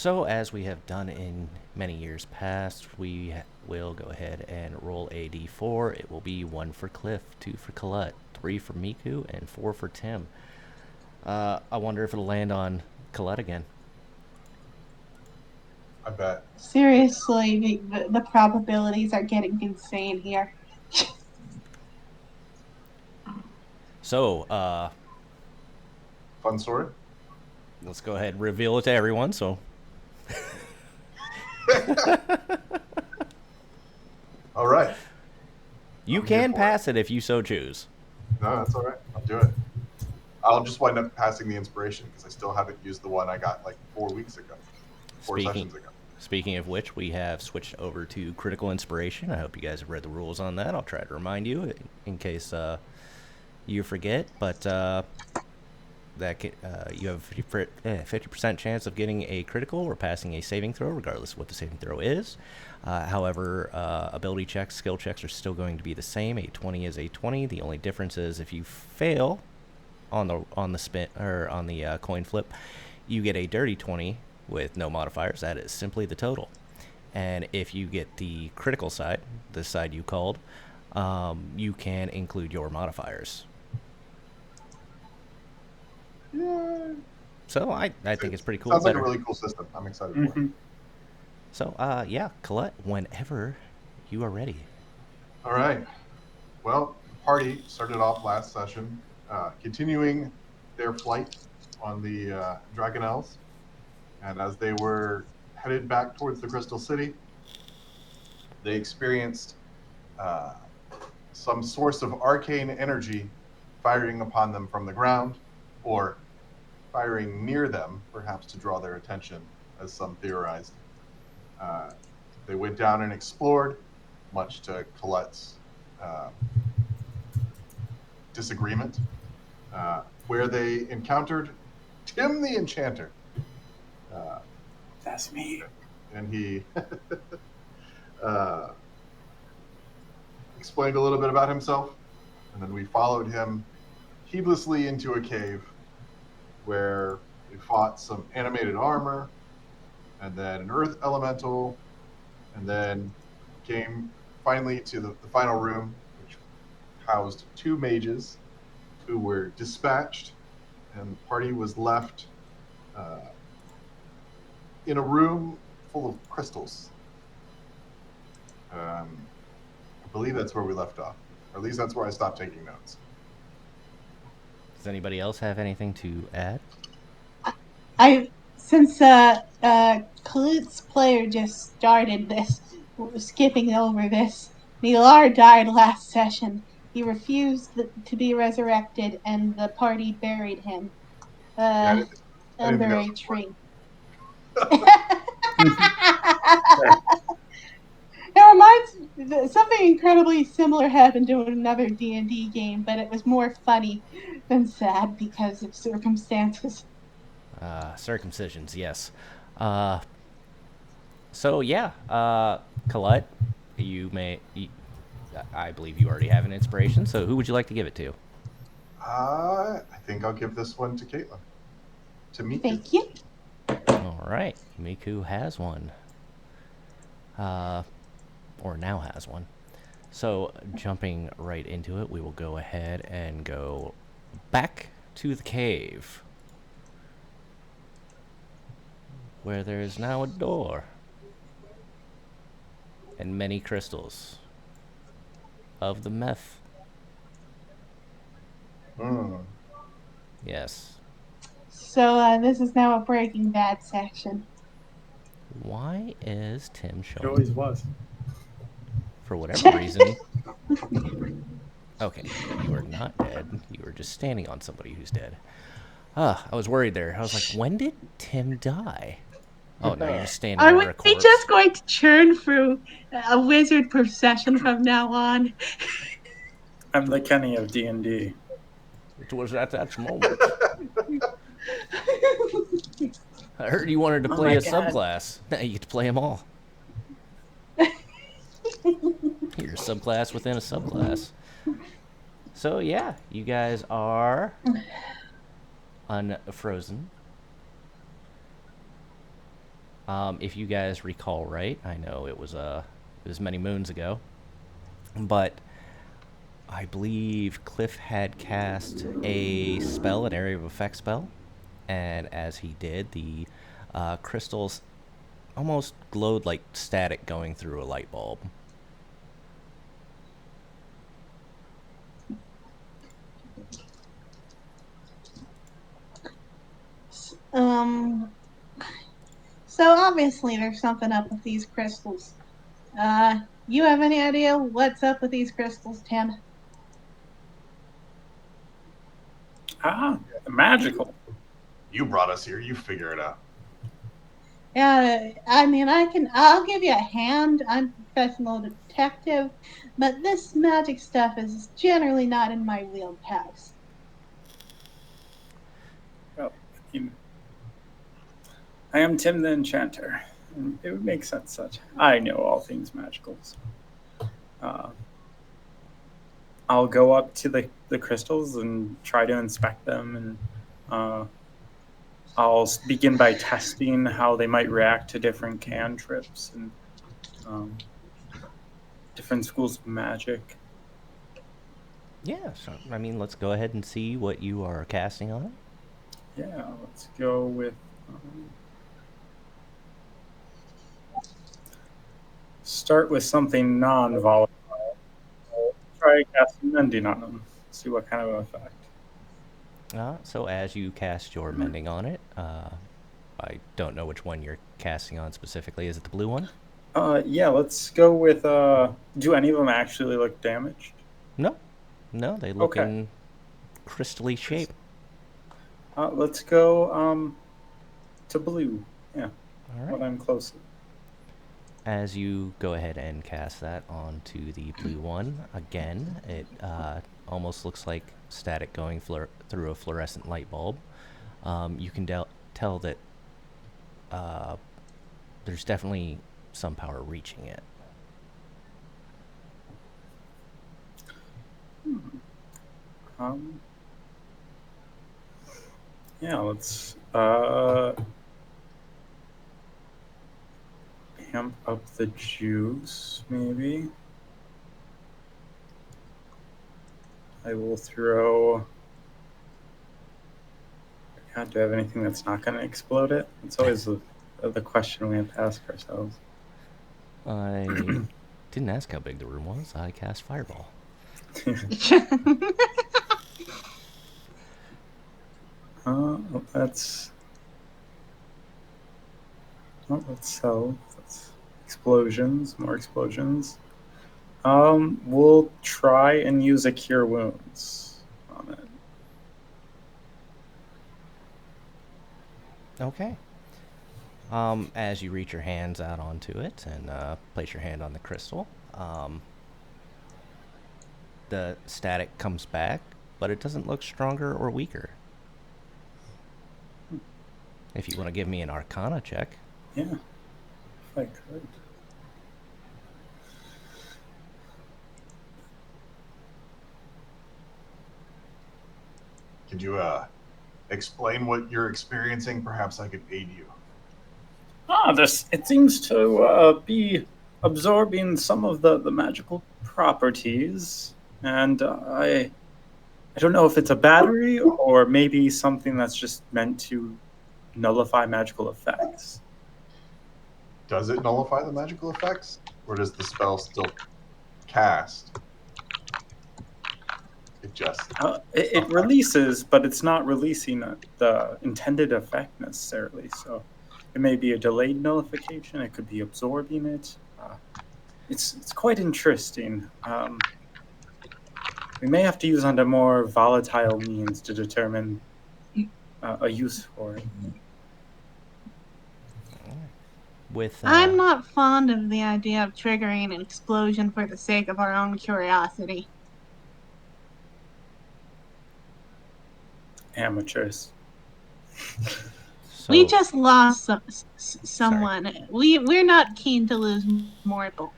So, as we have done in many years past, we will go ahead and roll a d4. It will be 1 for Cliff, 2 for Colette, 3 for Miku, and 4 for Tim. I wonder if it'll land on Colette again. I bet. Seriously, the probabilities are getting insane here. So, Fun story. let's go ahead and reveal it to everyone. So, All right. you I'm here can for pass it if you so choose. No, that's all right. I'll do it. I'll just wind up passing the inspiration because I still haven't used the one I got like 4 weeks ago, four Speaking sessions ago. Speaking of which, we have switched over to critical inspiration. I hope you guys have read the rules on that. I'll try to remind you in case you forget. But you have 50% chance of getting a critical or passing a saving throw, regardless of what the saving throw is. However, ability checks, skill checks are still going to be the same. A 20 is a 20. The only difference is if you fail on the spin or on the coin flip, you get a dirty 20 with no modifiers. That is simply the total. And if you get the critical side, the side you called, you can include your modifiers. Yeah. So I think it's pretty cool. Sounds like a really cool system. I'm excited for it. So yeah, Colette, whenever you are ready. All right. Well, the party started off last session, continuing their flight on the Dragonelles. And as they were headed back towards the Crystal City, they experienced uh, some source of arcane energy firing upon them from the ground, or firing near them, perhaps to draw their attention, as some theorized. Uh, they went down and explored, much to Colette's uh, disagreement, where they encountered Tim the Enchanter. That's me. And he uh, explained a little bit about himself, and then we followed him heedlessly into a cave where we fought some animated armor, and then an earth elemental, and then came finally to the final room, which housed 2 mages who were dispatched, and the party was left uh, in a room full of crystals. I believe that's where we left off, or at least that's where I stopped taking notes. Does anybody else have anything to add? Since Kalute's player just started this, skipping over this, Nilar died last session. He refused to be resurrected, and the party buried him Yeah, I didn't think under that a was tree. Yeah. It reminds something incredibly similar happened to another D&D game, but it was more funny than sad because of circumstances. Circumcisions, yes. Uh, so yeah, Colette, you may. I believe you already have an inspiration. So who would you like to give it to? I think I'll give this one to Caitlin. To Miku. Thank you. All right, Miku has one. Or now has one. So jumping right into it, we will go ahead and go back to the cave, where there is now a door and many crystals of the meth. Yes. So this is now a Breaking Bad section. Why is Tim It showing? always was. For whatever reason. Okay, you are not dead. You are just standing on somebody who's dead. I was worried there. I was like, when did Tim die? Oh, no, you're just standing Are over we a corpse. just going to churn through a wizard per session from now on? I'm the Kenny of D&D. It was at that moment. I heard you wanted to Oh play my a God. subclass. Now you get to play them all. You're a subclass within a subclass. So yeah, you guys are unfrozen. If you guys recall right, I know it was many moons ago, but I believe Cliff had cast a spell, an area of effect spell, and as he did, the crystals almost glowed like static going through a light bulb. Um, so obviously there's something up with these crystals. You have any idea what's up with these crystals, Tim? Magical. You brought us here. You figure it out. Yeah, I mean, I'll give you a hand. I'm a professional detective, but this magic stuff is generally not in my wheelhouse. Well, I am Tim the Enchanter. And it would make sense that I know all things magical. So, I'll go up to the crystals and try to inspect them, and I'll begin by testing how they might react to different cantrips and um, different schools of magic. Yeah, so I mean, let's go ahead and see what you are casting on it. Yeah, let's go with. Start with something non-volatile. I'll try casting mending on them. See what kind of effect. So as you cast your mending on it, I don't know which one you're casting on specifically. Is it the blue one? Yeah, let's go with. Do any of them actually look damaged? No, no, they look Okay. in crystally shape. Let's go to blue. Yeah, All what right. I'm closest. As you go ahead and cast that onto the blue one, again, it almost looks like static going through a fluorescent light bulb. You can tell that there's definitely some power reaching it. Um, yeah, let's amp up the juice, maybe. I will throw. God, do I have anything that's not going to explode it? It's always the question we have to ask ourselves. I didn't ask how big the room was. I cast Fireball. That's. Oh, that's so. That's explosions, more explosions. We'll try and use a cure wounds on it. Okay. As you reach your hands out onto it and place your hand on the crystal, the static comes back, but it doesn't look stronger or weaker. If you want to give me an Arcana check. Yeah, if I could. Could you explain what you're experiencing? Perhaps I could aid you. This it seems to be absorbing some of the magical properties, and I don't know if it's a battery or maybe something that's just meant to nullify magical effects. Does it nullify the magical effects, or does the spell still cast? It just It releases, but it's not releasing the intended effect necessarily. So it may be a delayed nullification. It could be absorbing it. It's quite interesting. We may have to use under more volatile means to determine a use for it. With I'm not fond of the idea of triggering an explosion for the sake of our own curiosity. Amateurs. We so just lost sorry. someone. We're not keen to lose more people.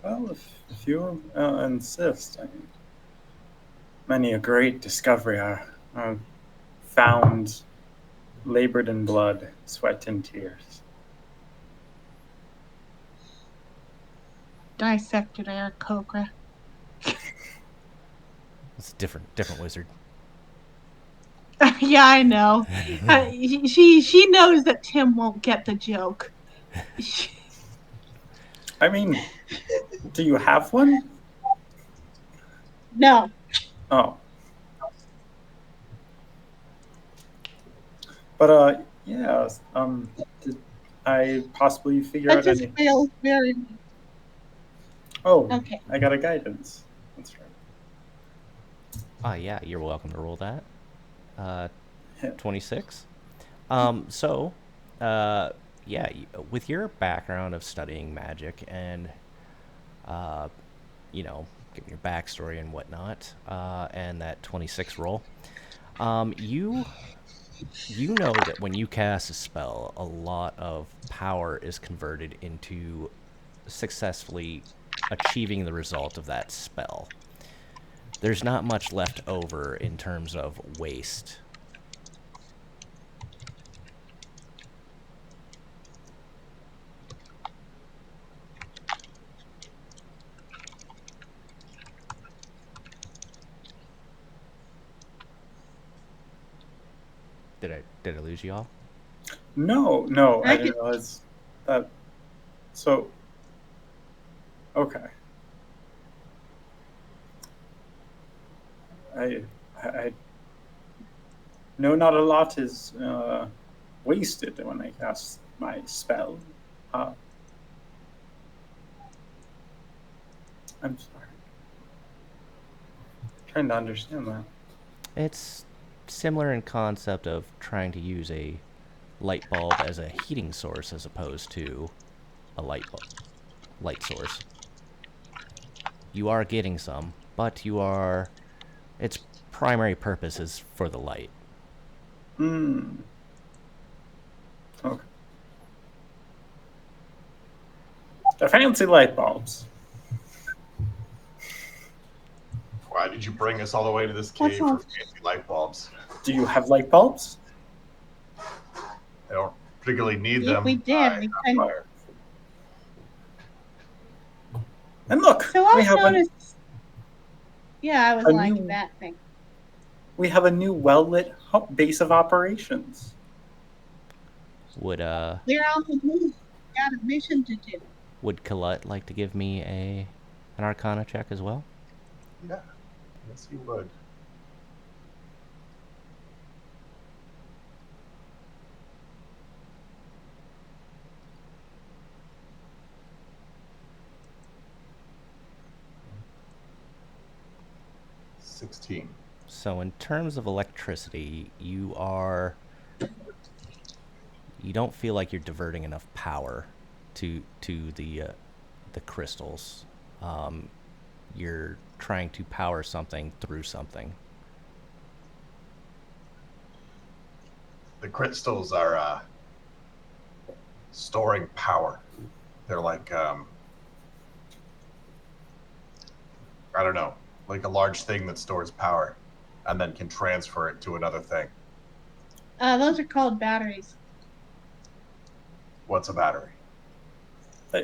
Well, if you insist, I mean, many a great discovery are found labored in blood, sweat, and tears. Dissected Eric Cobra. It's a different wizard. Yeah, I know. She knows that Tim won't get the joke. I mean, do you have one? No, Oh. But yeah. Did I possibly figure that out just any? feels very Oh, okay. I got a guidance. That's right. Yeah, you're welcome to roll that. Yeah. 26. So, yeah, with your background of studying magic and, you know, giving your backstory and whatnot, and that 26 roll, you know that when you cast a spell, a lot of power is converted into successfully achieving the result of that spell. There's not much left over in terms of waste. Did I lose you all? No, I I didn't could realize that. So, okay. I know not a lot is wasted when I cast my spell. Uh, I'm sorry. Trying to understand that. It's similar in concept of trying to use a light bulb as a heating source as opposed to a light source. You are getting some, but its primary purpose is for the light. Hmm. Okay. The fancy light bulbs. Why did you bring us all the way to this What's cave for wrong? fancy light bulbs? Do you have light bulbs? I don't particularly need if we them. did, I we have couldn't. fire. And look, So we I've have noticed. Yeah, I was a like new that thing. well lit base of operations. Would We're on the move. We got a mission to do. Colette like to give me an Arcana check as well? Yeah, yes, he would. $16. So in terms of electricity, you don't feel like you're diverting enough power to the crystals. You're trying to power something through something. The crystals are storing power. They're like I don't know, like a large thing that stores power and then can transfer it to another thing. Those are called batteries. What's a battery?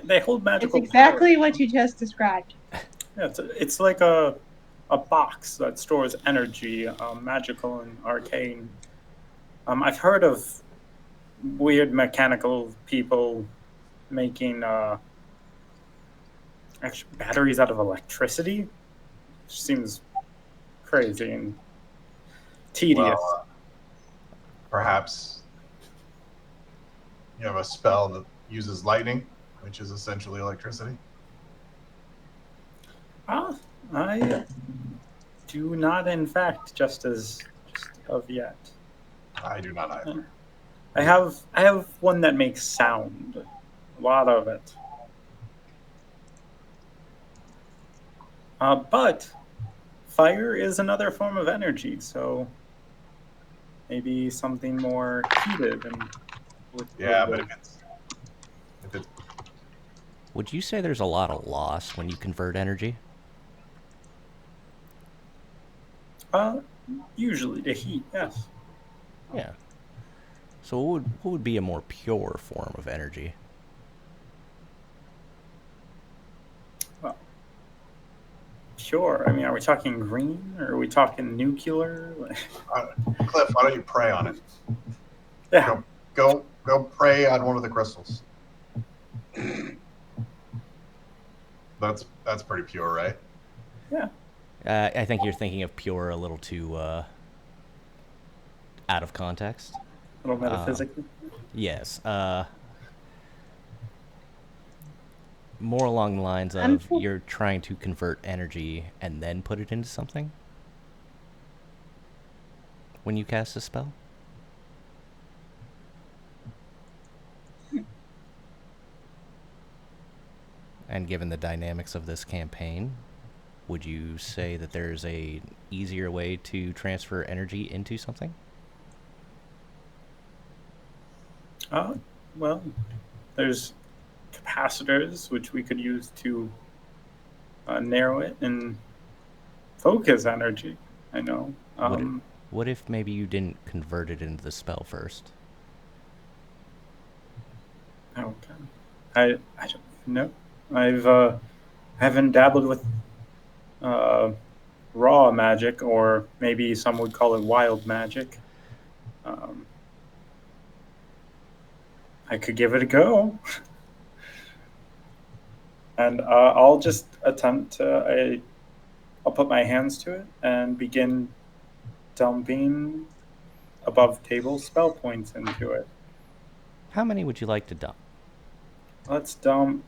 They hold It's magical exactly power. what you just described. Yeah, it's like a box that stores energy, magical and arcane. I've heard of weird mechanical people making actually batteries out of electricity. Which seems crazy and tedious. Well, perhaps you have a spell that uses lightning, which is essentially electricity. I do not, in fact, just of yet. I do not either. I have one that makes sound. A lot of it. But fire is another form of energy, so maybe something more heated and Yeah, but if it's Would you say there's a lot of loss when you convert energy? uh usually to heat, yes. Yeah. So what would be a more pure form of energy? Well, sure. I mean, are we talking green or are we talking nuclear? Cliff, why don't you pray on it? Yeah. Go pray on one of the crystals. That's pretty pure, right? Yeah. I think you're thinking of pure a little too out of context. A little metaphysically. Yes. More along the lines I'm of you're trying to convert energy and then put it into something when you cast a spell. And given the dynamics of this campaign, would you say that there's a easier way to transfer energy into something? Well, there's capacitors which we could use to narrow it and focus energy. I know. What if maybe you didn't convert it into the spell first? Okay. I don't know. I haven't dabbled with uh, raw magic, or maybe some would call it wild magic. Um, I could give it a go, and I'll just attempt to. I'll put my hands to it and begin dumping above table spell points into it. How many would you like to dump? Let's dump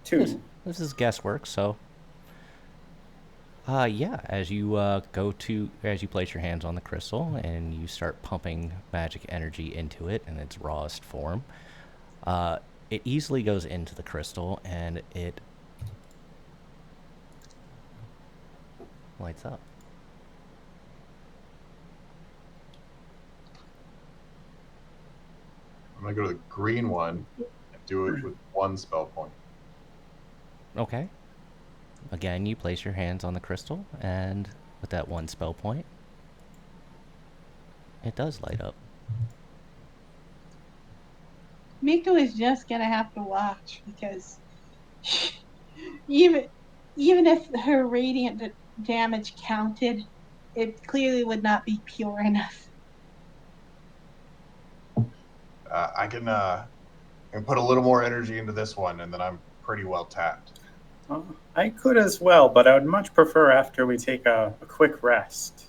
This, two. this is guesswork, so yeah, as you as you place your hands on the crystal and you start pumping magic energy into it in its rawest form, it easily goes into the crystal and it lights up. I'm gonna go to the green one and do it with one spell point. Okay. Again, you place your hands on the crystal, and with that one spell point, it does light up. Miko is just gonna have to watch because even even if her radiant damage counted, it clearly would not be pure enough. I can put a little more energy into this one, and then I'm pretty well tapped. I could as well, but I would much prefer after we take a quick rest.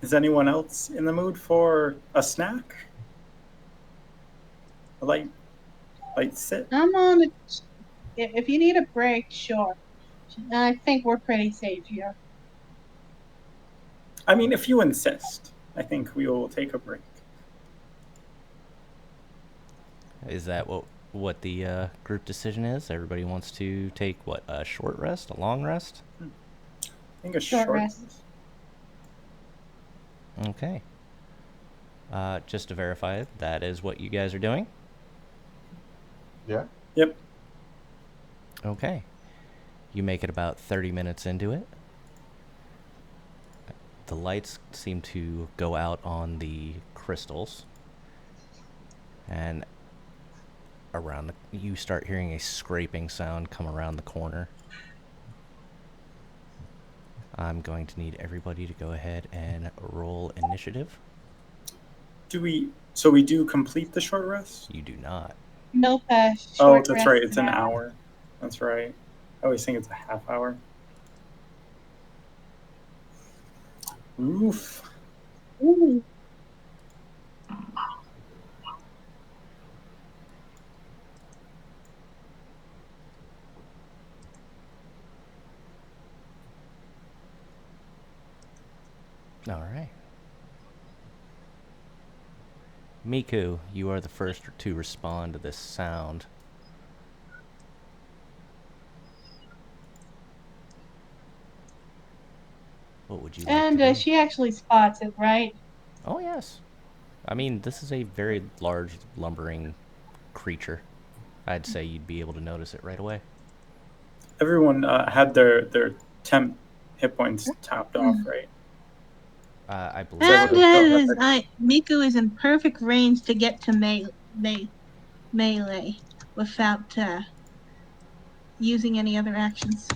Is anyone else in the mood for a snack? A light sit? I'm on a. If you need a break, sure. I think we're pretty safe here. I mean, if you insist, I think we will take a break. Is that what the group decision is? Everybody wants to take what, a short rest, a long rest? I think a Short short rest. Okay. Just to verify, that is what you guys are doing? Yeah. Yep. Okay. You make it about 30 minutes into it. The lights seem to go out on the crystals. And you start hearing a scraping sound come around the corner. I'm going to need everybody to go ahead and roll initiative. So we do complete the short rest? You do not. Nope. Oh, Short that's rest right. is It's an hour. That's right. I always think it's a half hour. Oof. Ooh. All right. Miku, you are the first to respond to this sound. to What would you like And to do? she actually spots it, right? Oh, yes. I mean, this is a very large, lumbering creature. I'd say you'd be able to notice it right away. Everyone had their temp hit points topped off, right? I believe So And we so. still have to- Miku is in perfect range to get to melee without using any other actions.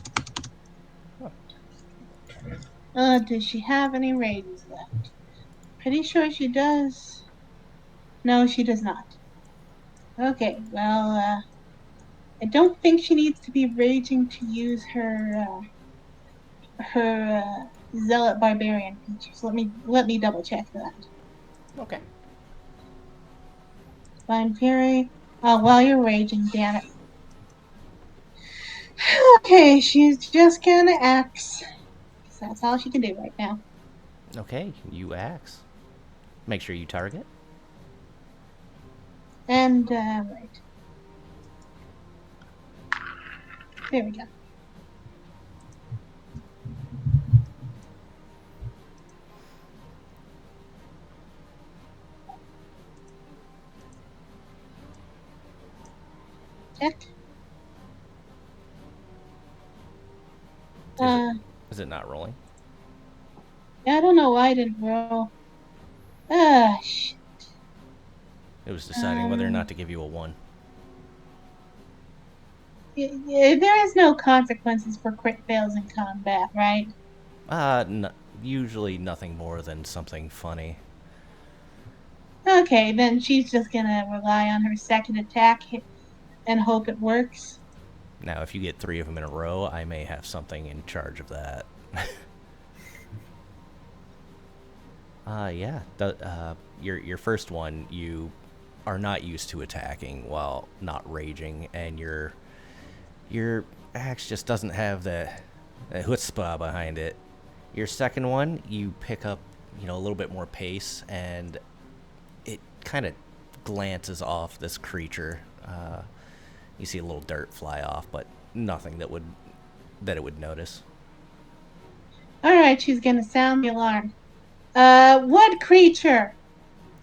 Does she have any rages left? Pretty sure she does. No, she does not. Okay, well, I don't think she needs to be raging to use her zealot barbarian features. Let me double check that. Okay. Divine fury. Oh, while you're raging, damn it. Okay, she's just gonna axe. That's all she can do right now. Okay, you axe. Make sure you target. And right. There we go. Check. Is it is it not rolling? I don't know why I didn't roll. Shit. It was deciding whether or not to give you a 1. There is no consequences for crit fails in combat, right? Usually nothing more than something funny. Okay, then she's just gonna rely on her second attack and hope it works. Now, if you get 3 of them in a row, I may have something in charge of that. Yeah. Your first one, you are not used to attacking while not raging, and your axe just doesn't have the chutzpah behind it. Your second one, you pick up, a little bit more pace, and it kind of glances off this creature. You see a little dirt fly off, but nothing that it would notice. All right, she's gonna sound the alarm. Wood creature.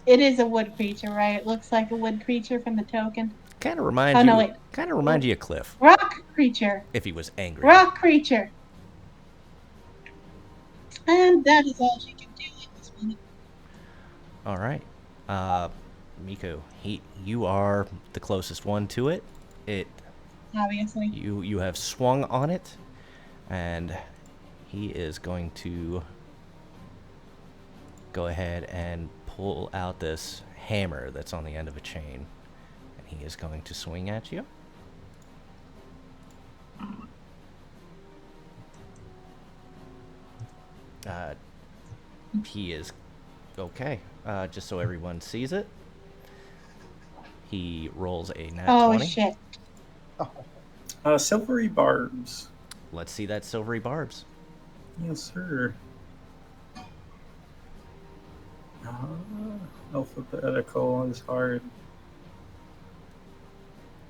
It is a wood creature, right? It looks like a wood creature from the token. Kind of reminds Oh no, you. wait. Kind of reminds you of Cliff Rock creature. if he was angry. Rock creature. And that is all she can do at this minute. All right, Miko, you are the closest one to it. Obviously. You have swung on it, and he is going to go ahead and pull out this hammer that's on the end of a chain, and he is going to swing at you. He is okay. Just so everyone sees it, he rolls a nat 20. Shit. Silvery barbs. Let's see that silvery barbs. Yes, sir. Alphabetical is hard.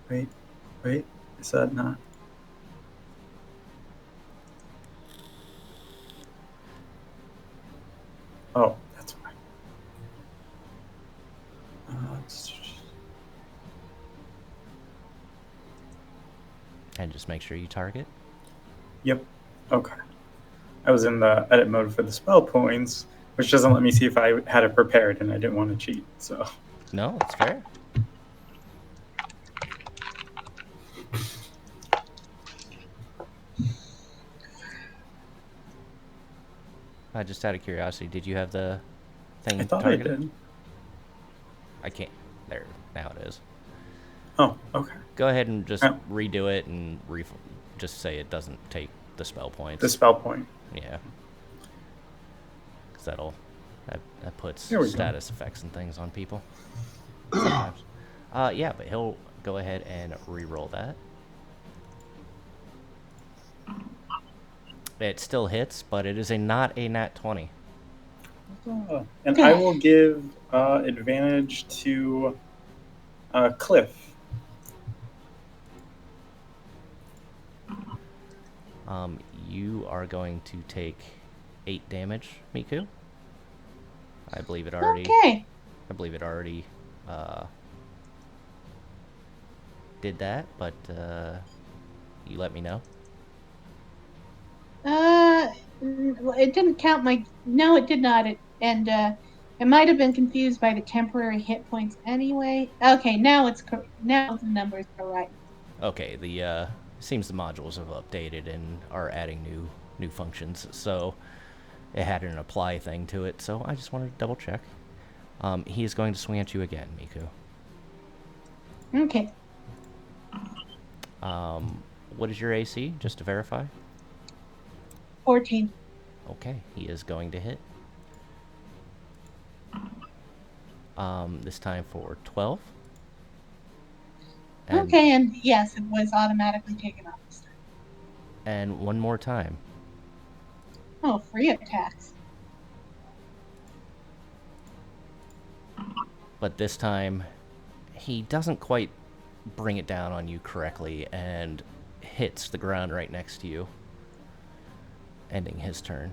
Wait, is that not? Oh, that's right. And just make sure you target. Yep. Okay. I was in the edit mode for the spell points, which doesn't let me see if I had it prepared, and I didn't want to cheat. So. No, that's fair. Just out of curiosity, did you have the thing I thought targeted? I did. I can't. There, now it is. Oh, okay. Go ahead and just redo it and just say it doesn't take the spell points. The spell point. Yeah. Because that puts status effects and things on people sometimes. Yeah, but he'll go ahead and re-roll that. It still hits, but it is not a nat 20. And I will give advantage to Cliff. You are going to take 8 damage, Miku. I believe it already. Okay. I believe it already did that, but you let me know. It didn't count my. No, it did not. It might have been confused by the temporary hit points anyway. Okay, now the number's correct. Okay, the seems the modules have updated and are adding new functions, so it had an apply thing to it. So I just wanted to double check. He is going to swing at you again, Miku. Okay. What is your AC, just to verify? 14. Okay, he is going to hit. This time for 12. Okay, and yes, it was automatically taken off this time. And one more time. Oh, free attacks. But this time, he doesn't quite bring it down on you correctly and hits the ground right next to you, ending his turn.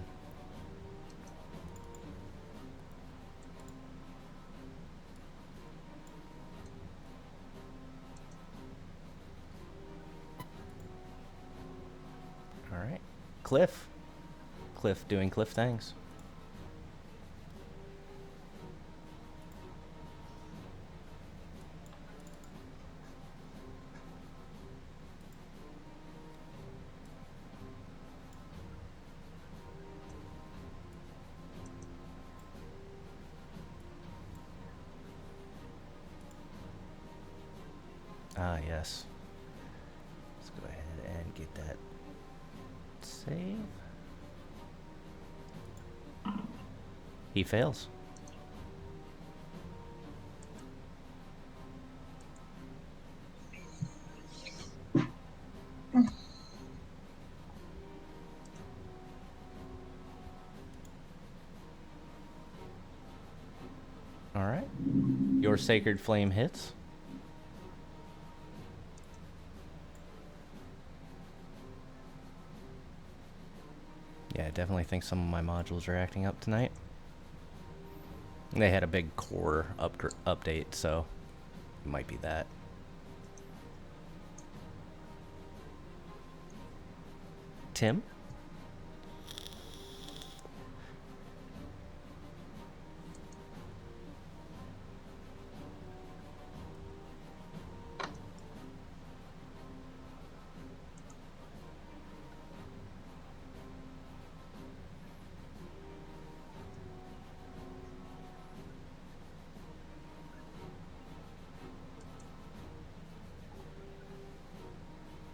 All right. Cliff. Cliff doing Cliff things. Ah, yes. Let's go ahead and get that save. He fails. All right. Your Sacred Flame hits. Yeah, I definitely think some of my modules are acting up tonight. They had a big core update, so it might be that. Tim?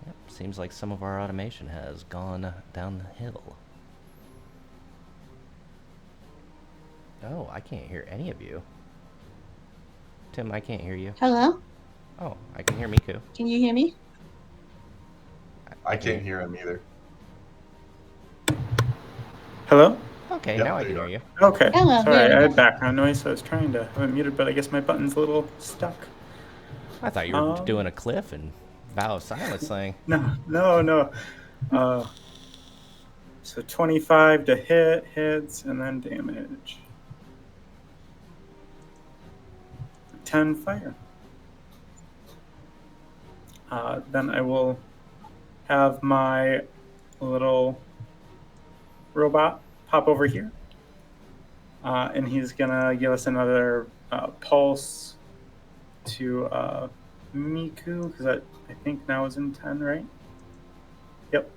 Yep, seems like some of our automation has gone down the hill. Oh, I can't hear any of you. Tim, I can't hear you. Hello? Oh, I can hear Miku. Can you hear me? I can't hear him either. Hello? Okay, Yep, now I there can you hear you. Okay. Hello, Sorry, there we I go. had background noise, so I was trying to have it muted, but I guess my button's a little stuck. I thought you were doing a Cliff and Vow of Silence thing. No. So 25 to hits, and then damage. 10 fire. Then I will have my little robot pop over here. And he's going to give us another pulse to Miku, because I think now is in 10, right? Yep.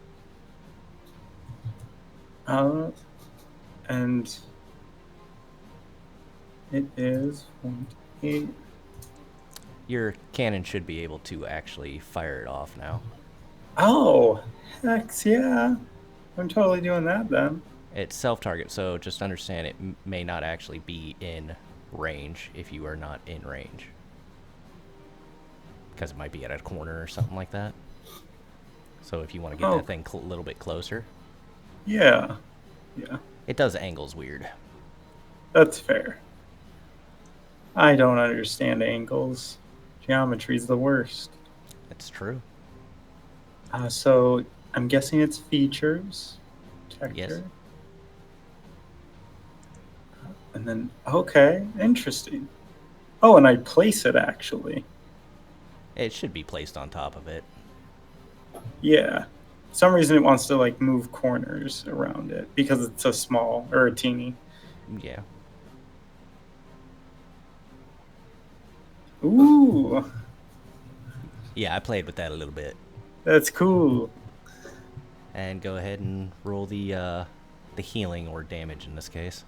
And it is 1, 8. Your cannon should be able to actually fire it off now. Oh, heck yeah. I'm totally doing that then. It's self-target, so just understand it may not actually be in range if you are not in range. Because it might be at a corner or something like that. So if you want to get that thing a little bit closer. Yeah. It does angles weird. That's fair. I don't understand angles. Geometry's the worst. It's true. So I'm guessing it's features. Texture. Yes. And then, okay, interesting. Oh, and I place it actually. It should be placed on top of it. Yeah. some reason it wants to like move corners around it because it's so small or a teeny. Yeah. Ooh, Yeah, I played with that a little bit. that's cool. And go ahead and roll the healing or damage in this case.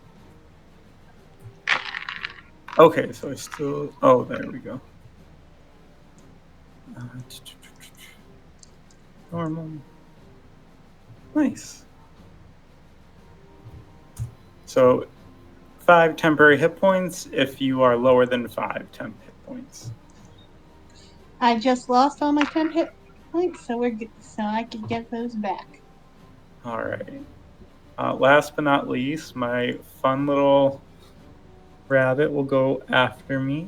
Okay, so I still. Oh, there we go. Normal. Nice. So 5 temporary hit points if you are lower than 5 temp hit points. I just lost all my 10 hit points, so so I can get those back. All right. Last but not least, my fun little rabbit will go after me.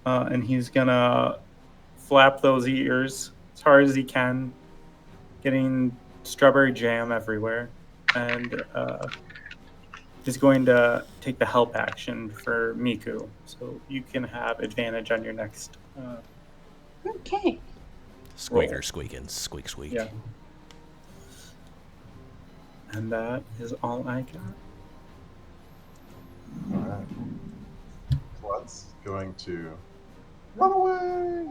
And he's gonna flap those ears as hard as he can, getting strawberry jam everywhere. And is going to take the help action for Miku. So you can have advantage on your next Okay. Squeaker roll. squeaking, squeak squeak. Yeah. And that is all I got. All right. Flood's going to run away.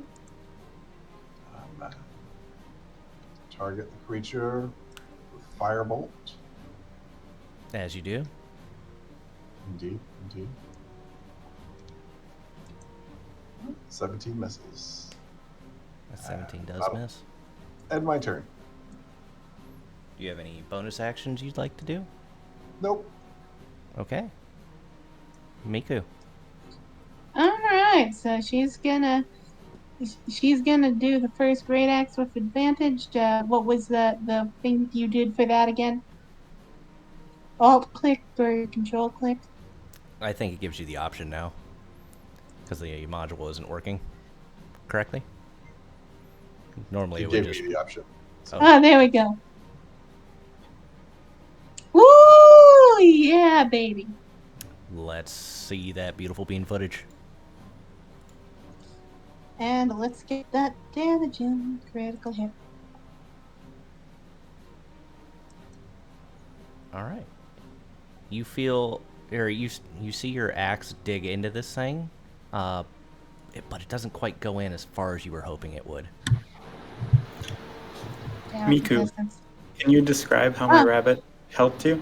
Target the creature with firebolt. As you do. Indeed. 17 misses. That 17 does that'll- miss. And my turn. Do you have any bonus actions you'd like to do? Nope. Okay. Miku. All right. So she's gonna do the first great axe with advantage. What was the thing you did for that again? Alt click or control click? I think it gives you the option now. Because the module isn't working correctly. Normally It it would gave just... me the option. Oh, there we go. Woo! Yeah, baby. Let's see that beautiful bean footage. And let's get that damage in. Critical hit. Alright. You feel... Or you see your axe dig into this thing. But it doesn't quite go in as far as you were hoping it would. Down Miku. resistance. Can you describe how my rabbit helped you?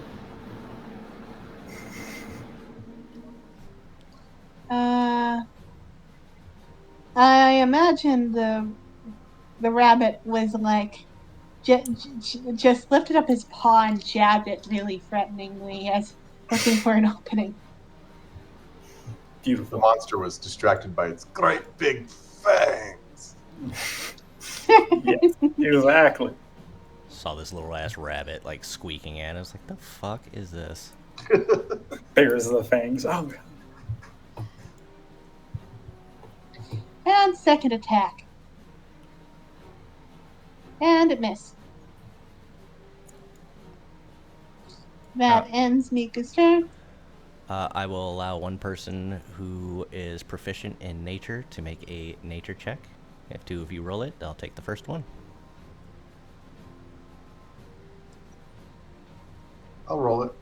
I imagine the rabbit was like just lifted up his paw and jabbed it really threateningly as looking for an opening. The Beautiful. monster was distracted by its great big fangs. Yes, exactly. Saw this little ass rabbit like squeaking at it. I was like, the fuck is this? There's the fangs. Oh, God. And second attack. And it missed. That ends Miku's turn. I will allow one person who is proficient in nature to make a nature check. If two of you roll it, I'll take the first one. I'll roll it.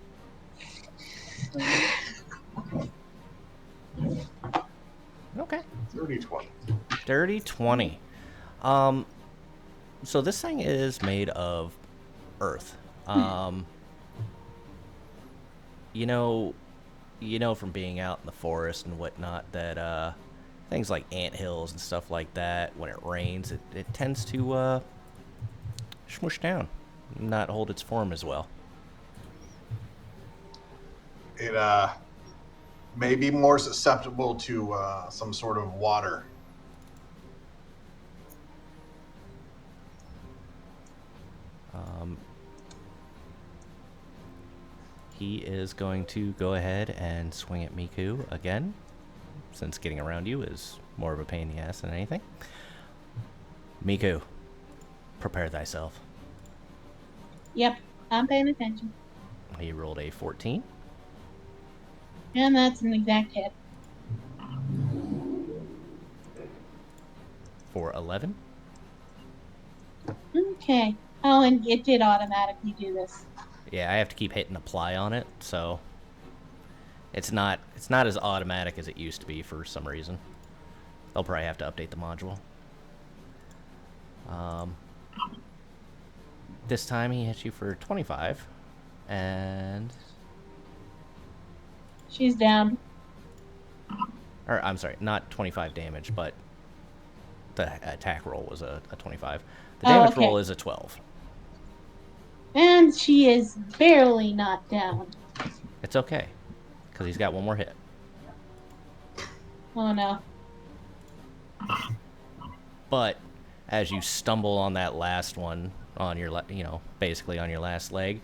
Okay. Dirty 20. Dirty 20. So this thing is made of earth. You know from being out in the forest and whatnot that things like anthills and stuff like that, when it rains, it tends to smush down, not hold its form as well. It may be more susceptible to some sort of water. He is going to go ahead and swing at Miku again, since getting around you is more of a pain in the ass than anything. Miku, prepare thyself. Yep, I'm paying attention. He rolled a 14. And that's an exact hit. For 11. Okay. Oh, and it did automatically do this. Yeah, I have to keep hitting apply on it, so it's not as automatic as it used to be for some reason. They'll probably have to update the module. This time he hits you for 25, and She's down. or I'm sorry, not 25 damage, but the attack roll was a 25. The damage roll is a 12. And she is barely not down. It's okay, because he's got one more hit. Oh no. But as you stumble on that last one, on your, basically on your last leg,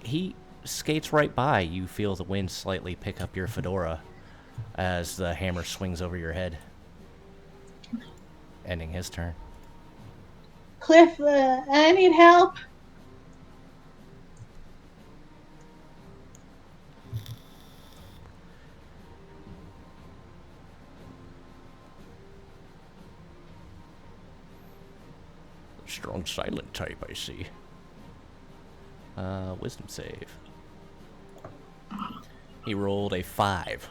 he skates right by. You feel the wind slightly pick up your fedora as the hammer swings over your head, ending his turn. Cliff, I need help. Strong silent type, I see. Wisdom save. He rolled a 5.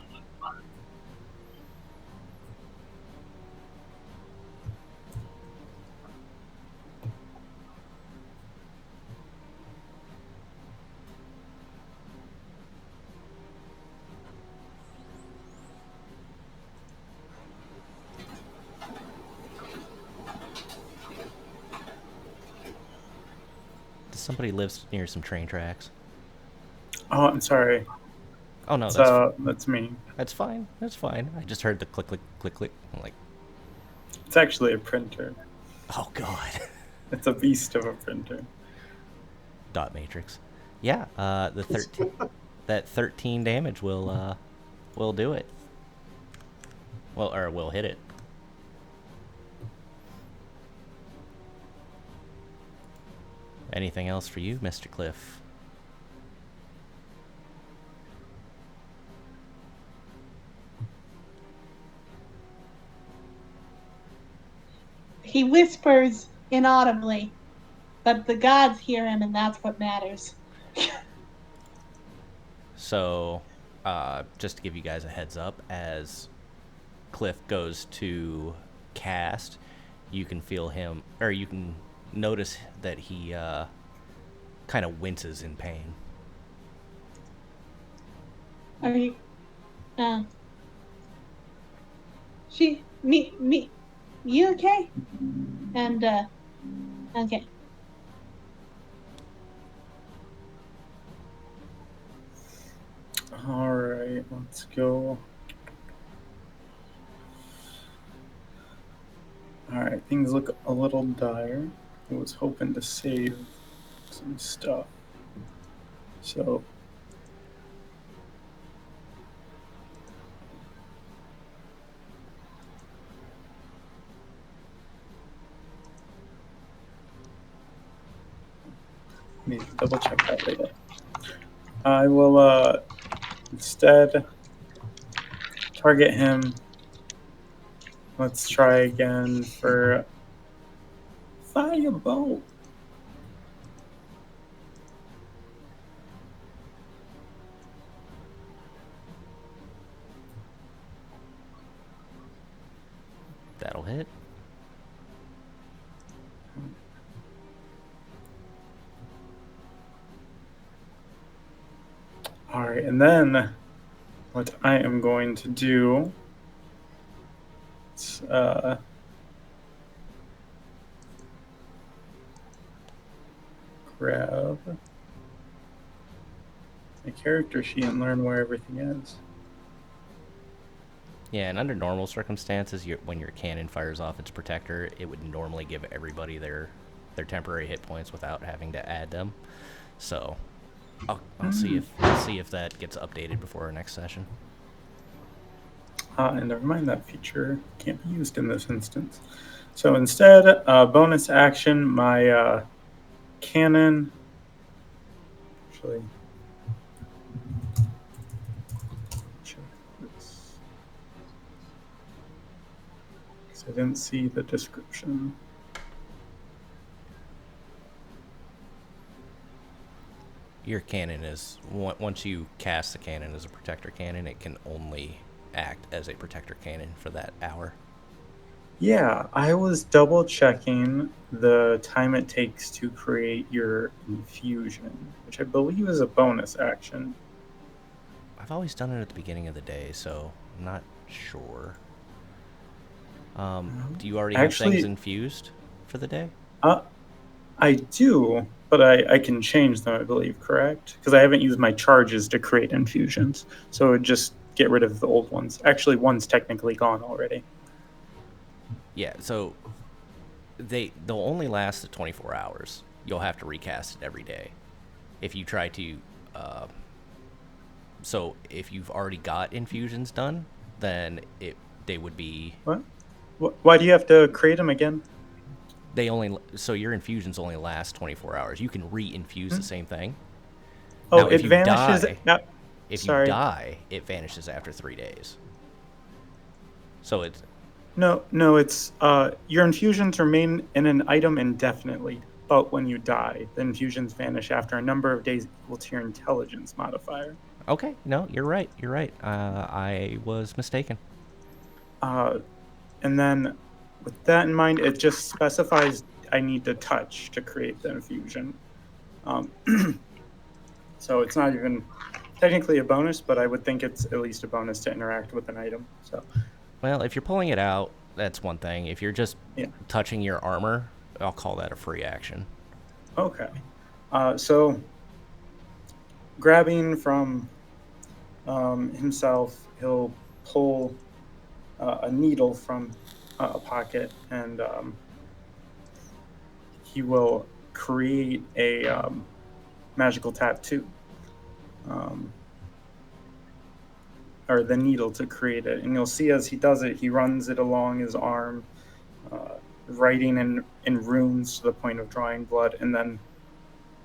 Does somebody live near some train tracks? Oh, I'm sorry. Oh no, That's me. That's fine. That's fine. I just heard the click, click, click, click. I'm like, It's actually a printer. oh god. It's a beast of a printer. Dot matrix. Yeah. The 13. That 13 damage will do it. Well, or will hit it. Anything else for you, Mr. Cliff? He whispers inaudibly, but the gods hear him, and that's what matters. So, just to give you guys a heads up, as Cliff goes to cast, you can feel him, or you can notice that he kind of winces in pain. Are you? Me, you okay? And, okay. All right, let's go. All right, things look a little dire. I was hoping to save some stuff. So, need to double check that later. I will instead target him. Let's try again for firebolt. That'll hit. All right, and then what I am going to do is grab my character sheet and learn where everything is. Yeah, and under normal circumstances, when your cannon fires off its protector, it would normally give everybody their temporary hit points without having to add them. So, I'll see if that gets updated before our next session. And never mind, that feature can't be used in this instance. So instead, bonus action, my cannon. Actually, check this. Because I didn't see the description. your cannon is once you cast the cannon as a protector cannon, it can only act as a protector cannon for that hour. Yeah, I was double checking the time it takes to create your infusion, which I believe is a bonus action. I've always done it at the beginning of the day, so I'm not sure. Do you already have things Actually, infused for the day? I do, but I can change them, I believe, correct? Because I haven't used my charges to create infusions, so it would just get rid of the old ones. Actually, one's technically gone already. Yeah, so they'll only last the 24 hours. You'll have to recast it every day. If you try to, so if you've already got infusions done, then they would be What? Why do you have to create them again? so your infusions only last 24 hours. You can re-infuse the same thing. Oh, Now, it vanishes. if you Sorry. die, it vanishes after 3 days. So it's No, it's your infusions remain in an item indefinitely, but when you die, the infusions vanish after a number of days equal to your intelligence modifier. okay. No, you're right. You're right. I was mistaken. And then, with that in mind, it just specifies I need to touch to create the infusion. Um, so it's not even technically a bonus, but I would think it's at least a bonus to interact with an item. So, Well, if you're pulling it out, that's one thing. If you're just yeah. touching your armor, I'll call that a free action. Okay. So, grabbing from himself, he'll pull a needle from a pocket and he will create a magical tattoo. Or the needle to create it. And you'll see as he does it, he runs it along his arm, writing in runes to the point of drawing blood, and then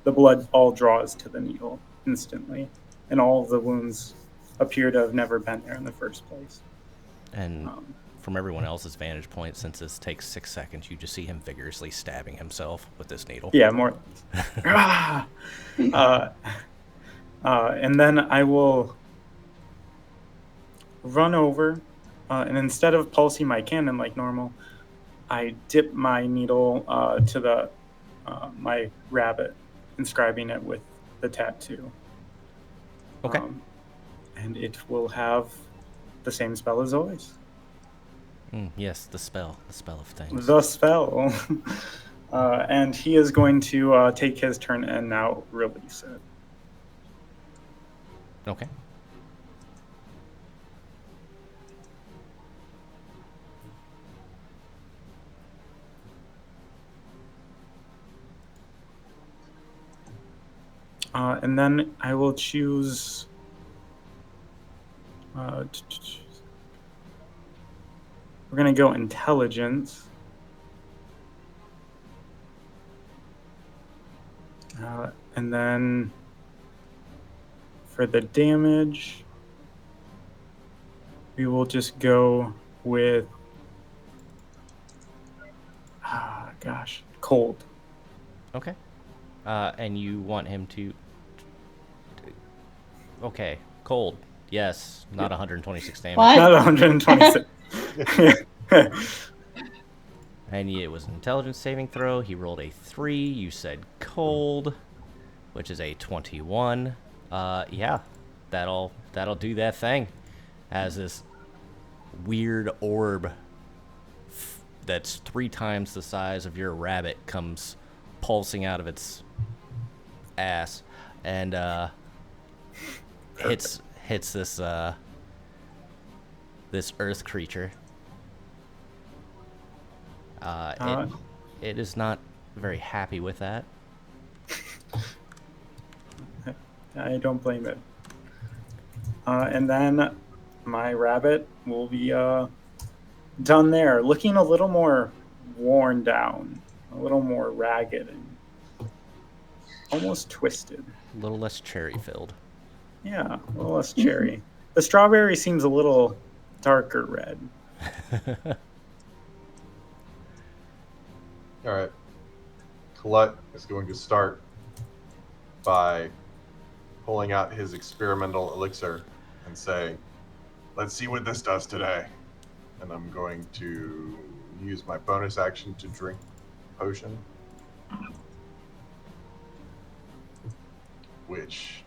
the blood all draws to the needle instantly. And all of the wounds appear to have never been there in the first place. And from everyone else's vantage point, since this takes 6 seconds, you just see him vigorously stabbing himself with this needle. Yeah, more. And then I will run over, and instead of pulsing my cannon like normal, I dip my needle to the my rabbit, inscribing it with the tattoo. Okay. And it will have the same spell as always. Yes, the spell of things. The spell. And he is going to take his turn and now release it. Okay. And then I will choose. We're going to go intelligence. And then for the damage, we will just go with. Cold. Okay. And you want him to. Okay, cold. Yes, not 126 damage. What? Not 126. And it was an intelligence saving throw. He rolled a 3. You said cold, which is a 21. Yeah, that'll do that thing. As this weird orb that's 3 times the size of your rabbit comes pulsing out of its ass and hits this this earth creature. It is not very happy with that. I don't blame it. And then my rabbit will be done there, looking a little more worn down, a little more ragged, and almost twisted. A little less cherry filled. Yeah, a little less cherry. The strawberry seems a little darker red. All right. Colette is going to start by pulling out his experimental elixir and say, let's see what this does today. And I'm going to use my bonus action to drink potion, which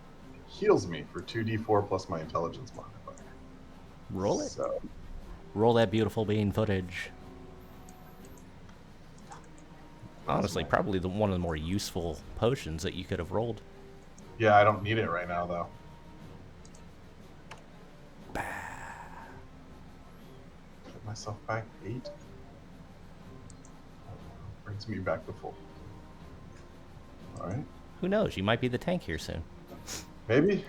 heals me for 2d4 plus my intelligence modifier. Roll it. So, Roll that beautiful bean footage. Honestly, probably one of the more useful potions that you could have rolled. yeah, I don't need it right now, though. Get myself back 8. Brings me back to full. All right. Who knows? You might be the tank here soon. Maybe.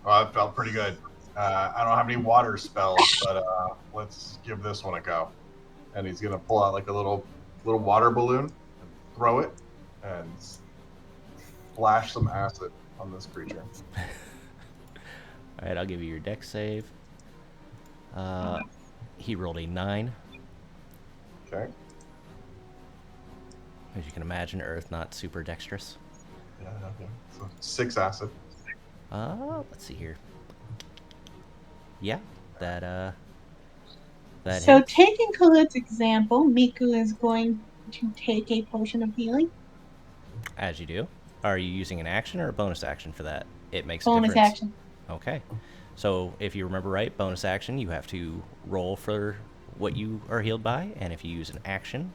Well, that felt pretty good. I don't have any water spells, but let's give this one a go. And he's gonna pull out like a little water balloon and throw it and splash some acid on this creature. All right, I'll give you your dex save. He rolled a 9. Okay. As you can imagine, Earth not super dexterous. Yeah. Okay. So 6 acid. Let's see here. Yeah, that So hits. taking Khalid's example, Miku is going to take a potion of healing. As you do. Are you using an action or a bonus action for that? It makes a Bonus difference. action. Okay. So if you remember right, bonus action, you have to roll for what you are healed by, and if you use an action,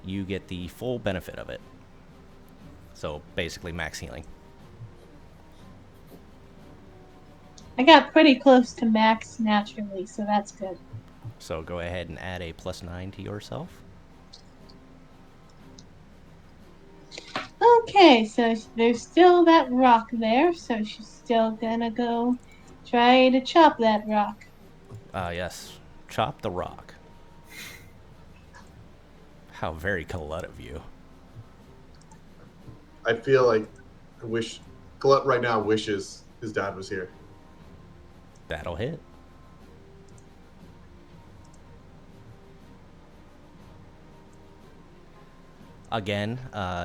you get the full benefit of it. So basically max healing. I got pretty close to max naturally, so that's good. So go ahead and add a +9 to yourself. Okay, so there's still that rock there, so she's still gonna go try to chop that rock. Yes. Chop the rock. How very Colette of you. I feel like Colette right now wishes his dad was here. That'll hit. Again,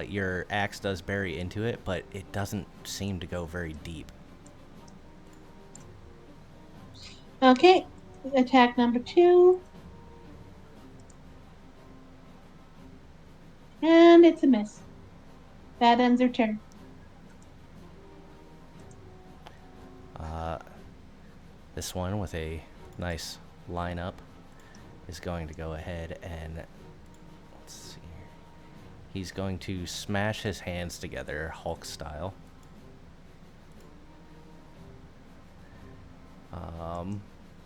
your axe does bury into it, but it doesn't seem to go very deep. Okay, attack number 2. And it's a miss. That ends her turn. This one with a nice lineup is going to go ahead and let's see here. He's going to smash his hands together, Hulk style.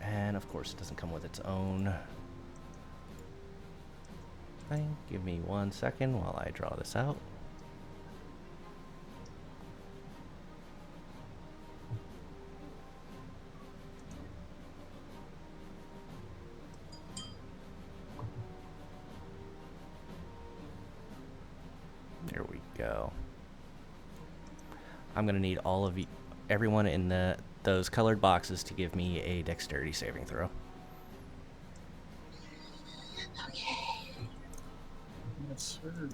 And of course it doesn't come with its own thing. Give me 1 second while I draw this out. There we go. I'm gonna need all of you, everyone in those colored boxes, to give me a dexterity saving throw. Okay. Yes, sir.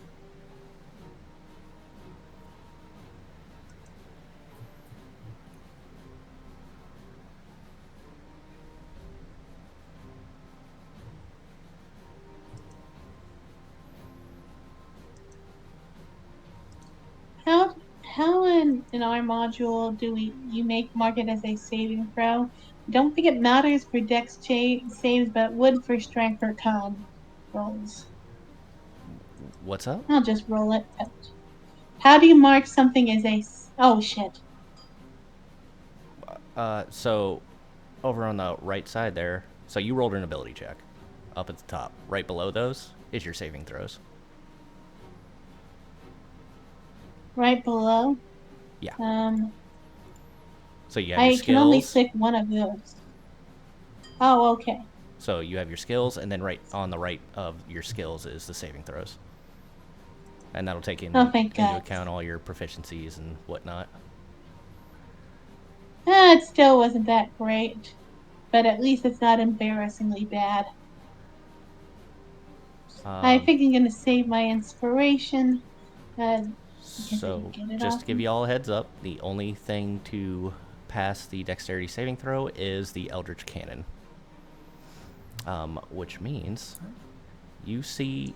How in our module do you mark it as a saving throw? I don't think it matters for dex saves, but it would for strength or con rolls. What's up? I'll just roll it. How do you mark something as a... Oh, shit. So over on the right side there, so you rolled an ability check. Up at the top, right below those, is your saving throws. Right below? Yeah. So you have your I can only skills. click one of those. Oh, okay. So you have your skills, and then right on the right of your skills is the saving throws. And that'll take into account all your proficiencies and whatnot. It still wasn't that great. But at least it's not embarrassingly bad. I think I'm going to save my inspiration. So, Get it just off to give you all a heads up, the only thing to pass the dexterity saving throw is the eldritch cannon. Which means you see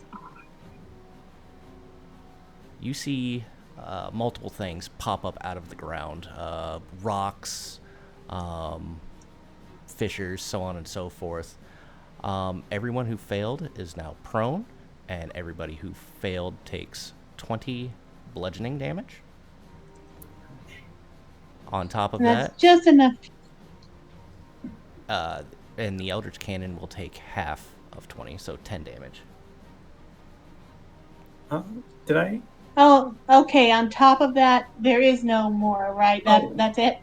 multiple things pop up out of the ground. Rocks, fissures, so on and so forth. Everyone who failed is now prone, and everybody who failed takes 20 bludgeoning damage. On top of And that's that, just enough. and the eldritch cannon will take half of 20, so 10 damage. Did I? Oh, okay. On top of that, there is no more, right? That's it.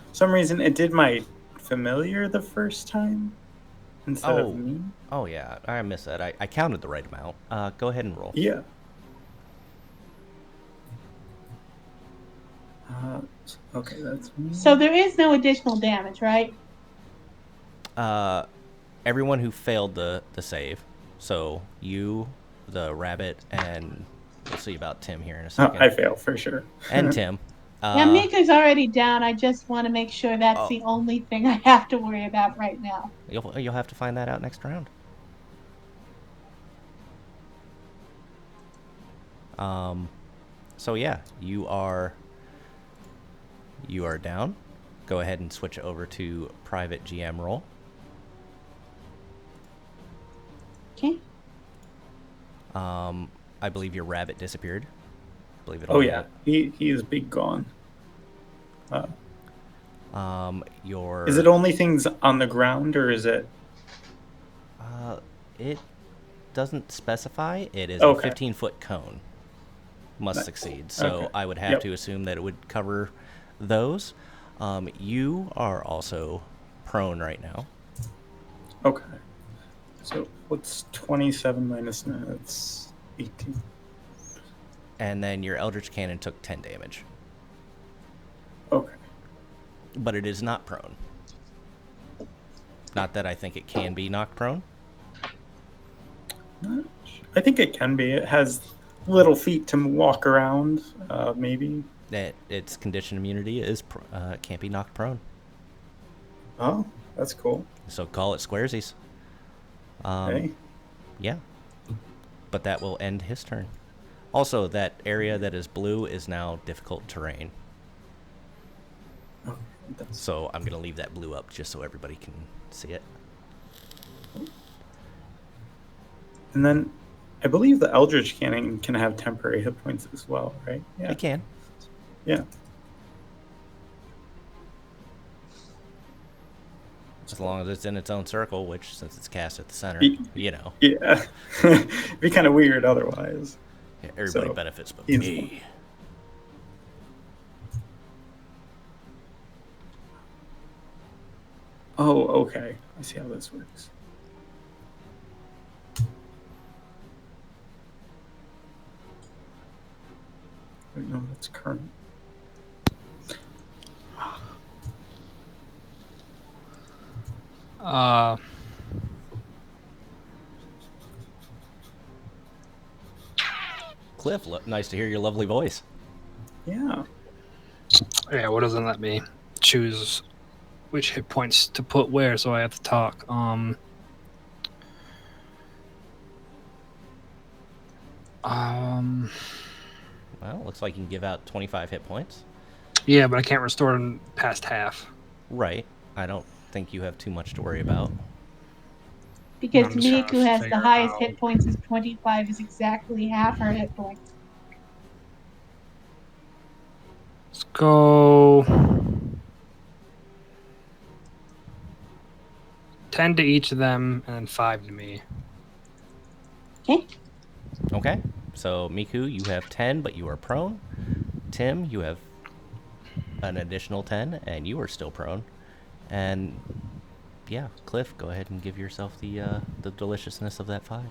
For some reason, it did my familiar the first time instead of me. Oh yeah, I missed that. I counted the right amount. Go ahead and roll. Yeah. Okay, that's me. So there is no additional damage, right? Everyone who failed the save, so you, the rabbit, and we'll see about Tim here in a second. I fail for sure. And Tim. Yeah, Mika's already down. I just want to make sure that's Oh. the only thing I have to worry about right now. You'll have to find that out next round. So yeah, you are down. Go ahead and switch over to private GM roll. Okay. I believe your rabbit disappeared. Believe it. Oh yeah, he is big gone. Is it only things on the ground, or is it? It doesn't specify. It is Okay. a 15-foot cone. Must succeed. So Okay. I would have to assume that it would cover those. You are also prone right now. Okay. So what's 27 minus 9? That's 18. And then your eldritch cannon took 10 damage. Okay. But it is not prone. Not that I think it can be knocked prone. I think it can be. It has little feet to walk around, maybe. That its condition immunity is can't be knocked prone. Oh, that's cool. So call it squaresies. Hey. Yeah. But that will end his turn. Also, that area that is blue is now difficult terrain. Oh, So I'm going to leave that blue up just so everybody can see it. And then I believe the Eldritch Cannon can have temporary hit points as well, right? Yeah. It can. Yeah. As long as it's in its own circle, which, since it's cast at the center, you know. Yeah. It'd be kind of weird otherwise. Yeah, everybody So, benefits but he's me. Oh, okay. I see how this works. Wait, no, that's current. Cliff, nice to hear your lovely voice. Yeah. Yeah, what doesn't let me choose which hit points to put where, so I have to talk. Well, looks like you can give out 25 hit points. Yeah, but I can't restore them past half. Right. I don't think you have too much to worry about. Because I'm just trying to Miku has the figure highest out- hit points is 25, is exactly half her hit points. Let's go 10 to each of them and then 5 to me. Okay. Okay. So, Miku, you have 10, but you are prone. Tim, you have an additional 10, and you are still prone. And, yeah, Cliff, go ahead and give yourself the deliciousness of that 5.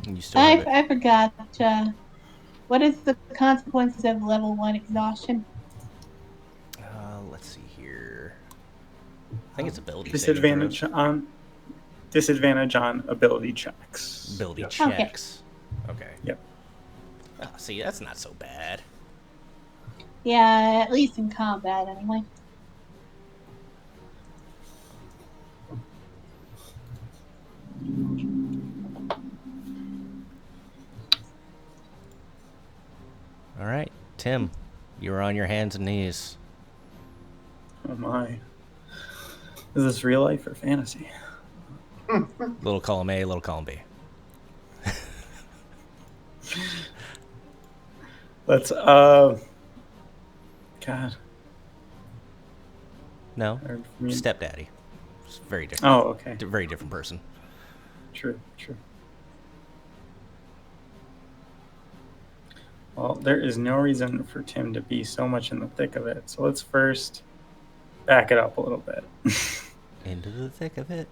And you still have it. I forgot. What is the consequences of level 1 exhaustion? Let's see here. I think it's ability saving throws. Disadvantage on ability checks. Ability Okay. checks. Okay. Yep. See, that's not so bad. Yeah, at least in combat, anyway. All right, Tim, you're on your hands and knees. Oh my. Is this real life or fantasy? Little column A, little column B. Let's God. No, Hard for me. stepdaddy. It's very different. Oh, okay. Very different person. True. Well, there is no reason for Tim to be so much in the thick of it. So let's first back it up a little bit. Into the thick of it.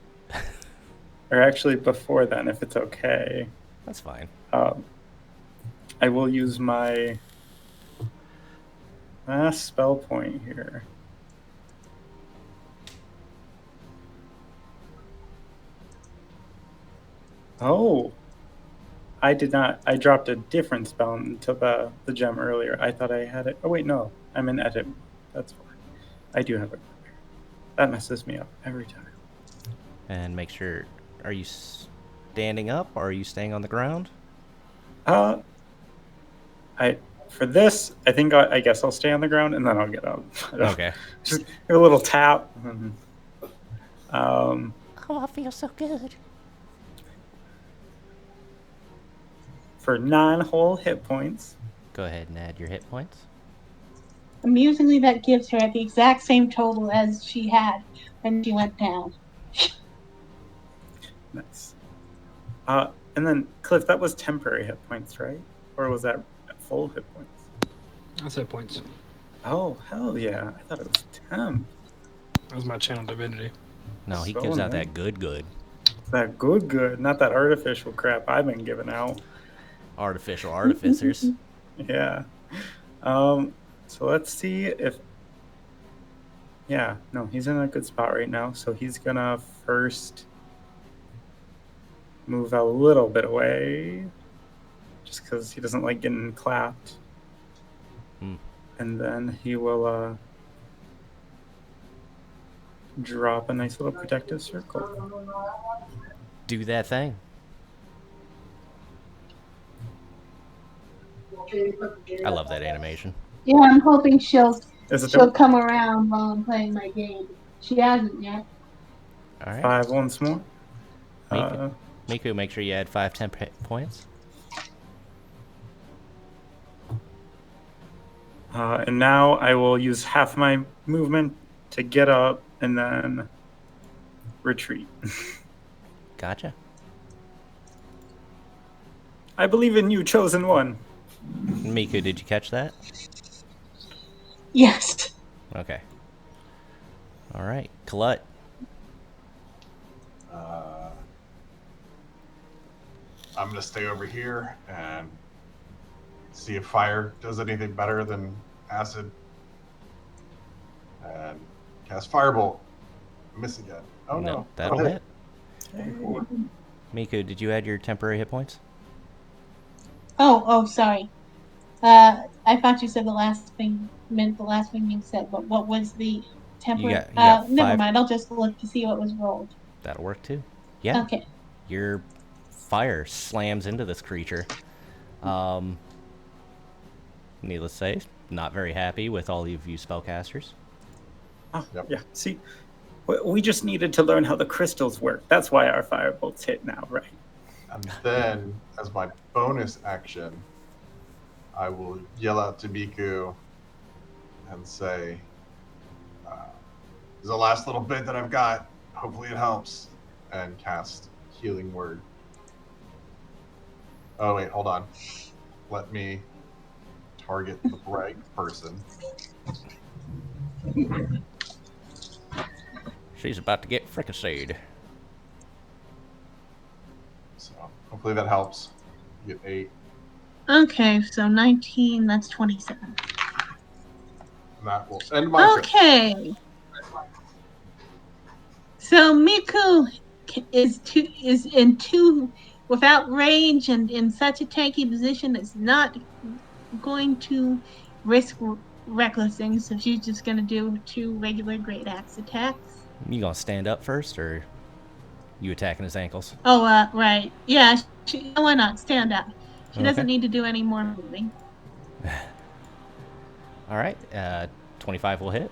Or actually, before then, if it's okay. That's fine. I will use my last spell point here. Oh, I did not. I dropped a different spell into the gem earlier. I thought I had it. Oh wait, no, I'm in edit. That's fine. I do have it. That messes me up every time. And make sure, are you standing up or are you staying on the ground? For this, I think I guess I'll stay on the ground and then I'll get up. Okay. Just a little tap. Oh, I feel so good. For 9 whole hit points. Go ahead and add your hit points. Amusingly, that gives her the exact same total as she had when she went down. Nice. And then Cliff, that was temporary hit points, right? Or was that full hit points? That's hit points. Oh, hell yeah. I thought it was temp. That was my channel divinity. No, he So gives out nice. that good. That good. Not that artificial crap I've been giving out. Artificial artificers. Yeah. So let's see if... Yeah, no, he's in a good spot right now. So he's going to first move a little bit away. Just because he doesn't like getting clapped. And then he will drop a nice little protective circle. Do that thing. I love that animation. Yeah, I'm hoping she'll Is it come around while I'm playing my game. She hasn't yet. All right. 5 once more? Miku, make sure you add 5 temp hit points. And now I will use half my movement to get up and then retreat. Gotcha. I believe in you, chosen one. Miku, did you catch that? Yes. Okay. All right. Colette. I'm going to stay over here and see if fire does anything better than acid. And cast Firebolt. Miss again. Oh, no. That'll hit. Hey. Miku, did you add your temporary hit points? Oh, sorry. I thought you said the last thing meant the last thing you said, but what was the temporary? You got never 5. mind. I'll just look to see what was rolled. That'll work too. Yeah. Okay. Your fire slams into this creature. Needless to say, not very happy with all of you spellcasters. Oh, Yep. yeah. See, we just needed to learn how the crystals work. That's why our firebolts hit now, right? And then, as my bonus action, I will yell out to Miku and say, "This is the last little bit that I've got. Hopefully it helps." And cast Healing Word. Oh, wait, hold on. Let me target the brag person. She's about to get fricasseed. So hopefully that helps. You get 8. Okay, so 19. That's 27. And that will end my turn. Okay. So Miku is in 2 without range and in such a tanky position, it's not going to risk reckless things. So she's just going to do 2 regular great axe attacks. You gonna stand up first, or you attacking his ankles? Oh, right. Yeah, why not? Stand up. She Okay. doesn't need to do any more moving. All right. 25 will hit.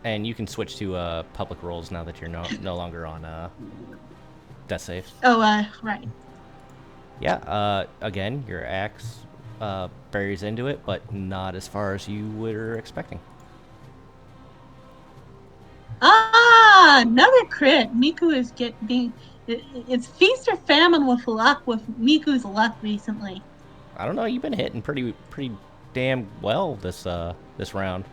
And you can switch to public rolls now that you're no longer on death saves. Oh, right. Yeah. Again, your axe buries into it, but not as far as you were expecting. Ah, another crit. Miku is it's feast or famine with luck with Miku's luck recently. I don't know. You've been hitting pretty damn well this round.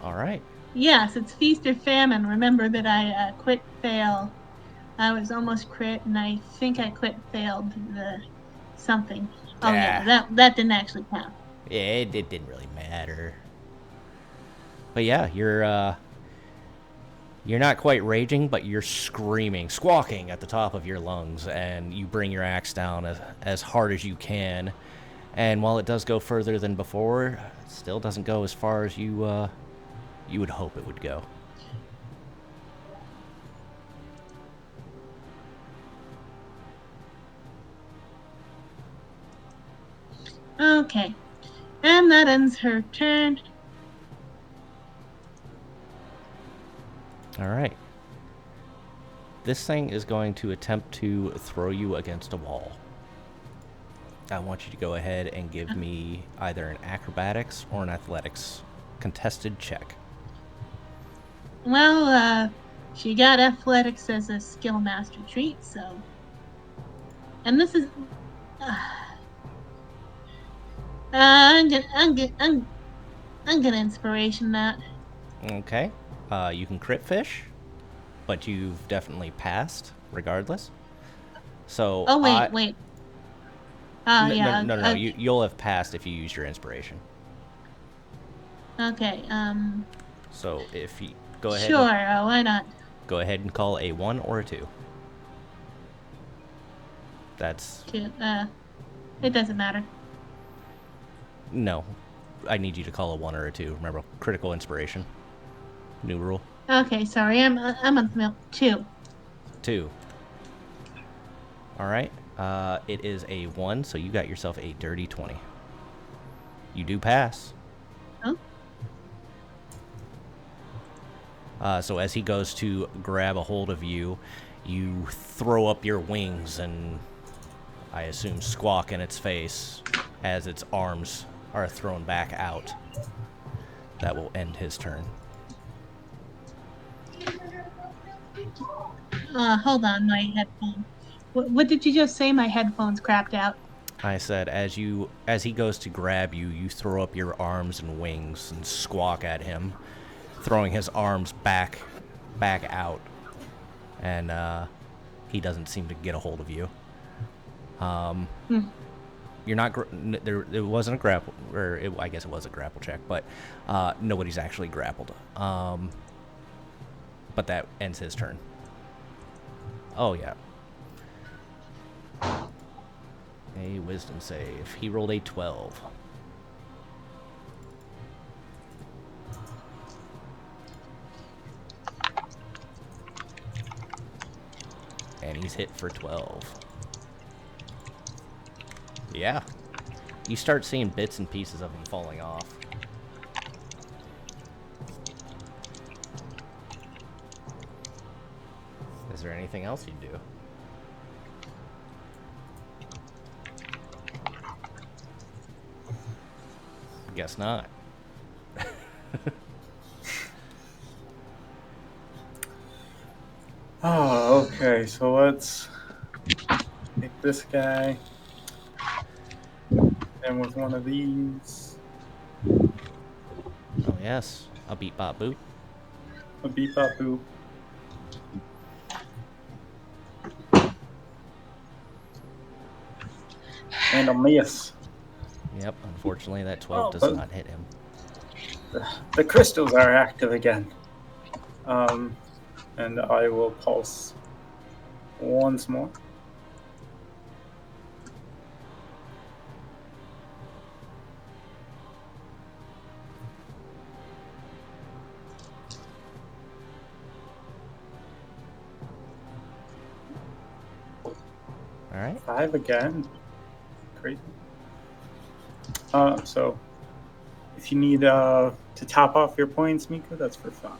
All right. Yes, it's feast or famine. Remember that I quit fail. I was almost crit, and I think I quit failed the something. Oh yeah, that didn't actually count. Yeah, it didn't really matter. But yeah, you're not quite raging, but you're screaming, squawking at the top of your lungs, and you bring your axe down as hard as you can. And while it does go further than before, it still doesn't go as far as you would hope it would go. Okay, and that ends her turn. All right. This thing is going to attempt to throw you against a wall. I want you to go ahead and give me either an acrobatics or an athletics contested check. Well, she got athletics as a skill master treat, so. And this is. I'm gonna inspiration that. Okay. You can crit fish, but you've definitely passed regardless. So. Oh wait. Yeah. No. You'll have passed if you use your inspiration. Okay. So if you go ahead. Sure. Why not? Go ahead and call a 1 or a 2. That's. 2. It doesn't matter. No, I need you to call a 1 or a 2. Remember, critical inspiration. New rule. Okay, sorry. I'm on the 2. 2. All right. It is a 1, so you got yourself a dirty 20. You do pass. Huh? So as he goes to grab a hold of you, you throw up your wings and, I assume, squawk in its face as its arms are thrown back out. That will end his turn. Hold on, my headphones. What did you just say? My headphones crapped out. I said, as he goes to grab you, you throw up your arms and wings and squawk at him, throwing his arms back out, and he doesn't seem to get a hold of you. You're not. It wasn't a grapple, I guess it was a grapple check, but nobody's actually grappled. But that ends his turn. Oh yeah. A wisdom save. He rolled a 12. And he's hit for 12. Yeah. You start seeing bits and pieces of him falling off. Is there anything else you'd do? Guess not. Oh, okay. So let's take this guy. And with one of these. Oh, yes. A beep bop boop. A beep bop boop. And a miss. Yep, unfortunately that 12 does not hit him. The crystals are active again. And I will pulse once more. All right. 5 again. Crazy. So if you need to top off your points, Mika, that's for 5.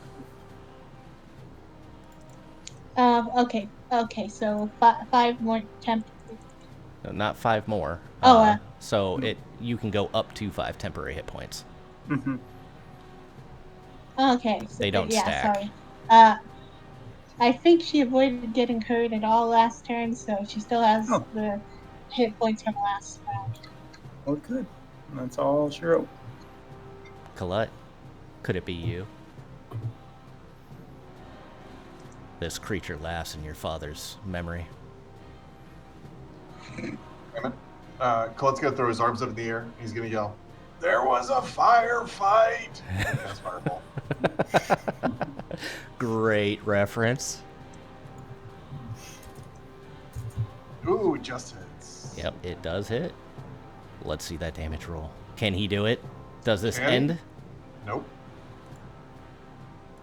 Okay. So five more temp. No, not 5 more. Oh, So you can go up to 5 temporary hit points. Mm-hmm. okay. So, They don't yeah, stack. sorry. I think she avoided getting hurt at all last turn, so she still has Oh. the hit points from last round. Well, good. That's all she wrote. Colette, could it be you? This creature laughs in your father's memory. Colette's gonna throw his arms up in the air. He's gonna yell, "There was a firefight!" And cast fireball. Great reference. Ooh, just hits. Yep, it does hit. Let's see that damage roll. Can he do it? Does this Can he? end? Nope.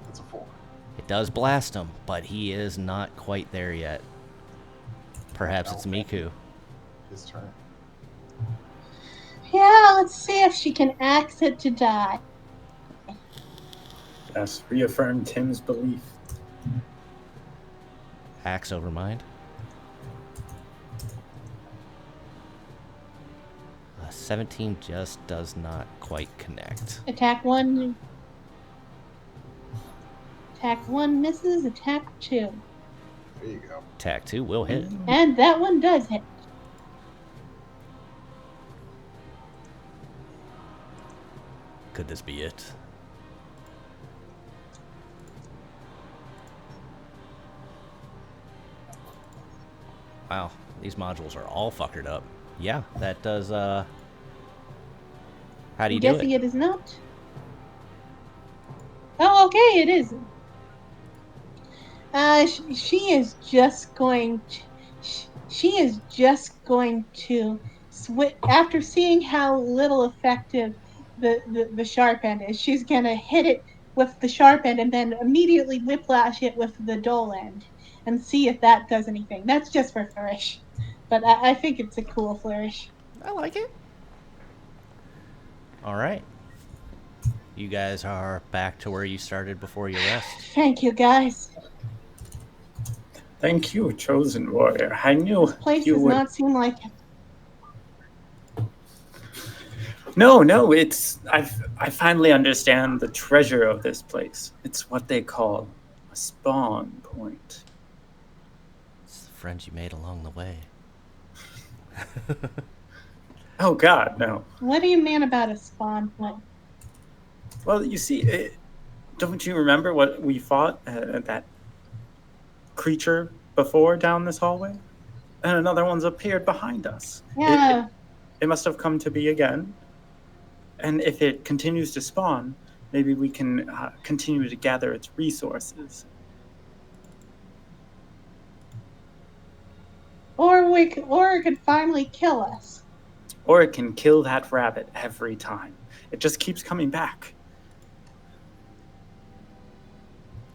That's a 4. It does blast him, but he is not quite there yet. Perhaps it's Miku. His turn. Yeah, let's see if she can axe it to die. Yes, reaffirm Tim's belief. Axe over mind. 17 just does not quite connect. Attack 1. Attack 1 misses. Attack 2. There you go. Attack 2 will hit. And that one does hit. Could this be it? Wow, these modules are all fuckered up. Yeah, that does, how do you I'm do it? guessing it is not. Oh, okay, it is. She is just going to. She is just going to switch after seeing how little effective the sharp end is. She's gonna hit it with the sharp end and then immediately whiplash it with the dull end and see if that does anything. That's just for flourish, but I think it's a cool flourish. I like it. All right. You guys are back to where you started before your rest. Thank you, guys. Thank you, chosen warrior. I knew This place you does would. not seem like No, it's I finally understand the treasure of this place. It's what they call a spawn point. It's the friends you made along the way. Oh God, no. What do you mean about a spawn point? Well, you see, don't you remember what we fought that creature before down this hallway? And another one's appeared behind us. Yeah. It must have come to be again. And if it continues to spawn, maybe we can continue to gather its resources. Or it could finally kill us. Or it can kill that rabbit every time. It just keeps coming back.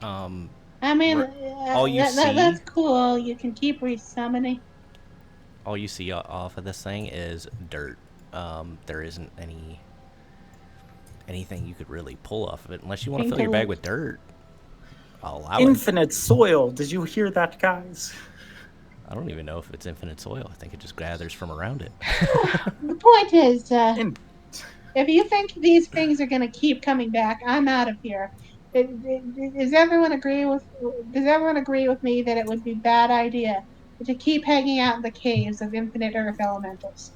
I mean, all you that's see- cool. You can keep resummoning. All you see off of this thing is dirt. There isn't anything you could really pull off of it unless you want to fill your bag with dirt. I'll allow it. Infinite soil. Did you hear that, guys? I don't even know if it's infinite soil. I think it just gathers from around it. The point is, if you think these things are going to keep coming back, I'm out of here. Does everyone agree with me that it would be a bad idea to keep hanging out in the caves of infinite earth elementals?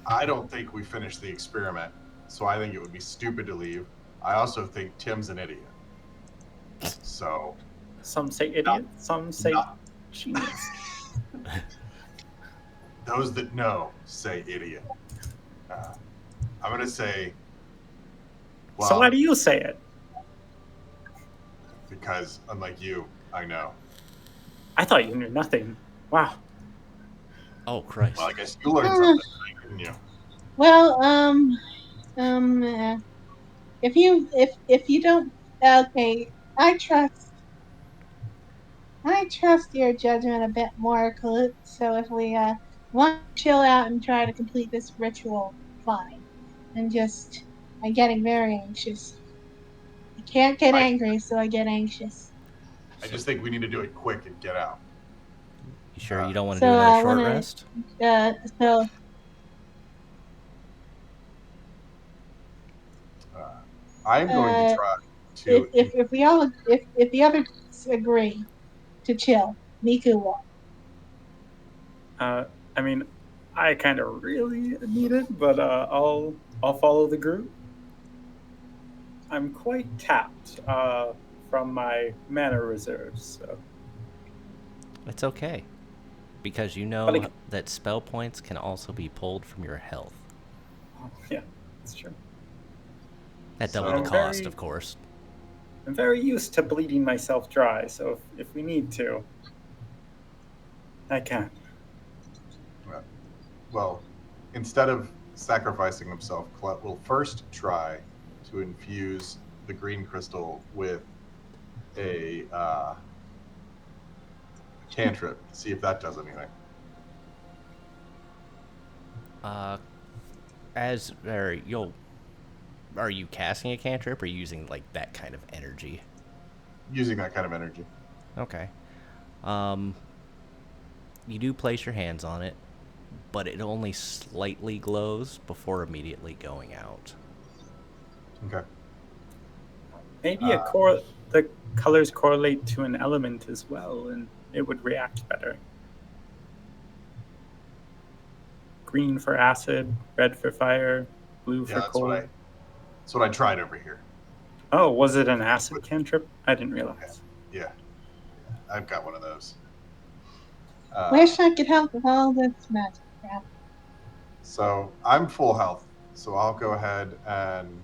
I don't think we finished the experiment, so I think it would be stupid to leave. I also think Tim's an idiot. So Some say idiot, some say genius. Those that know say idiot. I'm going to say, well, So why do you say it? because unlike you, I know. I thought you knew nothing. Wow. Oh, Christ. Well, I guess you learned something tonight, didn't you? Well, if you don't, okay, I trust. I trust your judgment a bit more, Kalut, so if we want to chill out and try to complete this ritual, fine. I'm getting very anxious. I can't get Right. angry, so I get anxious. I just think we need to do it quick and get out. You sure you Uh, don't want to So do another I short want rest? so I'm going to uh, try to. if the others agree to chill, Miku will. I mean, I kind of really need it, but I'll follow the group. I'm quite tapped from my mana reserves, so. It's okay. Because you But know that spell points can also be pulled from your health. yeah, that's true. At double So- the cost, of course. I'm very used to bleeding myself dry, so if we need to, I can. Well, instead of sacrificing himself, Clut will first try to infuse the green crystal with a cantrip. See if that does anything. Are you casting a cantrip or using like that kind of energy? Using that kind of energy. Okay. You do place your hands on it, but it only slightly glows before immediately going out. Okay. Maybe Uh, the colors correlate to an element as well, and it would react better. Green for acid, red for fire, blue Yeah, for that's what cold. I tried over here. Oh, was it an acid cantrip? I didn't realize. Yeah, I've got one of those. Wish I could help with all this magic crap. So I'm full health. So I'll go ahead and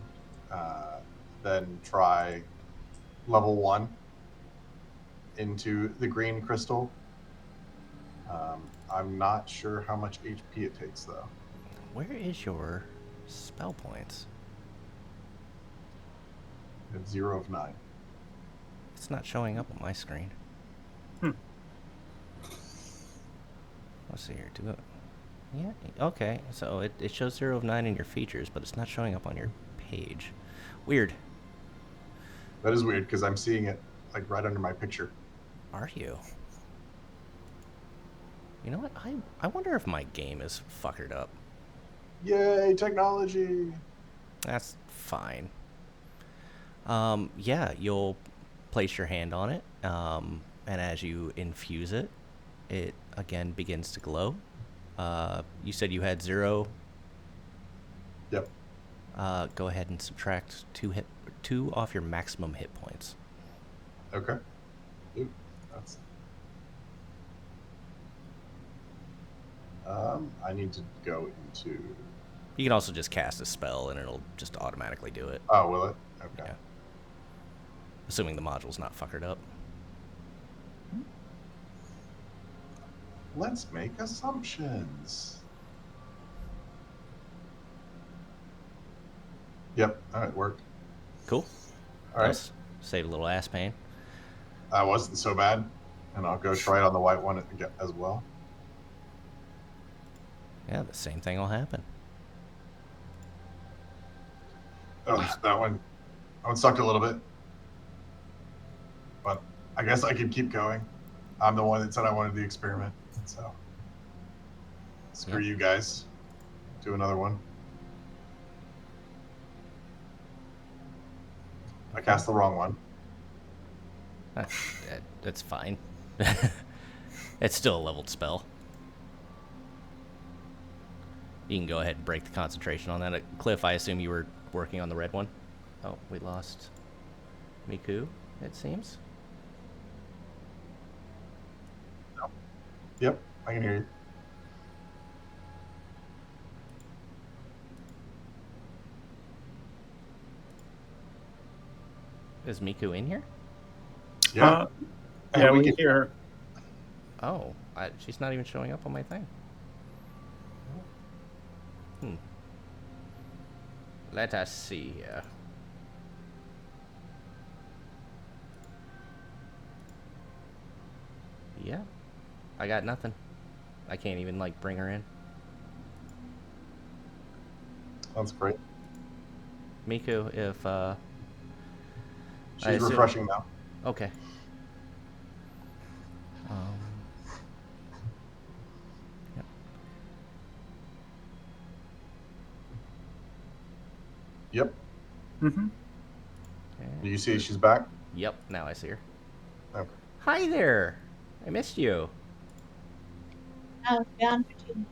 then try level 1 into the green crystal. I'm not sure how much HP it takes though. Where is your spell points? It's 0 of 9. It's not showing up on my screen. Hmm. Let's see here. Yeah, okay. So it shows 0 of 9 in your features, but it's not showing up on your page. Weird. That is weird because I'm seeing it like right under my picture. Are you? You know what? I wonder if my game is fuckered up. Yay, technology! That's fine. Yeah, you'll place your hand on it, and as you infuse it, it again begins to glow. You said you had 0. Yep. Go ahead and subtract 2 off your maximum hit points. Okay. Ooh, that's. I need to go into. You can also just cast a spell, and it'll just automatically do it. Oh, will it? Okay. Yeah. Assuming the module's not fuckered up. Let's make assumptions. Yep. All right. Worked. Cool. All right. Nice. Save a little ass pain. That wasn't so bad. And I'll go try it on the white one as well. Yeah, the same thing will happen. Oh, that one sucked a little bit. But I guess I can keep going. I'm the one that said I wanted the experiment. So screw you guys. Do another one. I cast the wrong one. That's fine. It's still a leveled spell. You can go ahead and break the concentration on that. Cliff, I assume you were working on the red one? Oh, we lost Miku, it seems. No. Yep, I can hear you. Is Miku in here? Yeah. Yeah, we can hear her. Oh, she's not even showing up on my thing. Let us see here. Yeah. I got nothing. I can't even, like, bring her in. That's great. Miku, if, I She's assume- refreshing now. Okay. Yep. Yep. Mm-hmm. Do you see she's back? Yep, now I see her. Okay. Hi there. I missed you. I was gone for 2 minutes.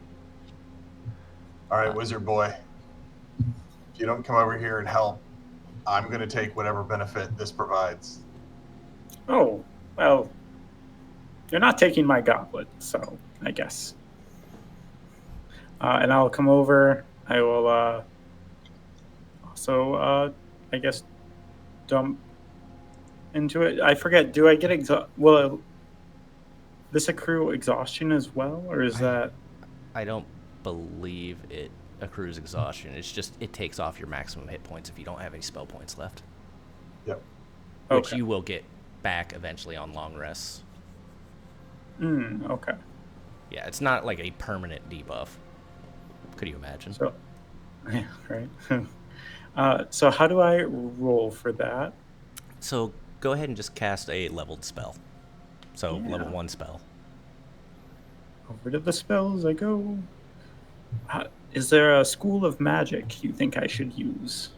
All right, wizard boy. If you don't come over here and help, I'm going to take whatever benefit this provides. Oh, well, you're not taking my goblet, so I guess. And I'll come over. I will also, I guess, dump into it. I forget. Do I get will this accrue exhaustion as well, or is that? I don't believe it accrues exhaustion. It's just it takes off your maximum hit points if you don't have any spell points left. Yep. Which Okay. you will get back eventually on long rests. Okay. Yeah, it's not like a permanent debuff. Could you imagine? So, yeah, right. So how do I roll for that? So go ahead and just cast a leveled spell. So Yeah. level 1 spell. Over to the spells I go. Is there a school of magic you think I should use?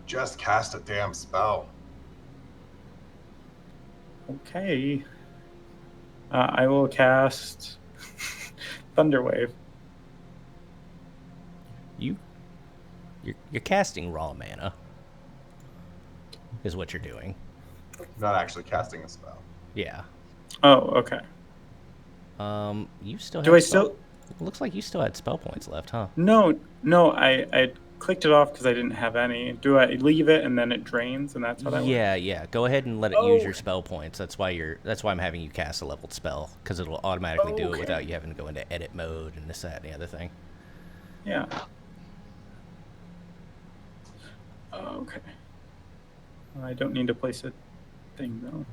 Just cast a damn spell. Okay. I will cast Thunderwave. You're casting raw mana. Is what you're doing. Not actually casting a spell. Yeah. Oh, okay. You still have Do I spell- still? Looks like you still had spell points left, huh? No. I clicked it off because I didn't have any. Do I leave it and then it drains and that's how that works? Yeah. Go ahead and let it use your Okay. spell points. That's why I'm having you cast a leveled spell, because it'll automatically do it Okay. without you having to go into edit mode and this, that, and the other thing. Yeah. Okay. I don't need to place a thing though.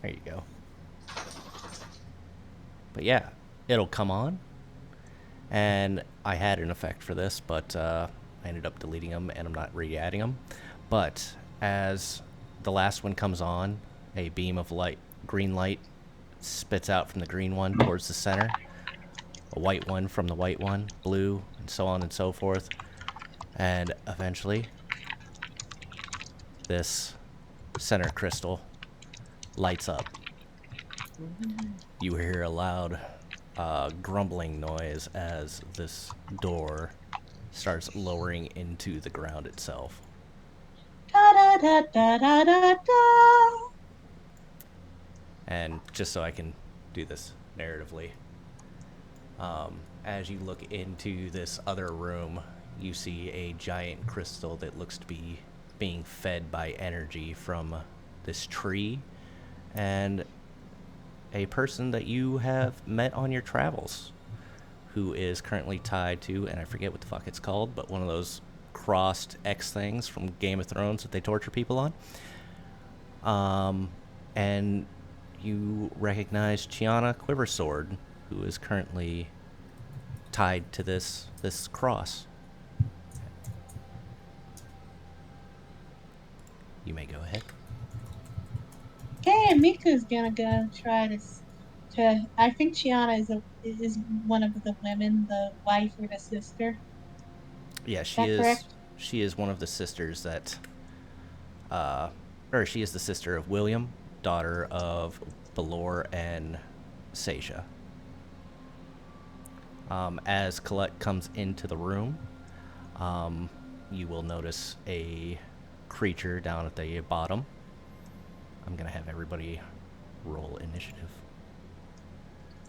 There you go. But yeah, it'll come on. And I had an effect for this, but I ended up deleting them, and I'm not re-adding them. But as the last one comes on, a beam of light, green light, spits out from the green one towards the center. A white one from the white one, blue, and so on and so forth. And eventually, this center crystal lights up. You hear a loud grumbling noise as this door starts lowering into the ground itself. Da da da da da da da. And just so I can do this narratively, as you look into this other room, you see a giant crystal that looks to be being fed by energy from this tree and a person that you have met on your travels who is currently tied to, and I forget what the fuck it's called, but one of those crossed X things from Game of Thrones that they torture people on. And you recognize Chiana Quiversword, who is currently tied to this cross. You may go ahead. Okay, and Miku's gonna go try to. I think Chiana is one of the women, the wife or the sister. Yeah, Is that correct? she is one of the sisters that or she is the sister of William, daughter of Balor and Seisha. As Colette comes into the room, you will notice a creature down at the bottom. I'm going to have everybody roll initiative.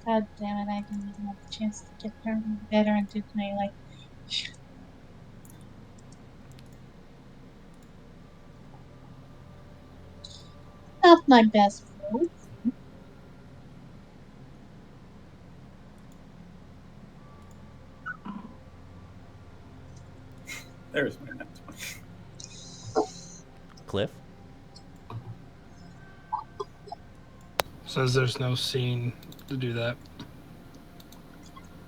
God damn it! I didn't even have the chance to get her better into melee. Not my best roll. There's my next one. Cliff? Says there's no scene to do that.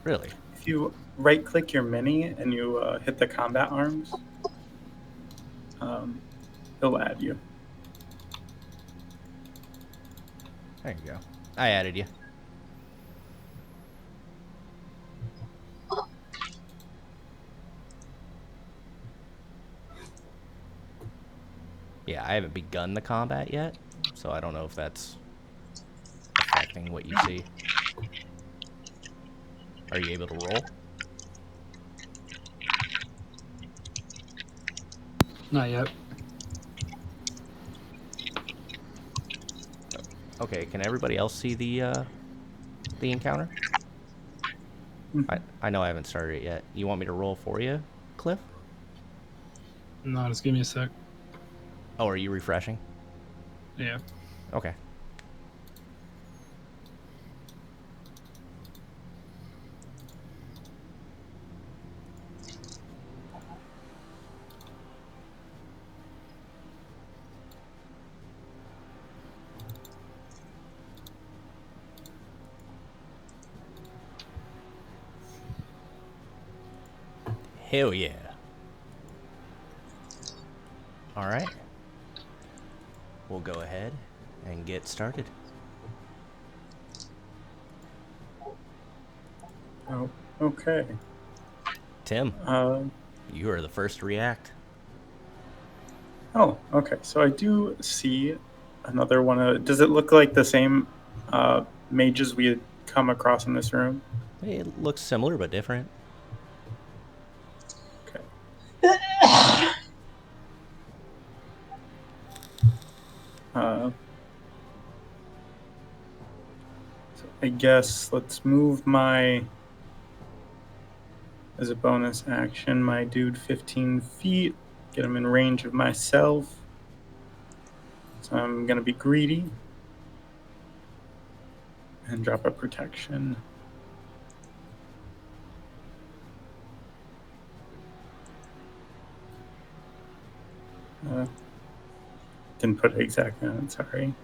Really? If you right-click your mini and you hit the combat arms, it'll add you. There you go. I added you. Yeah, I haven't begun the combat yet, so I don't know if that's affecting what you see. Are you able to roll? Not yet. Okay, can everybody else see the encounter? I know I haven't started it yet. You want me to roll for you, Cliff? No, just give me a sec. Oh, are you refreshing? Yeah. Okay. Hell yeah. All right. We'll go ahead and get started. Oh, okay. Tim, Uh, you are the first to react. oh, okay. So I do see another one. Does it look like the same mages we had come across in this room? It looks similar but different. Okay. So I guess let's move as a bonus action, my dude 15 feet, get him in range of myself. So I'm going to be greedy and drop a protection. Didn't put it exactly on it, sorry.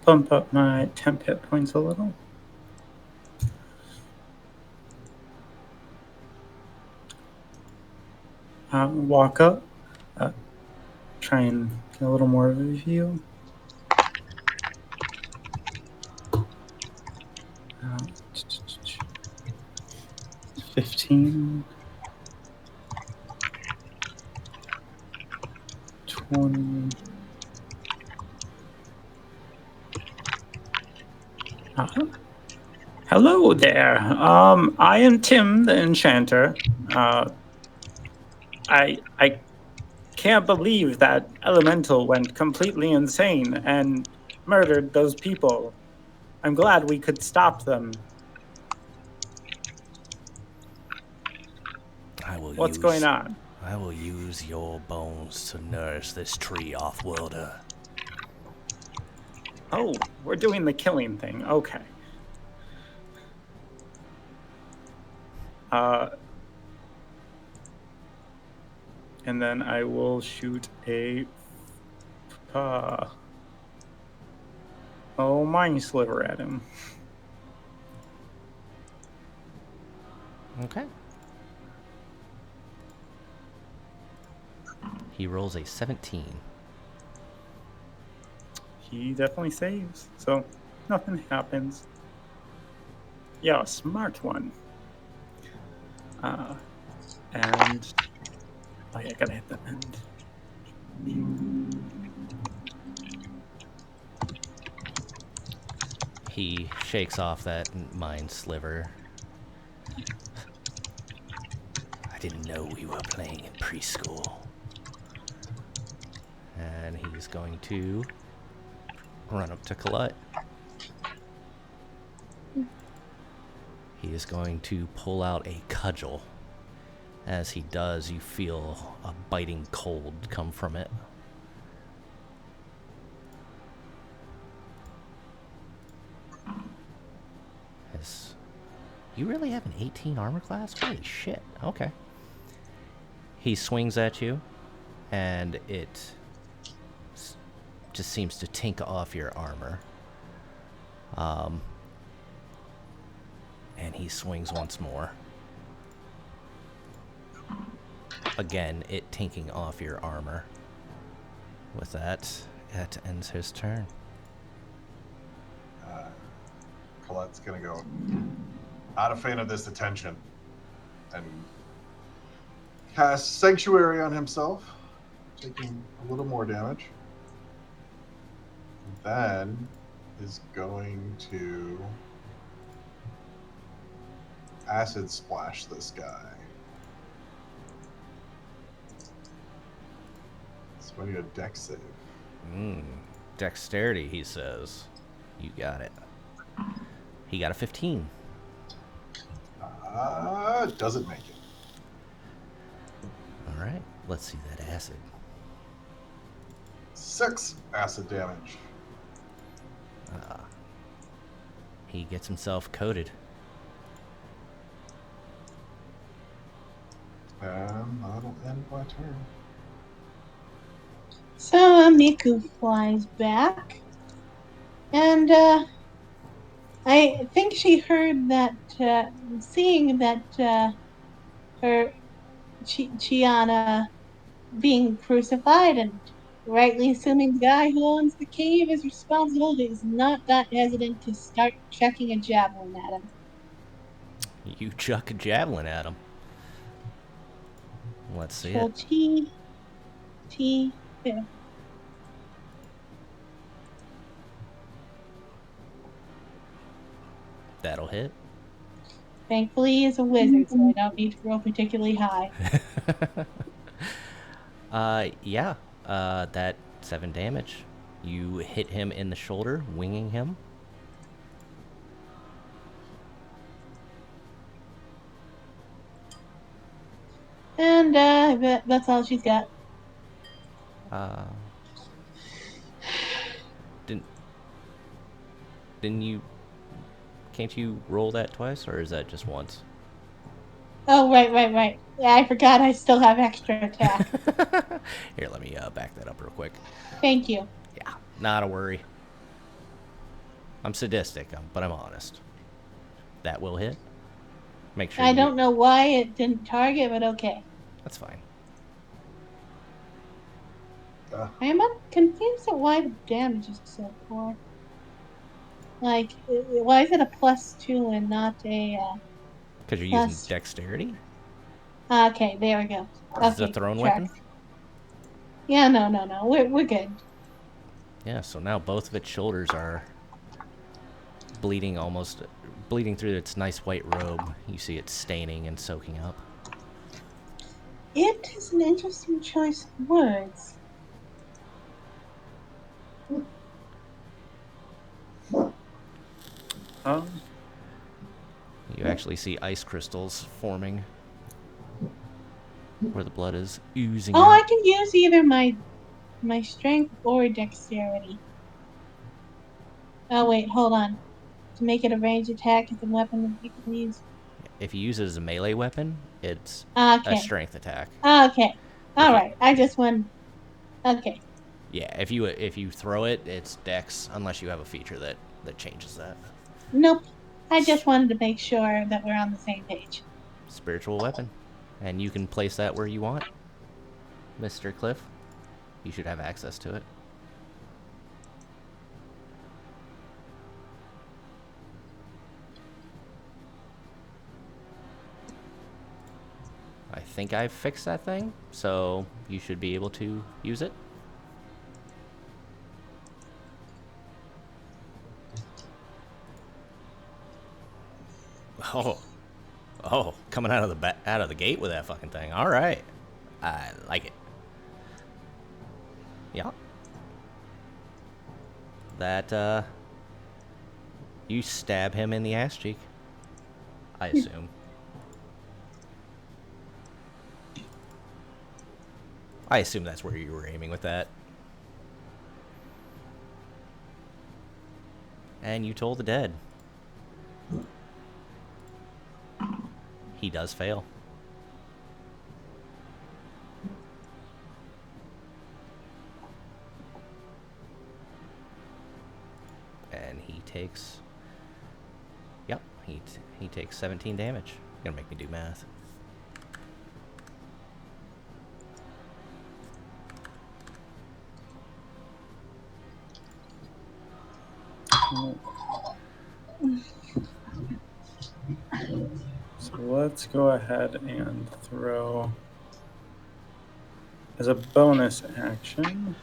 Bump up my temp hit points a little. Walk up, try and get a little more of a view. 15, 20. Hello there. I am Tim the Enchanter. I can't believe that Elemental went completely insane and murdered those people. I'm glad we could stop them. What's going on? I will use your bones to nourish this tree off-worlder. Oh, we're doing the killing thing. Okay. And then I will shoot a mind sliver at him. Okay. He rolls a 17. He definitely saves, so nothing happens. Yeah, smart one. And oh yeah, I gotta hit the end. He shakes off that mind sliver. I didn't know we were playing in preschool. And he's going to run up to Colette. He is going to pull out a cudgel. As he does, you feel a biting cold come from it. You really have an 18 armor class? Holy shit. Okay. He swings at you, and it just seems to tink off your armor. And he swings once more. Again, it tinking off your armor. With that, that ends his turn. Colette's gonna go, not a fan of this attention, and cast Sanctuary on himself, taking a little more damage. Then is going to acid splash this guy. So I need a dex save. Dexterity, he says. You got it. He got a 15. Doesn't make it. All right, let's see that acid. 6 acid damage. He gets himself coated. And that'll end my turn. So Miku flies back, and I think she heard that, seeing that her Chiana being crucified, and rightly assuming the guy who owns the cave is responsible, is not that hesitant to start chucking a javelin at him. You chuck a javelin at him. Let's see So it. yeah. That'll hit. Thankfully, he's a wizard, so I don't need to roll particularly high. Yeah. That 7 damage. You hit him in the shoulder, winging him. And that's all she's got. Didn't you... Can't you roll that twice, or is that just once? Oh, right. Yeah, I forgot I still have extra attack. Here, let me back that up real quick. Thank you. Yeah, not a worry. I'm sadistic, but I'm honest. That will hit. Make sure I don't know why it didn't target, but okay. That's fine. I am confused at why the damage is so poor. Like, why is it a +2 and not a Because you're plus... using dexterity? Okay, there we go. This is a thrown weapon? Yeah, no. We're good. Yeah, so now both of its shoulders are bleeding through its nice white robe. You see it staining and soaking up. It is an interesting choice of words. You actually see ice crystals forming where the blood is oozing Oh, out. I can use either my strength or dexterity. Oh, wait, hold on. To make it a ranged attack, it's a weapon that you can use. If you use it as a melee weapon, it's Okay. a strength attack. Okay. All right. I just won. Okay. Yeah, if you throw it, it's dex, unless you have a feature that changes that. Nope. I just wanted to make sure that we're on the same page. Spiritual weapon. And you can place that where you want. Mr. Cliff, you should have access to it. I think I've fixed that thing, so you should be able to use it. Oh, coming out of the gate with that fucking thing. All right, I like it. Yeah. That you stab him in the ass cheek, I assume. I assume that's where you were aiming with that. And you told the dead. He does fail. and he takes. Yep, he takes 17 damage. Gonna make me do math. So let's go ahead and throw as a bonus action.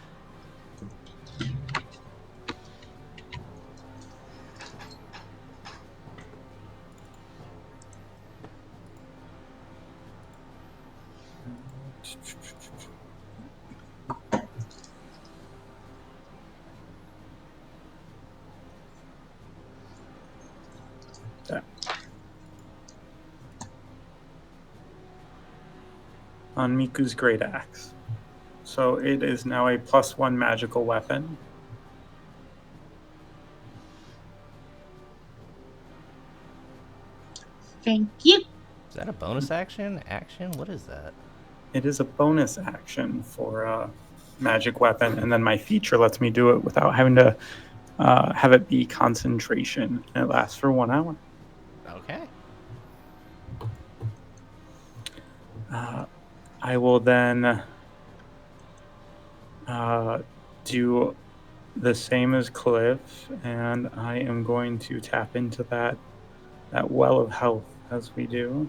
There. On Miku's Great Axe. So it is now a +1 magical weapon. Thank you. Is that a bonus action? Action? What is that? It is a bonus action for a magic weapon, and then my feature lets me do it without having to have it be concentration, and it lasts for 1 hour. Okay. I will then do the same as Cliff, and I am going to tap into that well of health as we do.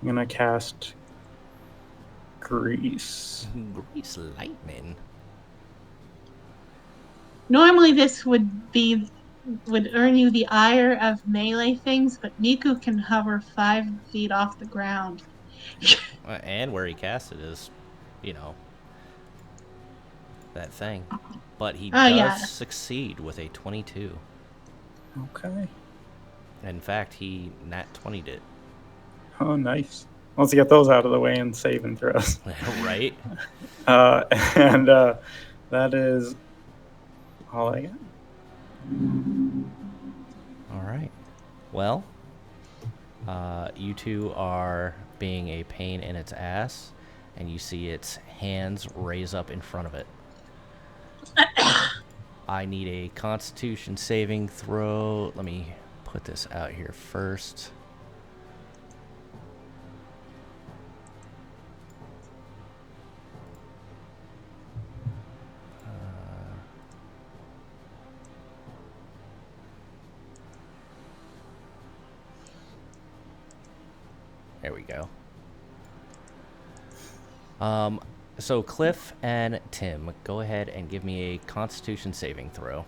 I'm gonna cast Grease. Grease lightning. Normally this would earn you the ire of melee things, but Miku can hover 5 feet off the ground. And where he cast it is, you know, that thing. But he Oh, does yeah. succeed with a 22. Okay. In fact, he nat 20'd it. Oh, nice. Let's get those out of the way and save and throws. Right? And that is all I got. All right. Well, you two are being a pain in its ass, and you see its hands raise up in front of it. I need a Constitution saving throw. Let me put this out here first. There we go. So Cliff and Tim, go ahead and give me a Constitution saving throw.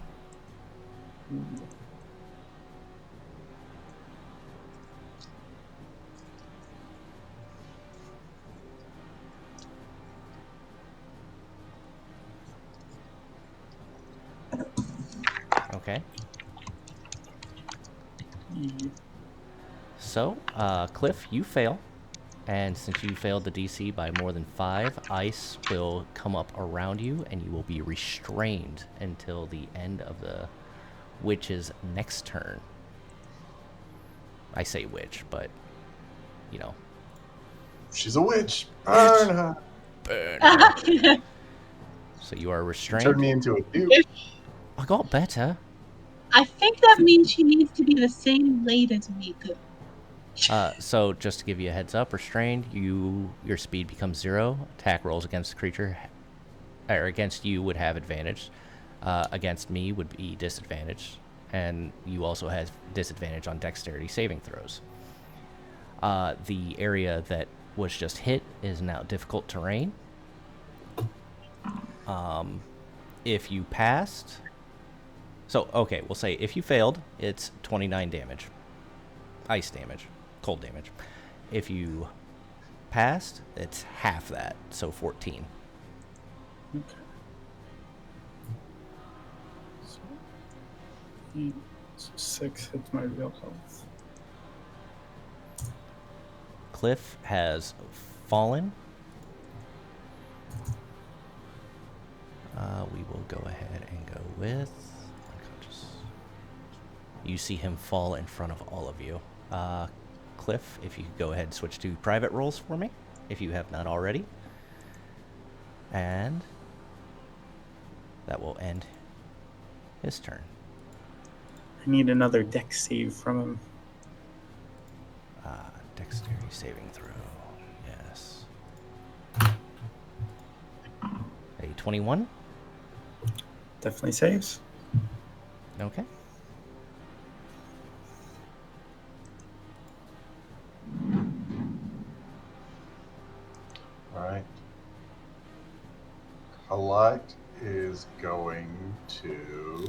Okay. So, Cliff, you fail. And since you failed the DC by more than 5, ice will come up around you, and you will be restrained until the end of the witch's next turn. I say witch, but, you know. She's a witch. Burn her. Burn her. So you are restrained. Turn me into a dude. I got better. I think that means she needs to be the same weight as Miku. So just to give you a heads up, restrained, your speed becomes 0. Attack rolls against the creature, or against you, would have advantage. Against me would be disadvantage, and you also have disadvantage on dexterity saving throws. The area that was just hit is now difficult terrain. If you passed, so okay, we'll say if you failed, it's 29 damage, ice damage. Cold damage. If you passed, it's half that, so 14. Okay. So 6 hits my real health. Cliff has fallen. We will go ahead and go with unconscious. You see him fall in front of all of you. Cliff, if you could go ahead and switch to private roles for me, if you have not already. And that will end his turn. I need another deck save from him. Dexterity saving throw. Yes. A 21. Definitely saves. Okay. All right. Collect is going to.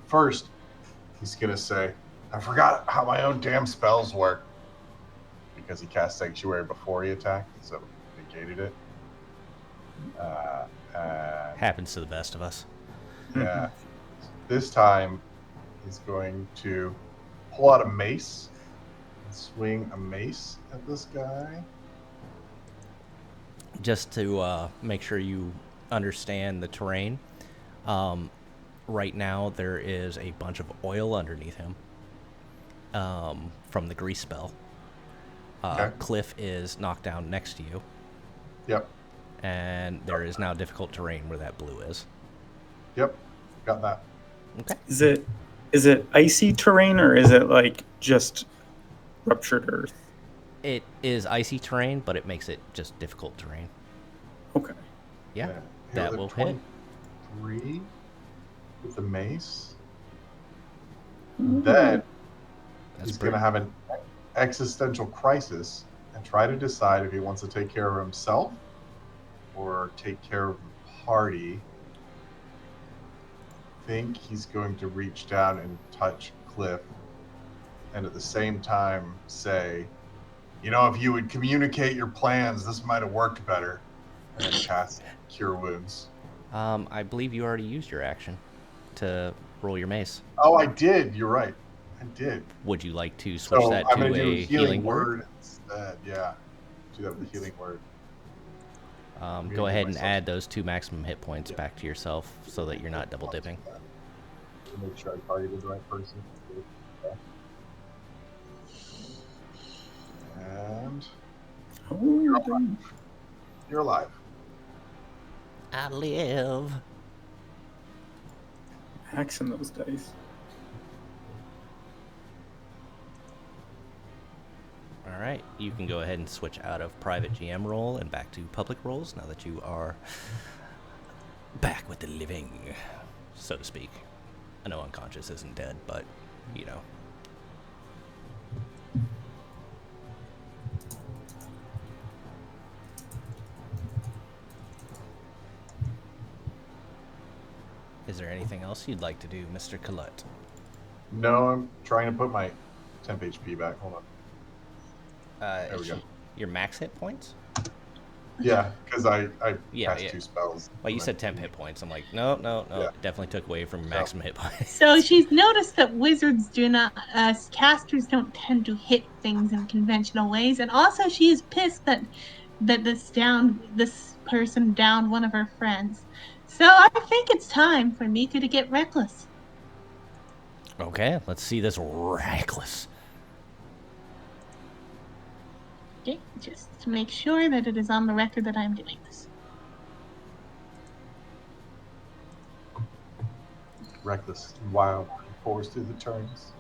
First, he's going to say, I forgot how my own damn spells work. Because he cast Sanctuary before he attacked, so negated it. And Happens to the best of us. yeah. This time, he's going to pull out a mace and swing a mace at this guy. Just to make sure you understand the terrain, right now there is a bunch of oil underneath him from the grease spell. Okay. Cliff is knocked down next to you, Yep. and there is now difficult terrain where that blue is. Yep. Got that. Okay. Is it icy terrain or is it like just ruptured earth? It is icy terrain, but it makes it just difficult terrain. Okay. Yeah, Hit that with a will hit. 23 with the mace. Then That's he's going to have an existential crisis and try to decide if he wants to take care of himself or take care of the party. I think he's going to reach down and touch Cliff and at the same time say, you know, if you would communicate your plans, this might have worked better. And then cast Cure Wounds. I believe you already used your action to roll your mace. Oh, I did. You're right. I did. Would you like to switch So that I'm to going to do a healing word? instead. Yeah. Do that with the healing word. Go ahead and add those 2 maximum hit points back to yourself so that you're not double dipping. Make sure I targeted the right person. And you're alive. I live. Hacks in those dice. All right, you can go ahead and switch out of private GM role and back to public roles now that you are back with the living, so to speak. I know unconscious isn't dead, but, you know. Is there anything else you'd like to do, Mr. Collette? No, I'm trying to put my temp HP back. Hold on. There we go. Your max hit points? Yeah, because I Yeah, cast yeah. 2 spells. Well, you said temp hit points. I'm like, no. Yeah. It definitely took away from your maximum hit points. So she's noticed that wizards do not, casters don't tend to hit things in conventional ways, and also she is pissed that this person downed one of her friends. So I think it's time for Mika to get reckless. Okay, let's see this reckless. Okay, just to make sure that it is on the record that I'm doing this. Reckless and wild. Force through the turns.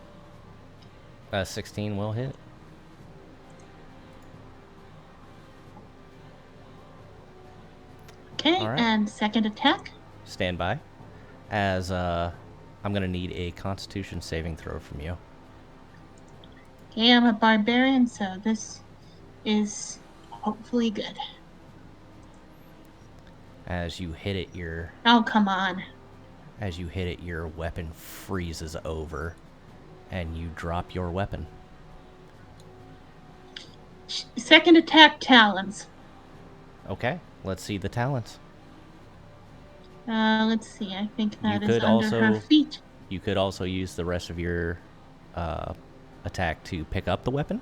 16 will hit. Okay, All right. and second attack. Stand by. As I'm going to need a Constitution saving throw from you. Okay, I'm a barbarian, so this is hopefully good. As you hit it, Oh, come on. your weapon freezes over, and you drop your weapon. Second attack, talons. Okay, let's see the talents. Let's see. I think that You is could under her also- feet. You could also use the rest of your attack to pick up the weapon.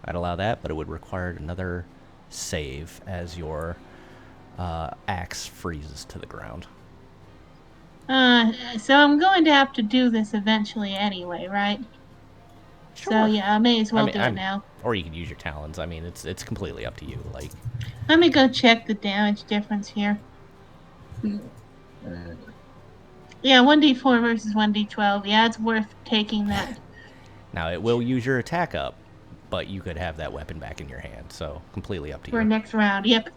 I'd allow that, but it would require another save as your axe freezes to the ground. So I'm going to have to do this eventually anyway, right? So yeah, I may as well do it I'm- now. Or you could use your talons. I mean, it's completely up to you. Like, Let me go check the damage difference here. Yeah, 1d4 versus 1d12. Yeah, it's worth taking that. now it will use your attack up, but you could have that weapon back in your hand. So completely up to For you. next round. Yep.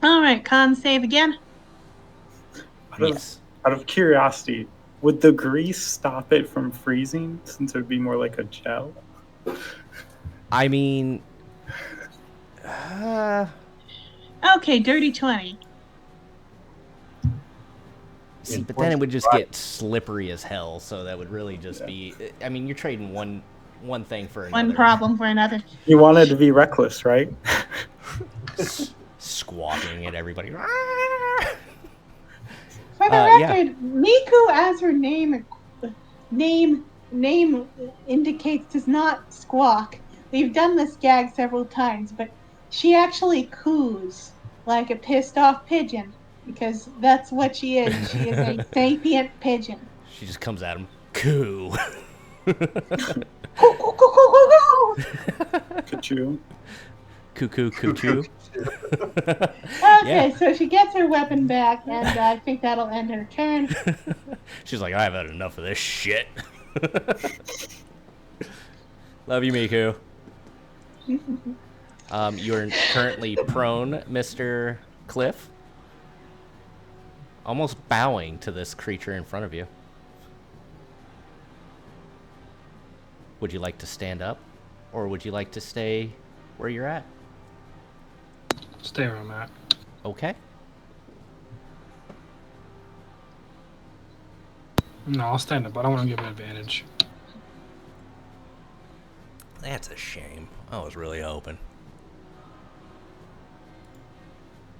All right, con save again. Yes. Out of curiosity, would the grease stop it from freezing since it would be more like a gel? I mean, Okay, dirty 20. see, but then it would just get slippery as hell. So that would really just be. I mean, you're trading one thing for another. One problem for another. You wanted to be reckless, right? Squawking at everybody. For the Yeah. record, Miku, as her name indicates, does not squawk. We've done this gag several times, but she actually coos like a pissed off pigeon because that's what she is. She is a sapient pigeon. She just comes at him. Coo. Coo, coo, coo, coo, coo, coo. Kachu. Cuckoo, cuckoo. Okay, so she gets her weapon back, and I think that'll end her turn. She's like, I've had enough of this shit. Love you, Miku. You're currently prone, Mr. Cliff. Almost bowing to this creature in front of you. Would you like to stand up? Or would you like to stay where you're at? Stay where I'm at. Okay. No, I'll stand up. I don't want to give an advantage. That's a shame. I was really hoping.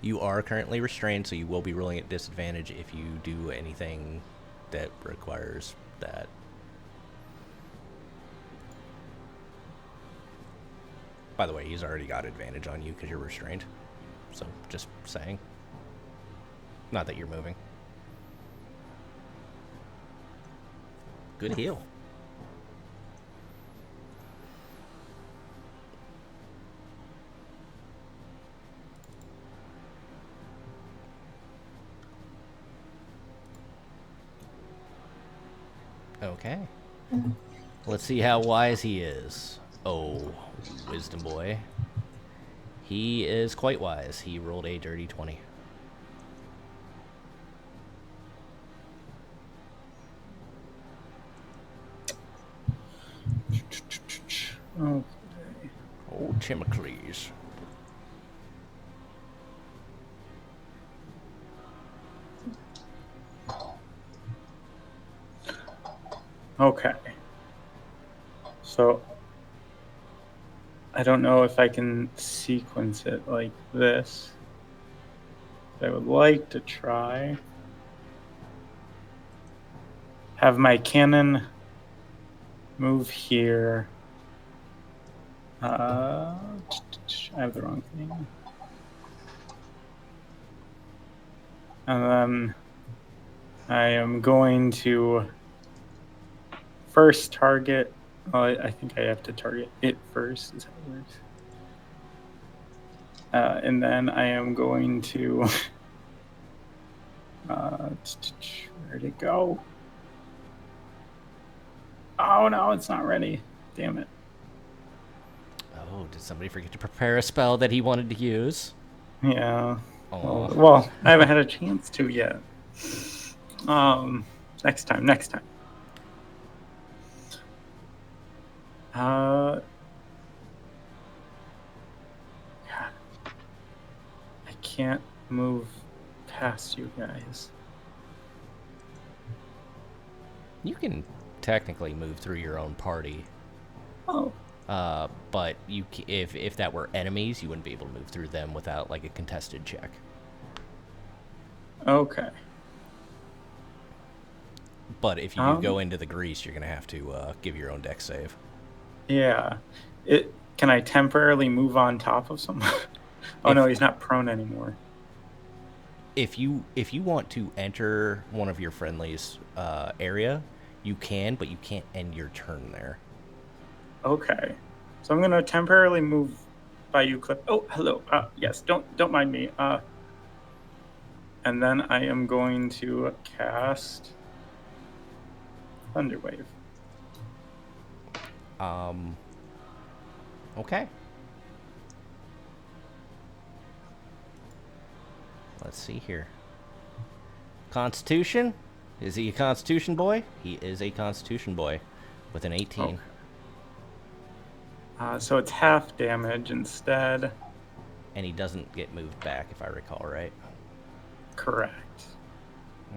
You are currently restrained, so you will be rolling at disadvantage if you do anything that requires that. By the way, he's already got advantage on you because you're restrained. So, just saying. Not that you're moving. Good heal. Okay. Let's see how wise he is. Oh, wisdom boy. He is quite wise. He rolled a dirty 20. Oh, Oh, Chimicles. okay. So I don't know if I can sequence it like this. I would like to try. Have my cannon move here. I have the wrong thing. And then I am going to first target. Oh, I think I have to target it first, is how it works. And then I am going to. Where'd it go? Oh no, it's not ready. Damn it. Oh, did somebody forget to prepare a spell that he wanted to use? Yeah. Oh. Well, I haven't had a chance to yet. Next time. God. I can't move past you guys. You can technically move through your own party. Oh. But if that were enemies, you wouldn't be able to move through them without like a contested check. Okay. But if you go into the grease, you're gonna have to give your own dex save. Yeah. Can I temporarily move on top of someone? Oh no, he's not prone anymore. If you want to enter one of your friendlies' area, you can, but you can't end your turn there. Okay. So I'm gonna temporarily move by you, Clip. Oh, hello. Yes, don't mind me. And then I am going to cast Thunderwave. Okay. Let's see here. Constitution? Is he a Constitution boy? He is a Constitution boy with an 18. So it's half damage instead. And he doesn't get moved back, if I recall right. Correct.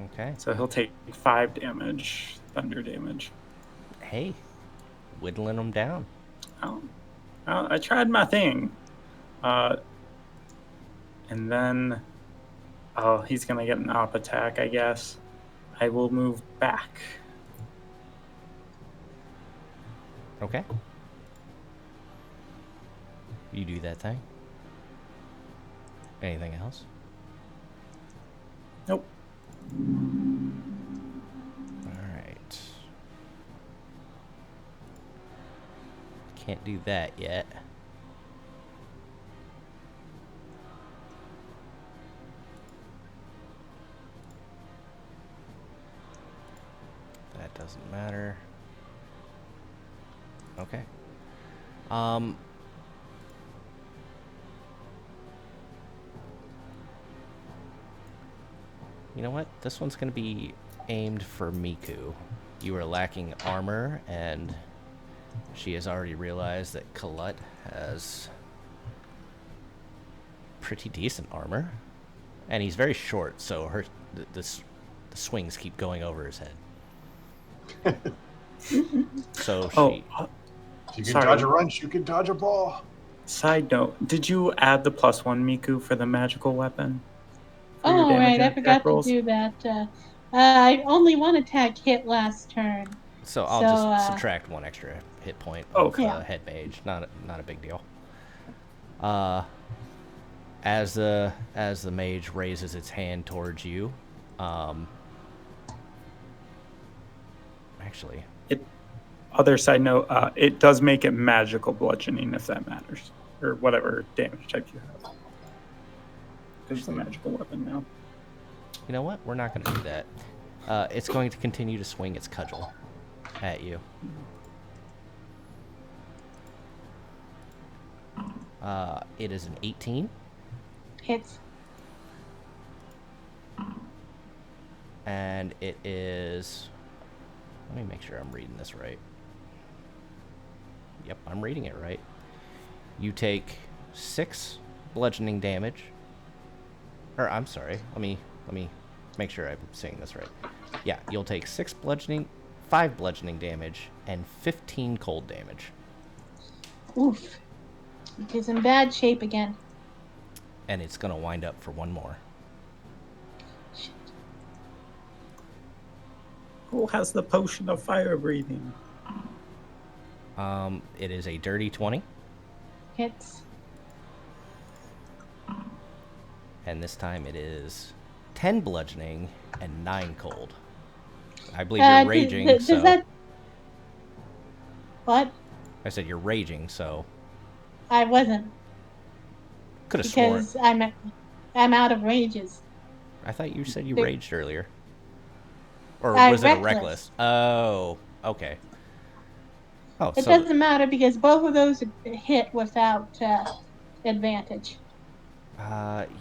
Okay. So he'll take 5 damage, thunder damage. Hey, whittling him down. Oh, well, I tried my thing. And then, he's gonna get an op attack, I guess. I will move back. Okay. You do that thing. Anything else? Nope. Alright. Can't do that yet. That doesn't matter. Okay. You know what? This one's going to be aimed for Miku. You are lacking armor, and she has already realized that Colette has pretty decent armor. And he's very short, so the swings keep going over his head. So she... If you can Sorry. dodge a wrench, you can dodge a ball. Side note, did you add the +1 Miku for the magical weapon? For your Oh, damage right, I and forgot attack to rolls? do that. I only one attack hit last turn. So I'll just subtract 1 extra hit point of head mage. Not a big deal. As the mage raises its hand towards you, actually, Other side note, it does make it magical bludgeoning if that matters, or whatever damage type you have. It's a magical weapon now. you know what? We're not going to do that. It's going to continue to swing its cudgel at you. It is an 18. Hits. And it is... Let me make sure I'm reading this right. Yep, I'm reading it right. You take 6 bludgeoning damage. Or, I'm sorry. Let me make sure I'm saying this right. Yeah, you'll take 5 bludgeoning damage and 15 cold damage. Oof. He's in bad shape again. And it's going to wind up for 1 more. Shit. Who has the potion of fire breathing? It is a dirty 20. Hits. And this time it is 10 bludgeoning and 9 cold. I believe you're raging, does so... that... What? I said you're raging, so... I wasn't. Could have sworn. Because I'm out of rages. I thought you said you raged earlier. Or I was it a reckless. reckless? Oh, okay. Oh, It so doesn't matter because both of those hit without advantage.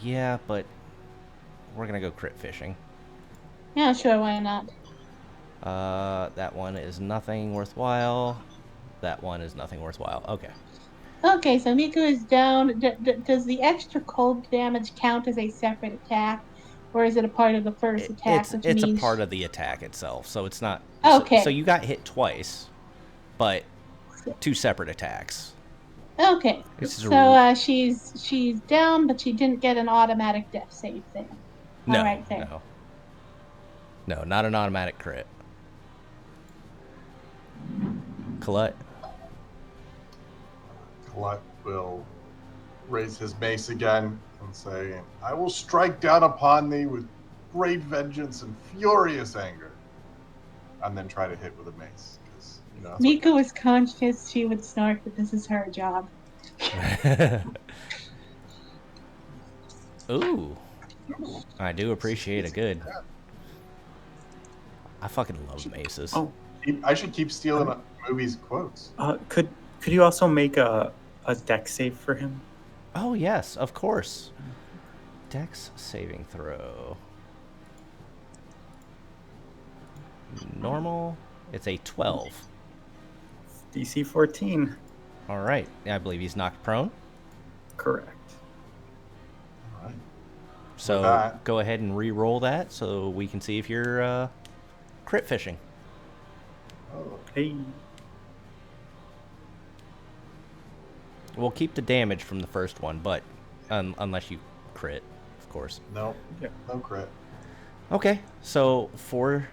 yeah, but we're gonna go crit fishing. Yeah, sure, why not? That one is nothing worthwhile. That one is nothing worthwhile. Okay. Okay, so Miku is down. Does the extra cold damage count as a separate attack? Or is it a part of the first attack? It's a part of the attack itself, so it's not... Okay. So you got hit twice, but 2 separate attacks. Okay, so she's down, but she didn't get an automatic death save there. No, All right, there. No, not an automatic crit. Colette? Colette will raise his mace again and say, I will strike down upon thee with great vengeance and furious anger. And then try to hit with a mace. That's Mika was conscious she would snark, but this is her job. Ooh. I do appreciate a good. I fucking love maces. Oh, I should keep stealing movies quotes. could you also make a deck save for him? Oh, yes, of course. Dex saving throw. Normal. It's a 12. DC 14. All right. I believe he's knocked prone. Correct. All right. So that- go ahead and re-roll that so we can see if you're crit fishing. Oh, Hey. We'll keep the damage from the first one, but unless you crit, of course. no. Yeah. No crit. Okay, so four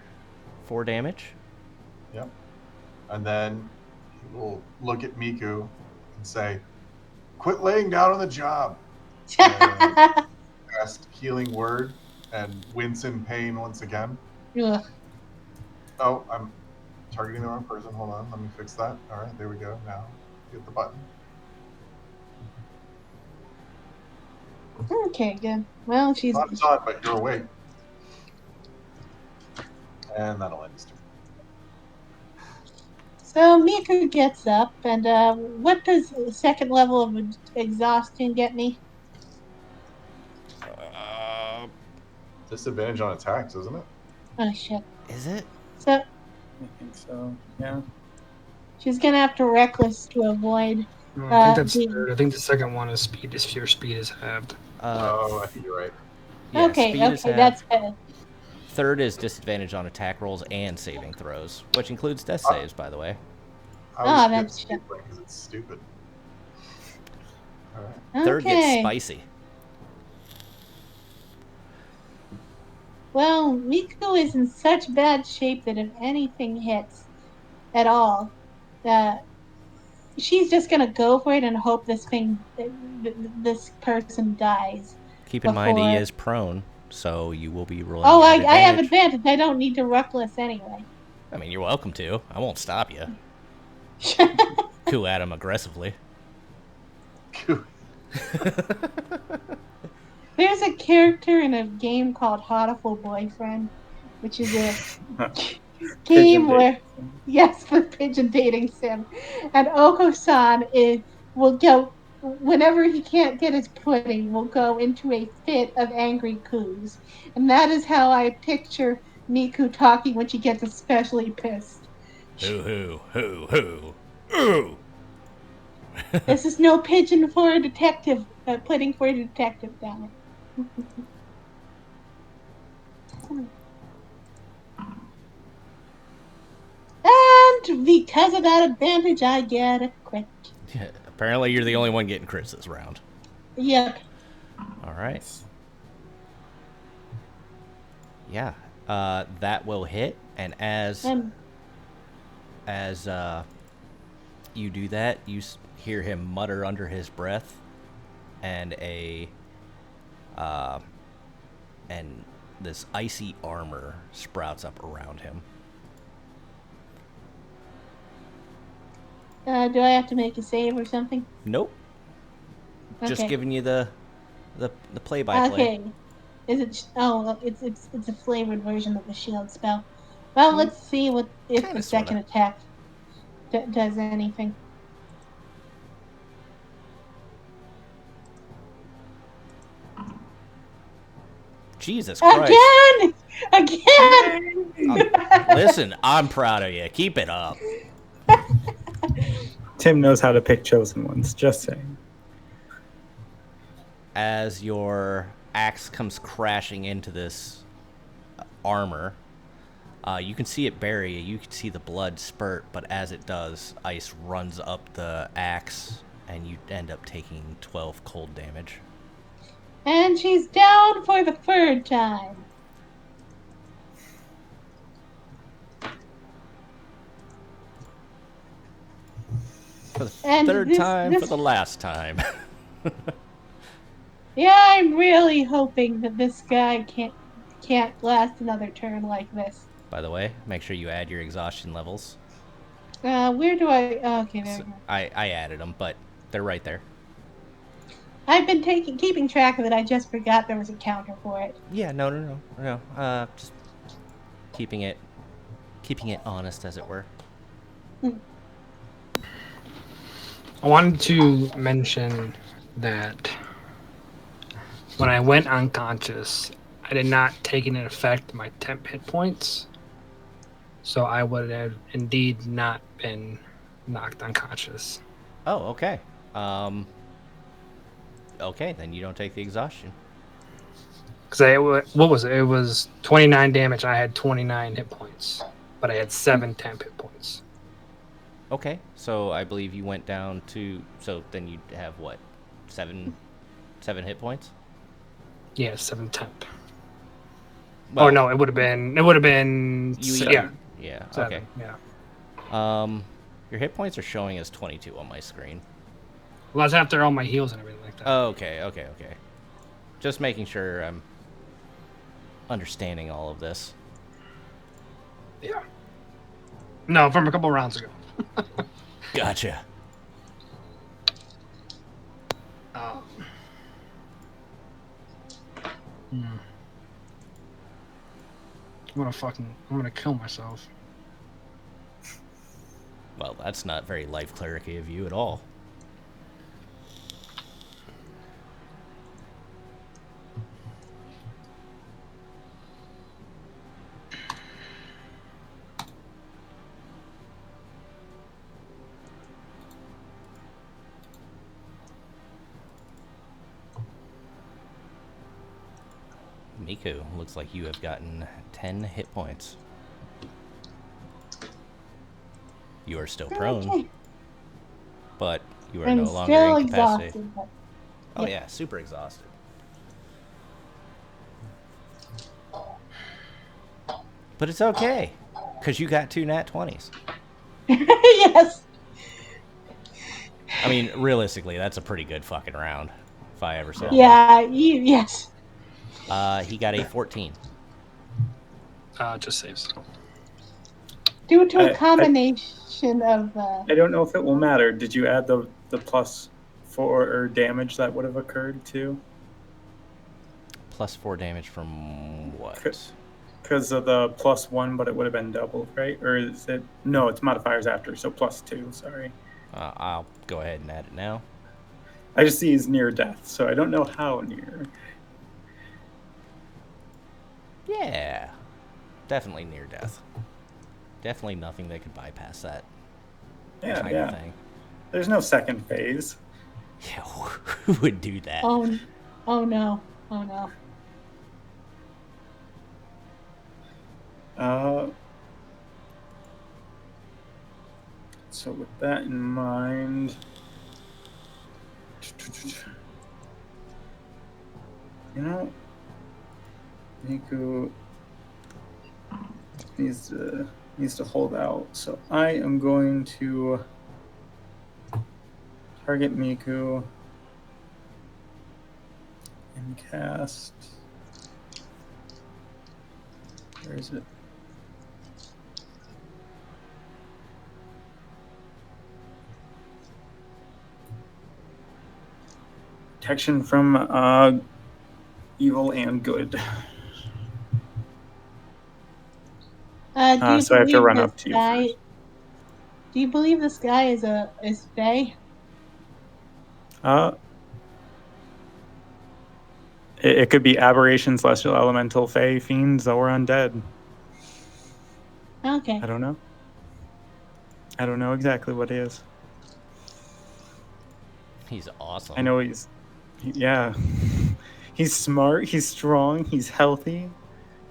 damage. Yep. And then he will look at Miku and say, "Quit laying down on the job." Cast healing word and wince in pain once again. Ugh. Oh, I'm targeting the wrong person. Hold on, let me fix that. All right, there we go. Now hit the button. Okay, good. Well, she's. Not done, but you're awake. And that'll end his turn. So Miku gets up, and what does the second level of exhaustion get me? Disadvantage on attacks, isn't it? Oh shit. Is it? So I think so. Yeah. she's gonna have to reckless to avoid. No, I think that's the- third. I think the second one is speed. If your speed is halved. Oh, I think you're right. Yeah, okay, speed is okay, half. that's better. Third is disadvantage on attack rolls and saving throws, which includes death saves, by the way. I Ah, was that's stupid because it's stupid. All right. Third gets Okay. spicy. Well, Miku is in such bad shape that if anything hits at all, she's just gonna go for it and hope this person dies. Keep in mind he before- is prone, so you will be rolling. Oh, at I have advantage. advantage. I don't need to reckless anyway. I mean, you're welcome to. I won't stop you. Coo at him aggressively. There's a character in a game called Hotiful Boyfriend, which is a game where, yes, for pigeon dating sim, and Oko-san will go whenever he can't get his pudding, will go into a fit of angry coos, and that is how I picture Miku talking when she gets especially pissed. Hoo. Ooh. This is no pigeon for a detective, pudding for a detective, damn it. And because of that advantage, I get a crit. Yeah, apparently, you're the only one getting crits this round. Yep. All right. Yeah, that will hit, and as you do that, you hear him mutter under his breath, and and this icy armor sprouts up around him. Do I have to make a save or something? Nope. Just Okay. giving you the play-by-play. Okay. Is it? Oh, it's a flavored version of the shield spell. Well, let's see if Kinda, the second sorta. attack does anything. Jesus Christ. Again! Listen, I'm proud of you. Keep it up. Tim knows how to pick chosen ones. Just saying. As your axe comes crashing into this armor, you can see it bury you. You can see the blood spurt, but as it does, ice runs up the axe, and you end up taking 12 cold damage. And she's down for the third time. For the And third this- time, this- for the last time. Yeah, I'm really hoping that this guy can't last another turn like this. By the way, make sure you add your exhaustion levels. Where do I? Okay, there So we go. I added them, but they're right there. I've been keeping track of it. I just forgot there was a counter for it. Yeah, no. Just keeping it honest, as it were. I wanted to mention that when I went unconscious, I did not take into effect my temp hit points, so I would have indeed not been knocked unconscious. Oh, okay. Okay, then you don't take the exhaustion. Because what was it? It was 29 damage. I had 29 hit points, but I had 7 temp hit points. Okay, so I believe you went down to. So then you'd have what, 7 hit points? Yeah, 7 temp. Well, Oh no, it would have been. You Yeah, Yeah. 7. Okay. Yeah. Your hit points are showing as 22 on my screen. Well, that's after all my heals and everything like that. Okay. Just making sure I'm understanding all of this. Yeah. No, from a couple rounds ago. Gotcha. I'm gonna kill myself. Well, that's not very life cleric-y of you at all. Miku, looks like you have gotten 10 hit points. You are still prone, Okay. but you are I'm no longer still incapacitated. exhausted. But Oh yeah. yeah, super exhausted. But it's okay, because you got 2 nat 20s. Yes. I mean, realistically, that's a pretty good fucking round, if I ever saw one. Yeah. Yes. He got a 14. Just saves. Due to a I- combination of. I don't know if it will matter. Did you add the +4 damage that would have occurred too? Plus 4 damage from what? Because of the +1, but it would have been doubled, right? Or is it? No, it's modifiers after, so +2. Sorry. I'll go ahead and add it now. I just see he's near death, so I don't know how near. Yeah. Definitely near death. Definitely nothing that could bypass that kind of thing. There's no second phase. Yeah, who would do that? Oh no. Oh no. So with that in mind, Miku needs to hold out. So I am going to target Miku and cast. Where is it? Protection from evil and good. Do you So I have to believe run this up to you guy? first. Do you believe this guy is Fae? It could be aberration, celestial, elemental, fae, fiends, or undead. Okay. I don't know. I don't know exactly what he is. He's awesome. I know he's smart, he's strong, he's healthy.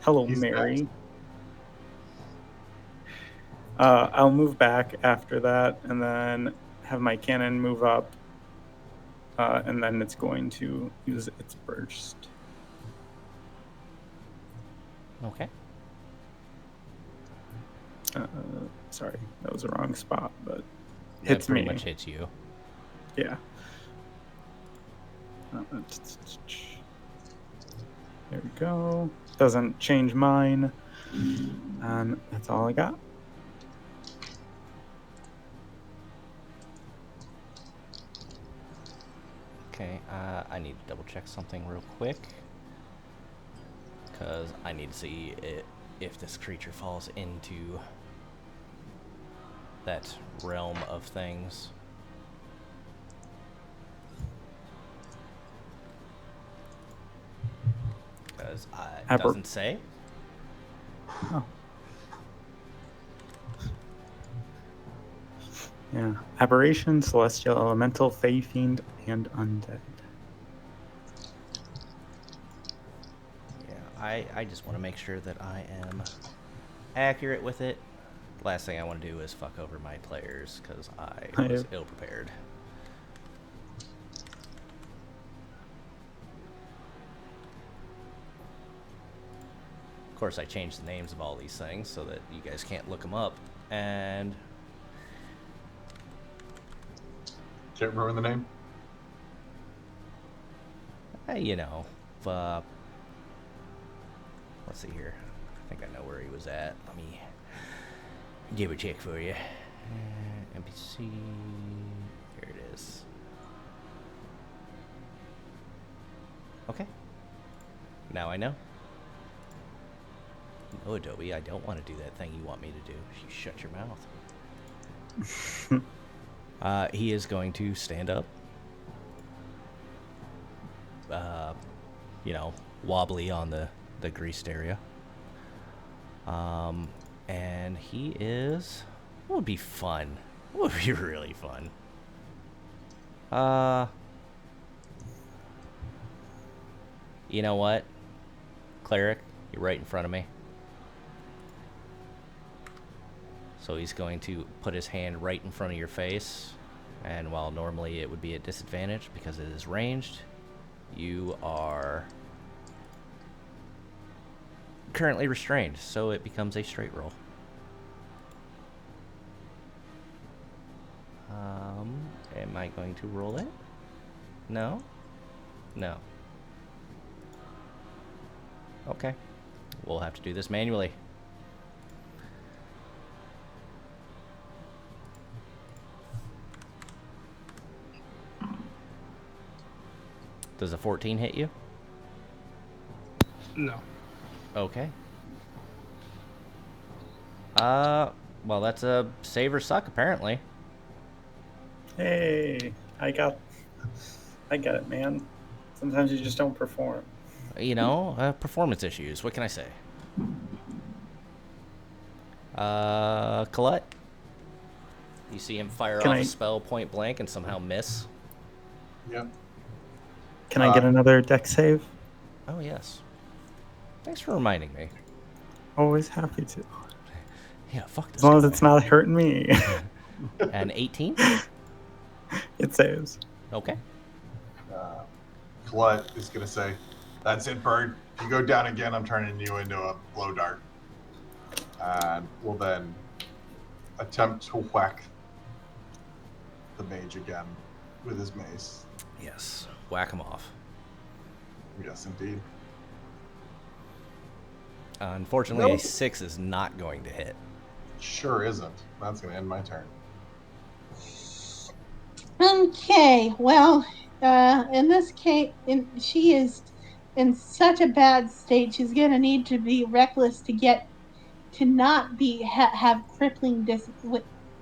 Hello, He's Mary. I'll move back after that and then have my cannon move up. And then it's going to use its burst. Okay. Sorry, that was the wrong spot, but That hits pretty me. much hits you. Yeah. There we go. Doesn't change mine. And that's all I got. Okay, I need to double check something real quick. Because I need to see if this creature falls into that realm of things. Because it doesn't say. Oh. Yeah. Aberration, celestial, elemental, fey, fiend, and undead. Yeah, I just want to make sure that I am accurate with it. Last thing I want to do is fuck over my players, because I was ill-prepared. Of course, I changed the names of all these things so that you guys can't look them up. And Can't remember the name. you know, let's see here. I think I know where he was at. Let me give a check for you. NPC. Here it is. Okay. Now I know. No, Adobe, I don't want to do that thing you want me to do. You shut your mouth. He is going to stand up. You know, wobbly on the greased area. And he is... What would be fun? What would be really fun? You know what? Cleric, you're right in front of me. So he's going to put his hand right in front of your face. And while normally it would be at disadvantage because it is ranged, you are currently restrained, so it becomes a straight roll. Am I going to roll it? No? No. Okay. We'll have to do this manually. Does a 14 hit you? No. Okay. Well, that's a save or suck, apparently. Hey, I get it, man. Sometimes you just don't perform. You know, performance issues. What can I say? Colette? You see him fire off a spell point blank and somehow miss? Yep. Can I get another deck save? Oh, yes. Thanks for reminding me. Always happy to. Yeah, fuck this. As long as it's not hurting me. An 18? It saves. Okay. Colette is going to say, "That's it, Bird. If you go down again, I'm turning you into a blow dart." And will then attempt to whack the mage again with his mace. Yes. Whack him off. Yes, indeed. Unfortunately, a 6 is not going to hit. Sure isn't. That's going to end my turn. Okay, well, in this case, she is in such a bad state. She's going to need to be reckless to not be have crippling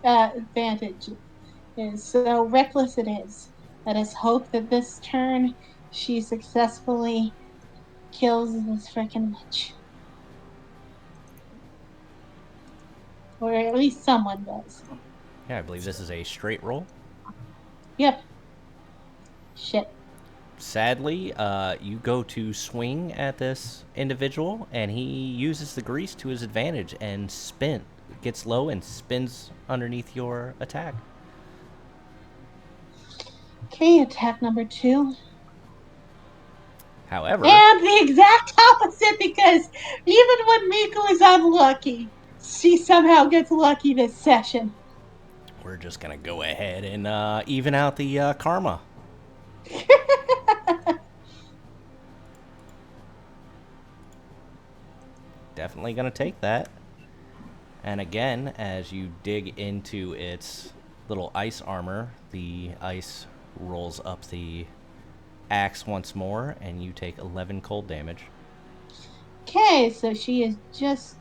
advantage. And so reckless it is. Let us hope that this turn she successfully kills this frickin' witch, or at least someone does. Yeah, I believe this is a straight roll. Yep. Shit. Sadly, you go to swing at this individual, and he uses the grease to his advantage and gets low and spins underneath your attack. Okay, attack number 2. However... And the exact opposite, because even when Miko is unlucky, she somehow gets lucky this session. We're just going to go ahead and even out the karma. Definitely going to take that. And again, as you dig into its little ice armor, the ice rolls up the axe once more, and you take 11 cold damage. Okay, so she is just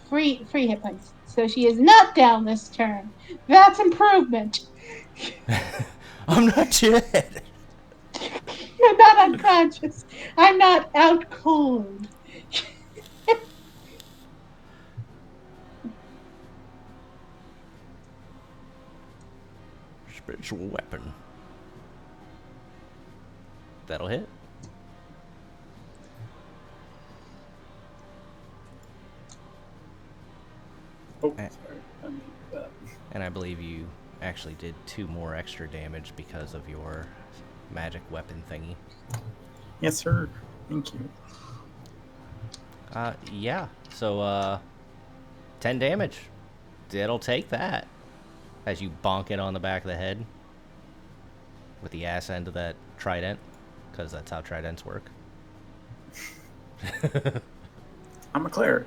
free hit points. So she is not down this turn. That's improvement. I'm not dead. I'm not unconscious. I'm not out cold. Spiritual weapon. That'll hit. Oh, Eh. sorry. I need that. And I believe you actually did 2 more extra damage because of your magic weapon thingy. Yes, sir. Thank you. Yeah. So, 10 damage. It'll take that. As you bonk it on the back of the head. With the ass end of that trident. Because that's how tridents work. I'm a cleric.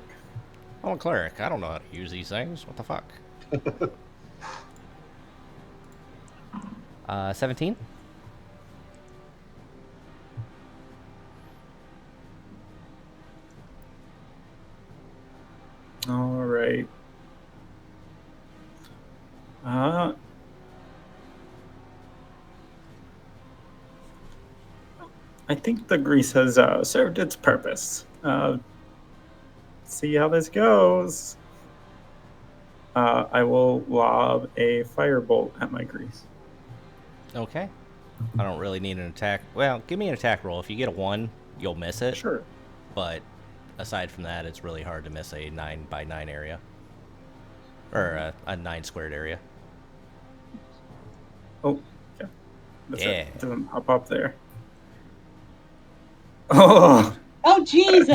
I'm a cleric. I don't know how to use these things. What the fuck? 17? All right. I think the grease has served its purpose. See how this goes. I will lob a firebolt at my grease. Okay. I don't really need an attack. Well, give me an attack roll. If you get a 1, you'll miss it. Sure. But aside from that, it's really hard to miss a 9x9 area. Or a 9 squared area. Oh, yeah. Yeah. It doesn't pop up there. Oh! Oh, Jesus.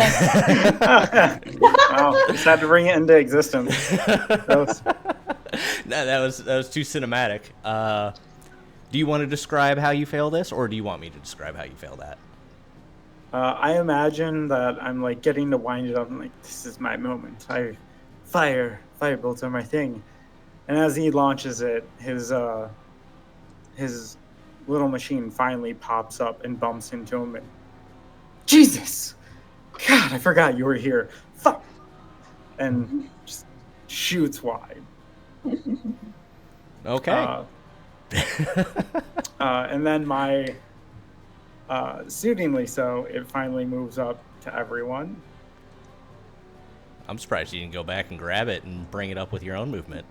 Wow, just had to bring it into existence. No, that was too cinematic. Do you want to describe how you fail this, or do you want me to describe how you fail that? I imagine that I'm like getting to wind it up and like, this is my moment. Firebolts are my thing. And as he launches it, his little machine finally pops up and bumps into him. And Jesus, God, I forgot you were here. Fuck, and just shoots wide. Okay. And then my suitingly so, it finally moves up to everyone. I'm surprised you didn't go back and grab it and bring it up with your own movement.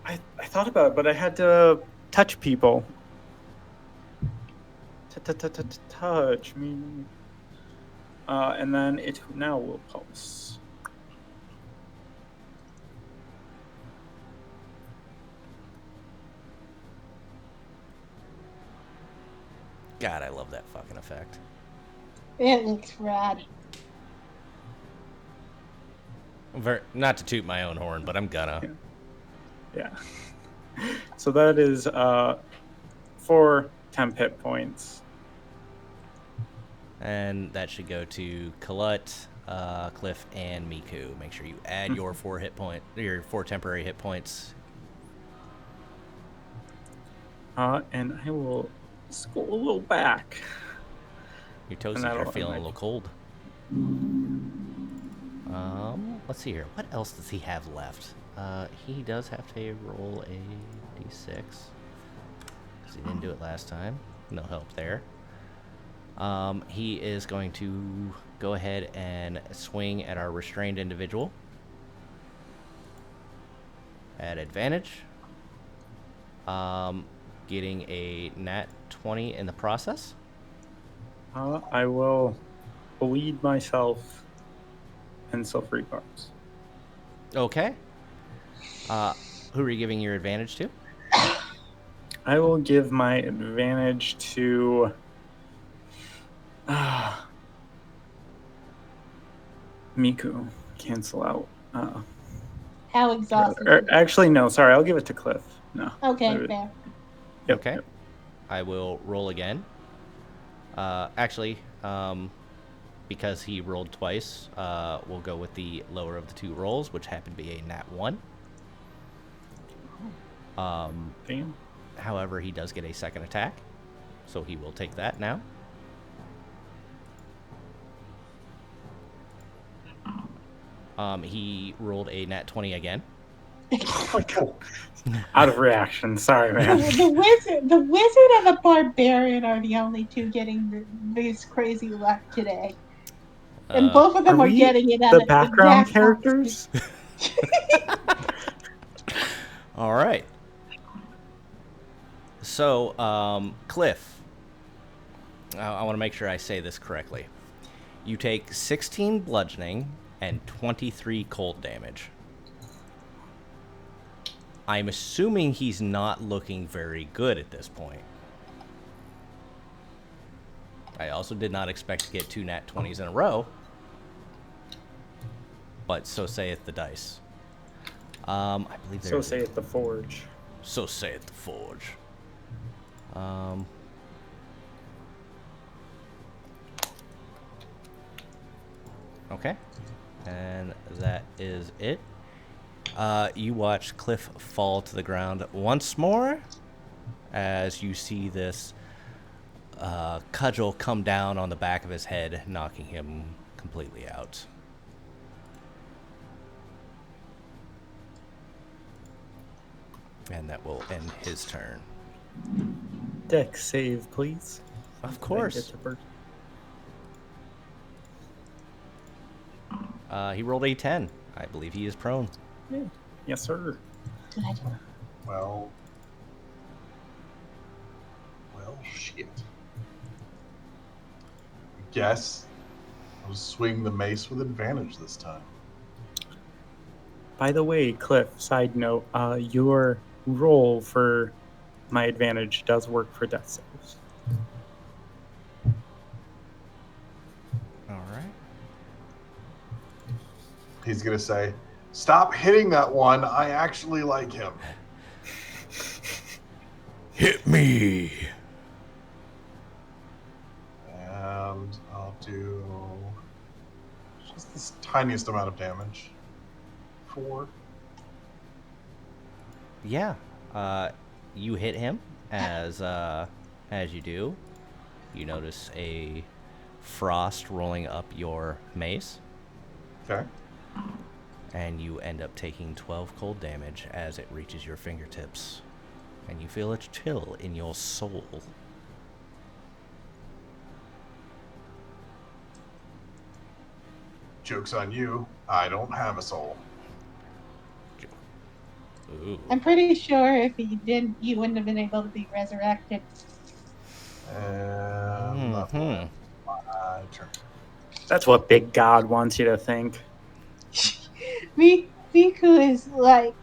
I thought about it, but I had to touch people. Touch me. And then it now will pulse. God, I love that fucking effect. It looks rad. Not to toot my own horn, but I'm gonna. Yeah. So that is 4 temp hit points. And that should go to Colette, Cliff, and Miku. Make sure you add your 4 temporary hit points. And I will scroll a little back. Your toesies are feeling a little cold. Let's see here. What else does he have left? He does have to roll a d6. Because he didn't do it last time. No help there. He is going to go ahead and swing at our restrained individual. At advantage. Getting a nat 20 in the process. I will bleed myself and sulfuric carbs. Okay. Who are you giving your advantage to? I will give my advantage to Miku. Cancel out. How exhausted. Actually, no. Sorry, I'll give it to Cliff. No. Okay, fair. Yep. Okay. Yep. I will roll again. Because he rolled twice, we'll go with the lower of the 2 rolls, which happened to be a nat 1. Damn. However, he does get a second attack. So he will take that now. He rolled a nat 20 again. Out of reaction. Sorry, man. The wizard and the barbarian are the only two getting this crazy luck today, and both of them are we getting it at the the background exact characters? All right. So, Cliff, I want to make sure I say this correctly. You take 16 bludgeoning and 23 cold damage. I'm assuming he's not looking very good at this point. I also did not expect to get 2 nat 20s in a row. But so saith the dice. I believe So saith the forge. So saith the forge. Okay. And that is it. You watch Cliff fall to the ground once more as you see this cudgel come down on the back of his head, knocking him completely out. And that will end his turn. Deck save, please. Of course. He rolled a 10. I believe he is prone. Yeah. Yes, sir. Good. Well, shit. Guess I'll swing the mace with advantage this time. By the way, Cliff, side note, your roll for my advantage does work for death saves. All right. He's going to say, "Stop hitting that one. I actually like him." Hit me. And I'll do just this tiniest amount of damage. 4. Yeah. You hit him as you do. You notice a frost rolling up your mace. Okay. And you end up taking 12 cold damage as it reaches your fingertips. And you feel a chill in your soul. Joke's on you. I don't have a soul. Ooh. I'm pretty sure if you didn't, you wouldn't have been able to be resurrected. And that's my turn. That's what Big God wants you to think. Miku is like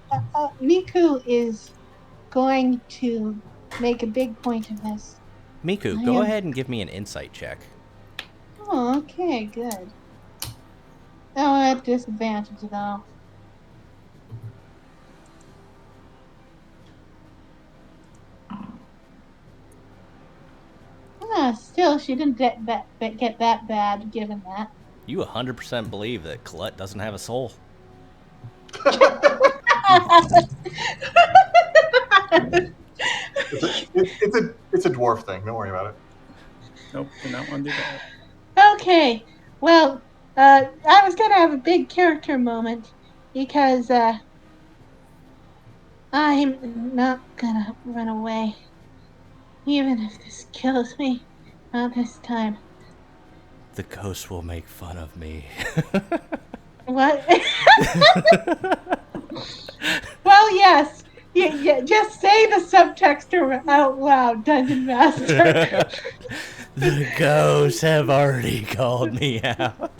Miku is going to make a big point of this. Miku, go ahead and give me an insight check. Oh, okay, good. Oh, at disadvantage though. Still, she didn't get that bad, given that. You 100% believe that Colette doesn't have a soul. It's a dwarf thing. Don't worry about it. Nope, did not want to do that. Okay, well, I was gonna have a big character moment because I'm not gonna run away, even if this kills me. Not this time. The ghost will make fun of me. What? Well, yes. Yeah, just say the subtext out loud, Dungeon Master. The ghosts have already called me out.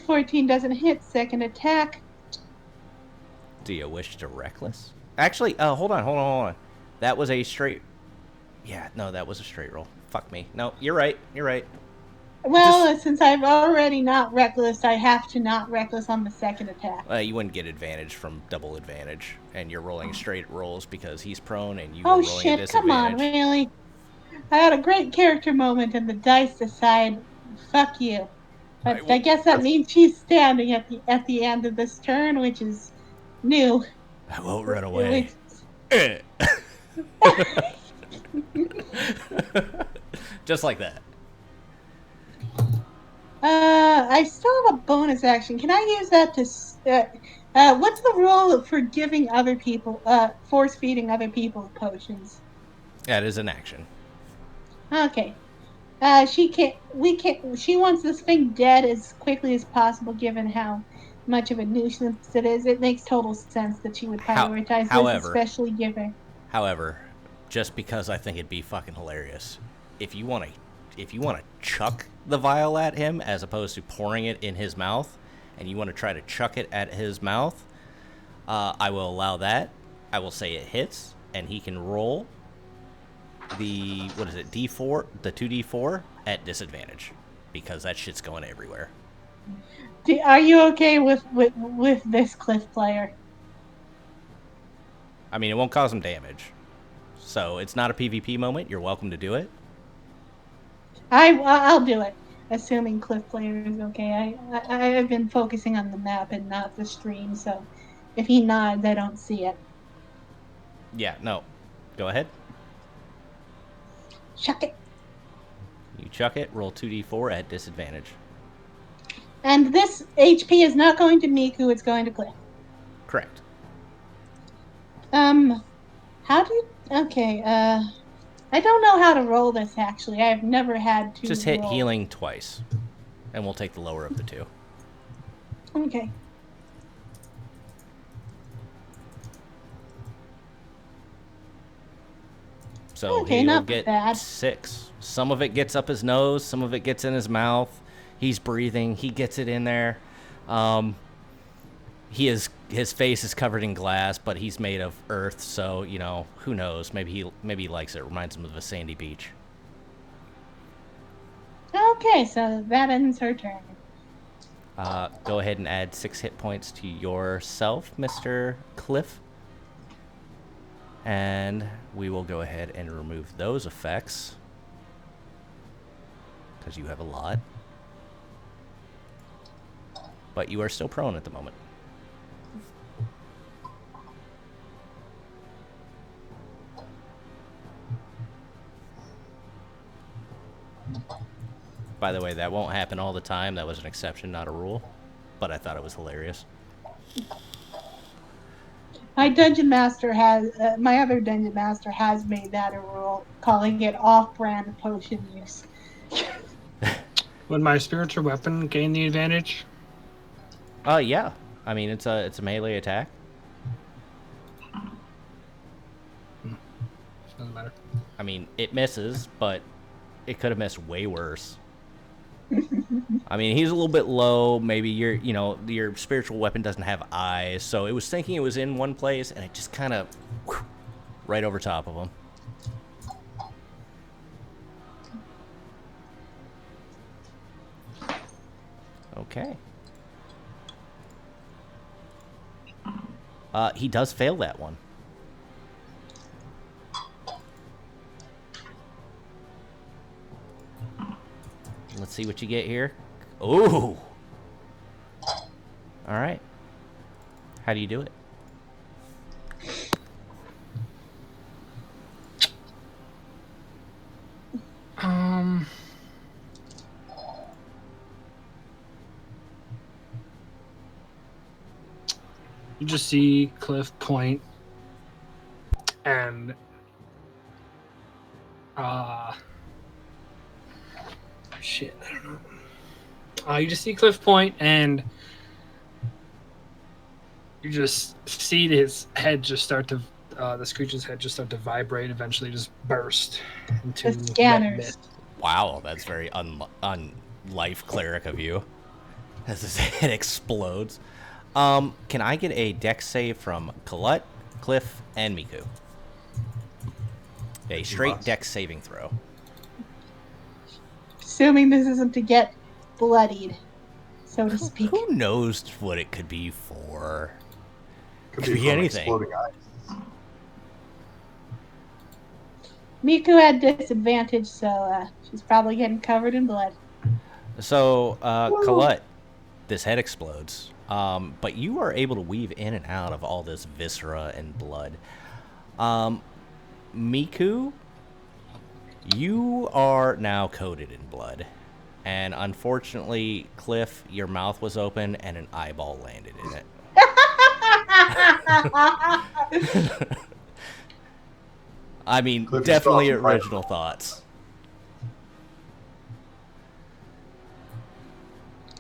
14 doesn't hit. Second attack. Do you wish to reckless? Actually, hold on. That was a straight... Yeah, no, that was a straight roll. Fuck me. No, you're right. Well, since I'm already not reckless, I have to not reckless on the second attack. You wouldn't get advantage from double advantage, and you're rolling straight rolls because he's prone and you Oh are rolling a shit, disadvantage. come on, really? I had a great character moment and the dice decide, fuck you. But I guess that means she's standing at the end of this turn, which is new. I won't run away. Just like that. I still have a bonus action. Can I use that to? What's the rule for giving other people, force feeding other people potions? That is an action. Okay. She can't. We can't. She wants this thing dead as quickly as possible, given how much of a nuisance it is. It makes total sense that she would prioritize this, However, especially given. However, just because I think it'd be fucking hilarious, if you want to chuck the vial at him as opposed to pouring it in his mouth, and you want to try to chuck it at his mouth, I will allow that. I will say it hits, and he can roll the D4, the 2D4 at disadvantage, because that shit's going everywhere. Are you okay with this cliff player? I mean, it won't cause him damage, so it's not a PvP moment. You're welcome to do it. I'll do it, assuming cliff player is okay. I've been focusing on the map and not the stream, so if he nods, I don't see it. Yeah, no. Go ahead. Chuck it. You chuck it, roll 2d4 at disadvantage. And this HP is not going to Miku, it's going to Cliff. Correct. How do you... Okay, I don't know how to roll this, actually. I've never had to Just hit roll. healing twice, and we'll take the lower of the two. Okay. So Okay, he'll not get bad. 6. Some of it gets up his nose, some of it gets in his mouth. He's breathing, he gets it in there. His face is covered in glass, but he's made of earth, so who knows? Maybe he likes it. Reminds him of a sandy beach. Okay, so that ends her turn. Go ahead and add 6 hit points to yourself, Mr. Cliff. And we will go ahead and remove those effects, because you have a lot. But you are still prone at the moment. By the way, that won't happen all the time. That was an exception, not a rule. But I thought it was hilarious. My other dungeon master has made that a rule, calling it off-brand potion use. Would my spiritual weapon gain the advantage? Yeah. I mean, it's a melee attack. Doesn't matter. I mean, it misses, but it could have missed way worse. I mean, he's a little bit low. Maybe your spiritual weapon doesn't have eyes, so it was thinking it was in one place, and it just kind of right over top of him. Okay. He does fail that one. Let's see what you get here. Ooh. All right. How do you do it? You just see Cliff point and shit, I don't know. You just see Cliff point and you just see his head just start to this creature's head just start to vibrate, eventually just burst into The scanners. mist. Wow, that's very un-life cleric of you. As his head explodes. Can I get a dex save from Colette, Cliff, and Miku? A straight dex saving throw. Assuming this isn't to get bloodied, so to speak. Who knows what it could be for? Could be from anything. Exploding eyes. Miku had disadvantage, so she's probably getting covered in blood. So, Colette, this head explodes. But you are able to weave in and out of all this viscera and blood. Miku, you are now coated in blood. And unfortunately, Cliff, your mouth was open and an eyeball landed in it. I mean, Cliff, you still have definitely some fight. original thoughts.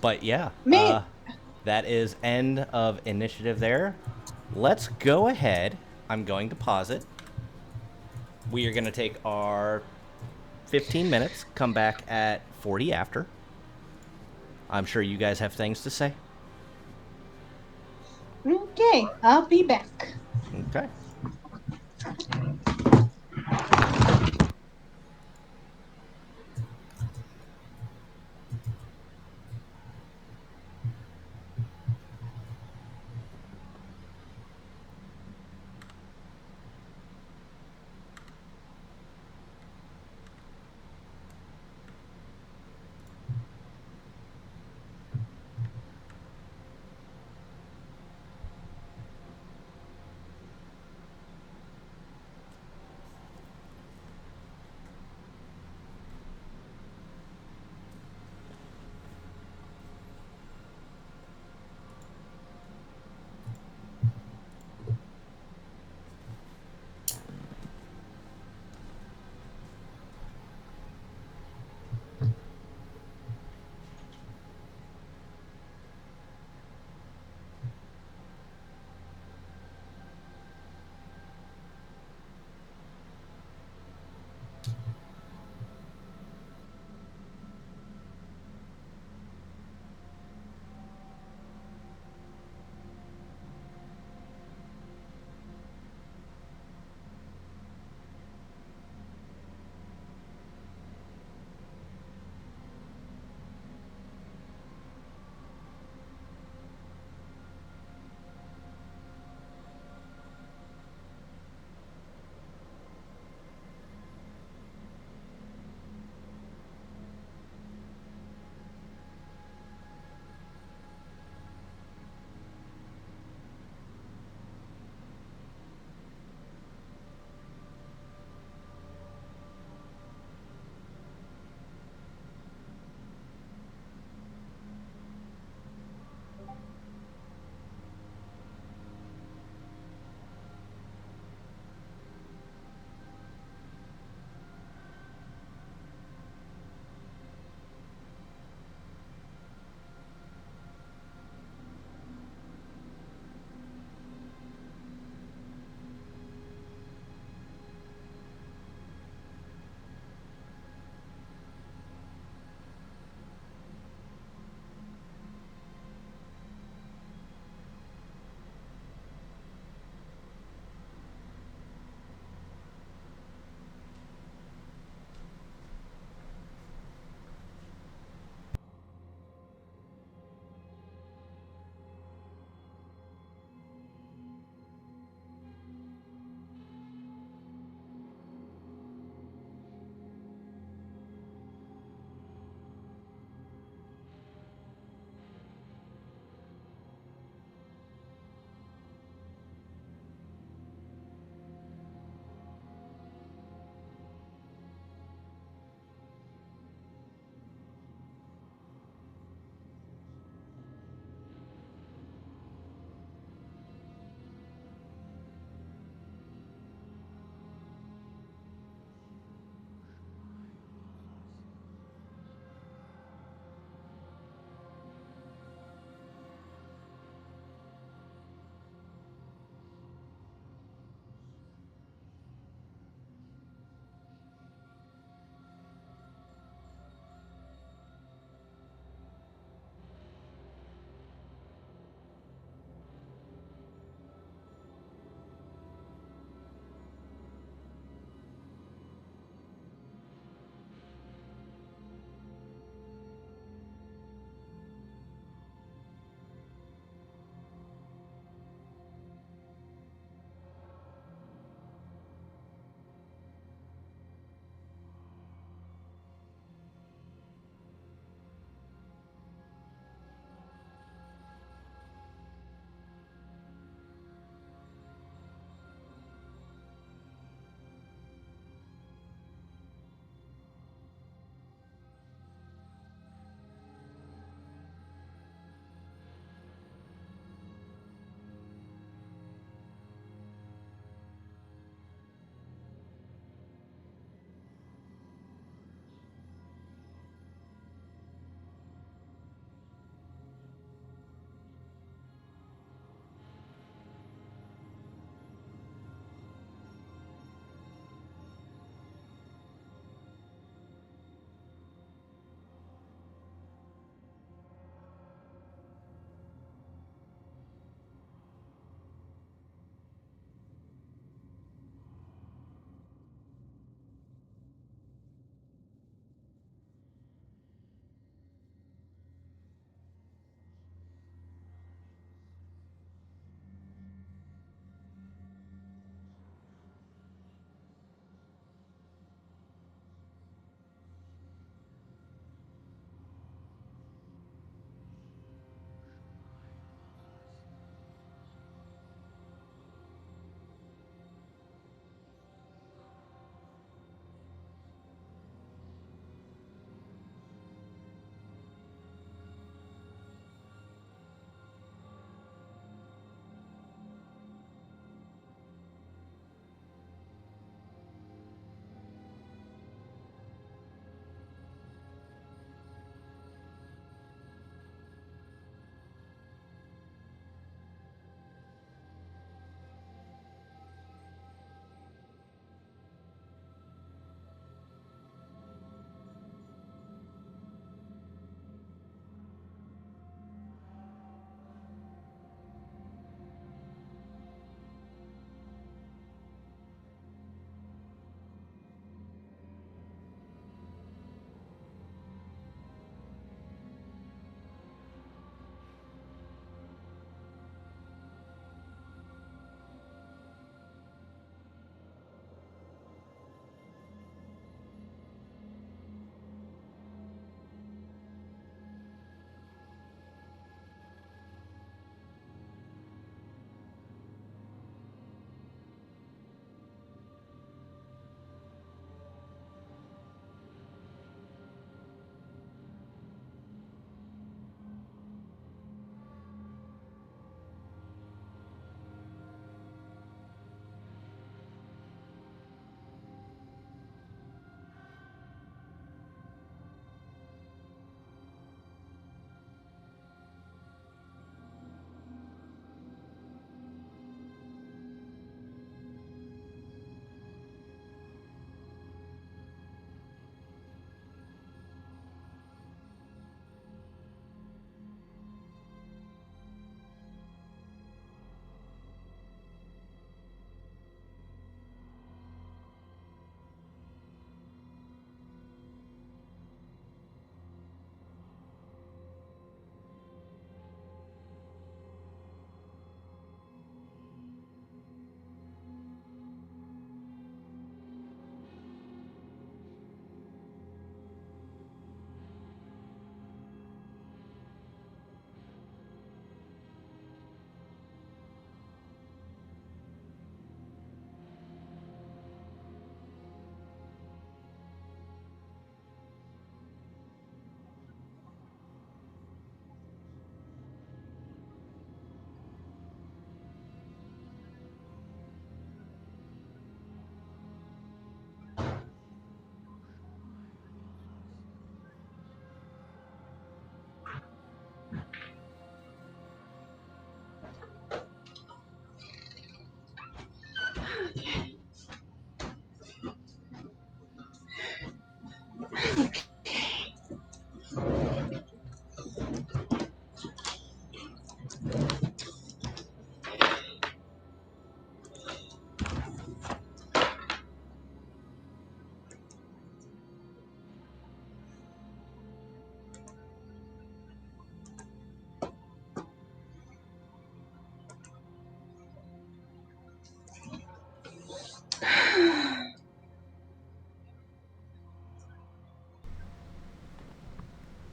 But yeah, Man. that is end of initiative there. Let's go ahead. I'm going to pause it. We are going to take our 15 minutes, come back at 40 after. I'm sure you guys have things to say. Okay, I'll be back. Okay.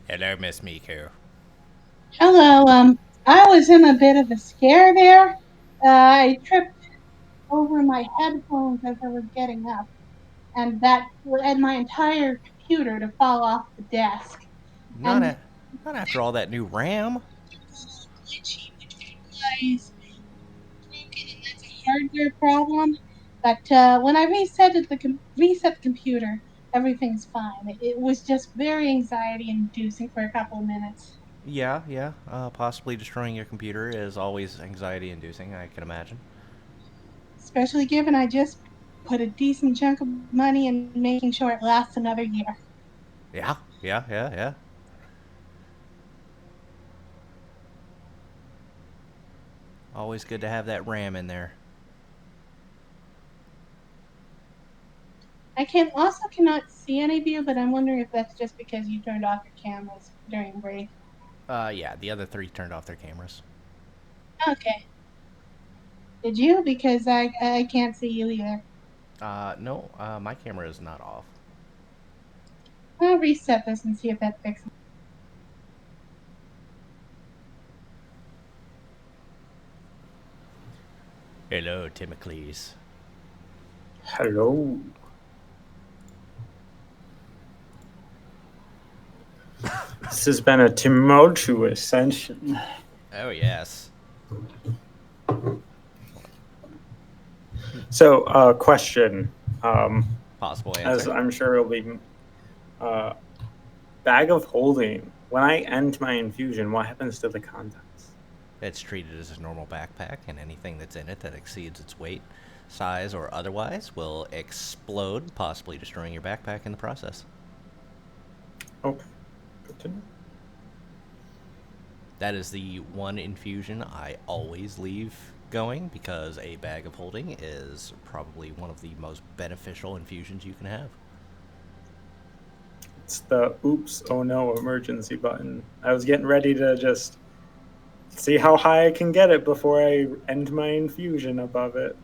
Hello, Miss Miku. Hello, I was in a bit of a scare there. I tripped over my headphones as I was getting up, and that led my entire computer to fall off the desk. Not And a, not after all that new RAM. glitchy, which implies broken, and that's a hardware problem. But when I reset the computer, everything's fine. It was just very anxiety inducing for a couple of minutes. Yeah, yeah. Possibly destroying your computer is always anxiety inducing, I can imagine. Especially given I just put a decent chunk of money in making sure it lasts another year. Yeah, yeah, yeah, yeah. Always good to have that RAM in there. I can also cannot see any of you, but I'm wondering if that's just because you turned off your cameras during break. Yeah, the other three turned off their cameras. Okay. Did you? Because I can't see you either. No, my camera is not off. I'll reset this and see if that fixes it. Hello, Timocles. Hello. This has been a tumultuous session. Oh, yes. So, question. Possible As answer. I'm sure it'll be bag of holding. When I end my infusion, what happens to the contents? It's treated as a normal backpack, and anything that's in it that exceeds its weight, size, or otherwise will explode, possibly destroying your backpack in the process. Okay, good to know. That is the one infusion I always leave going because a bag of holding is probably one of the most beneficial infusions you can have. It's the oops, oh no emergency button. I was getting ready to just see how high I can get it before I end my infusion above it.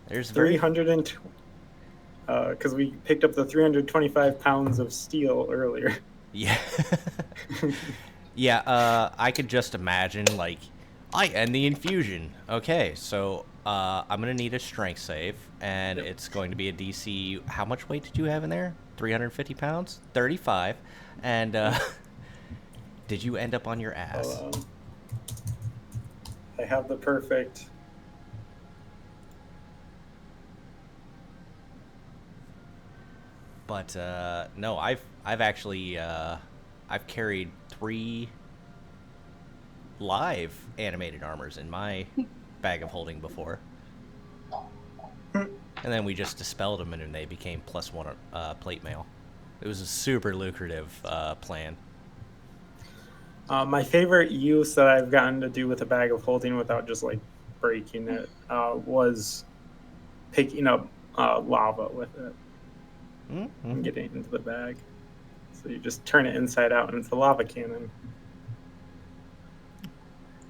There's very 300 because we picked up the 325 pounds of steel earlier. yeah. Yeah, I could just imagine, like, I end the infusion. Okay, so I'm going to need a strength save, and Yep. it's going to be a DC. How much weight did you have in there? 350 pounds? 35. And did you end up on your ass? I have the perfect. But no, I've actually I've carried 3 live animated armors in my bag of holding before. And then we just dispelled them, and they became +1 plate mail. It was a super lucrative plan. My favorite use that I've gotten to do with a bag of holding without just like breaking it was picking up lava with it Mm-hmm. and getting it into the bag. So you just turn it inside out and it's a lava cannon.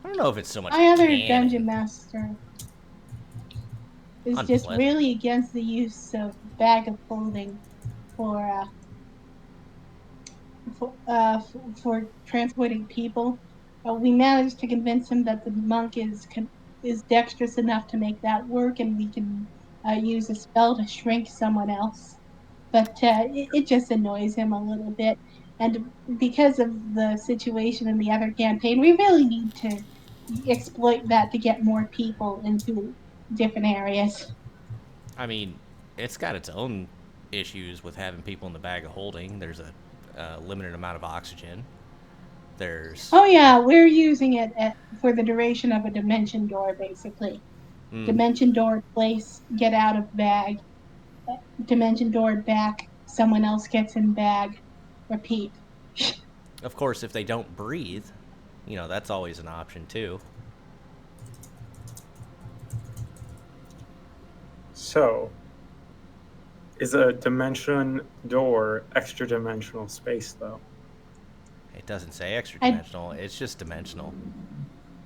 I don't know if it's so much My other cannon. dungeon master is just Unpleasant. really against the use of bag of holding for for transporting people. We managed to convince him that the monk is dexterous enough to make that work, and we can use a spell to shrink someone else. But it just annoys him a little bit, and because of the situation in the other campaign, we really need to exploit that to get more people into different areas. I mean, it's got its own issues with having people in the bag of holding. There's a limited amount of oxygen. There's Oh yeah, we're using it for the duration of a dimension door, basically. Dimension door, place, get out of bag. Dimension door, back. Someone else gets in bag. Repeat. of course, if they don't breathe, that's always an option too. So, is a dimension door extra dimensional space though? It doesn't say extra I dimensional, it's just dimensional.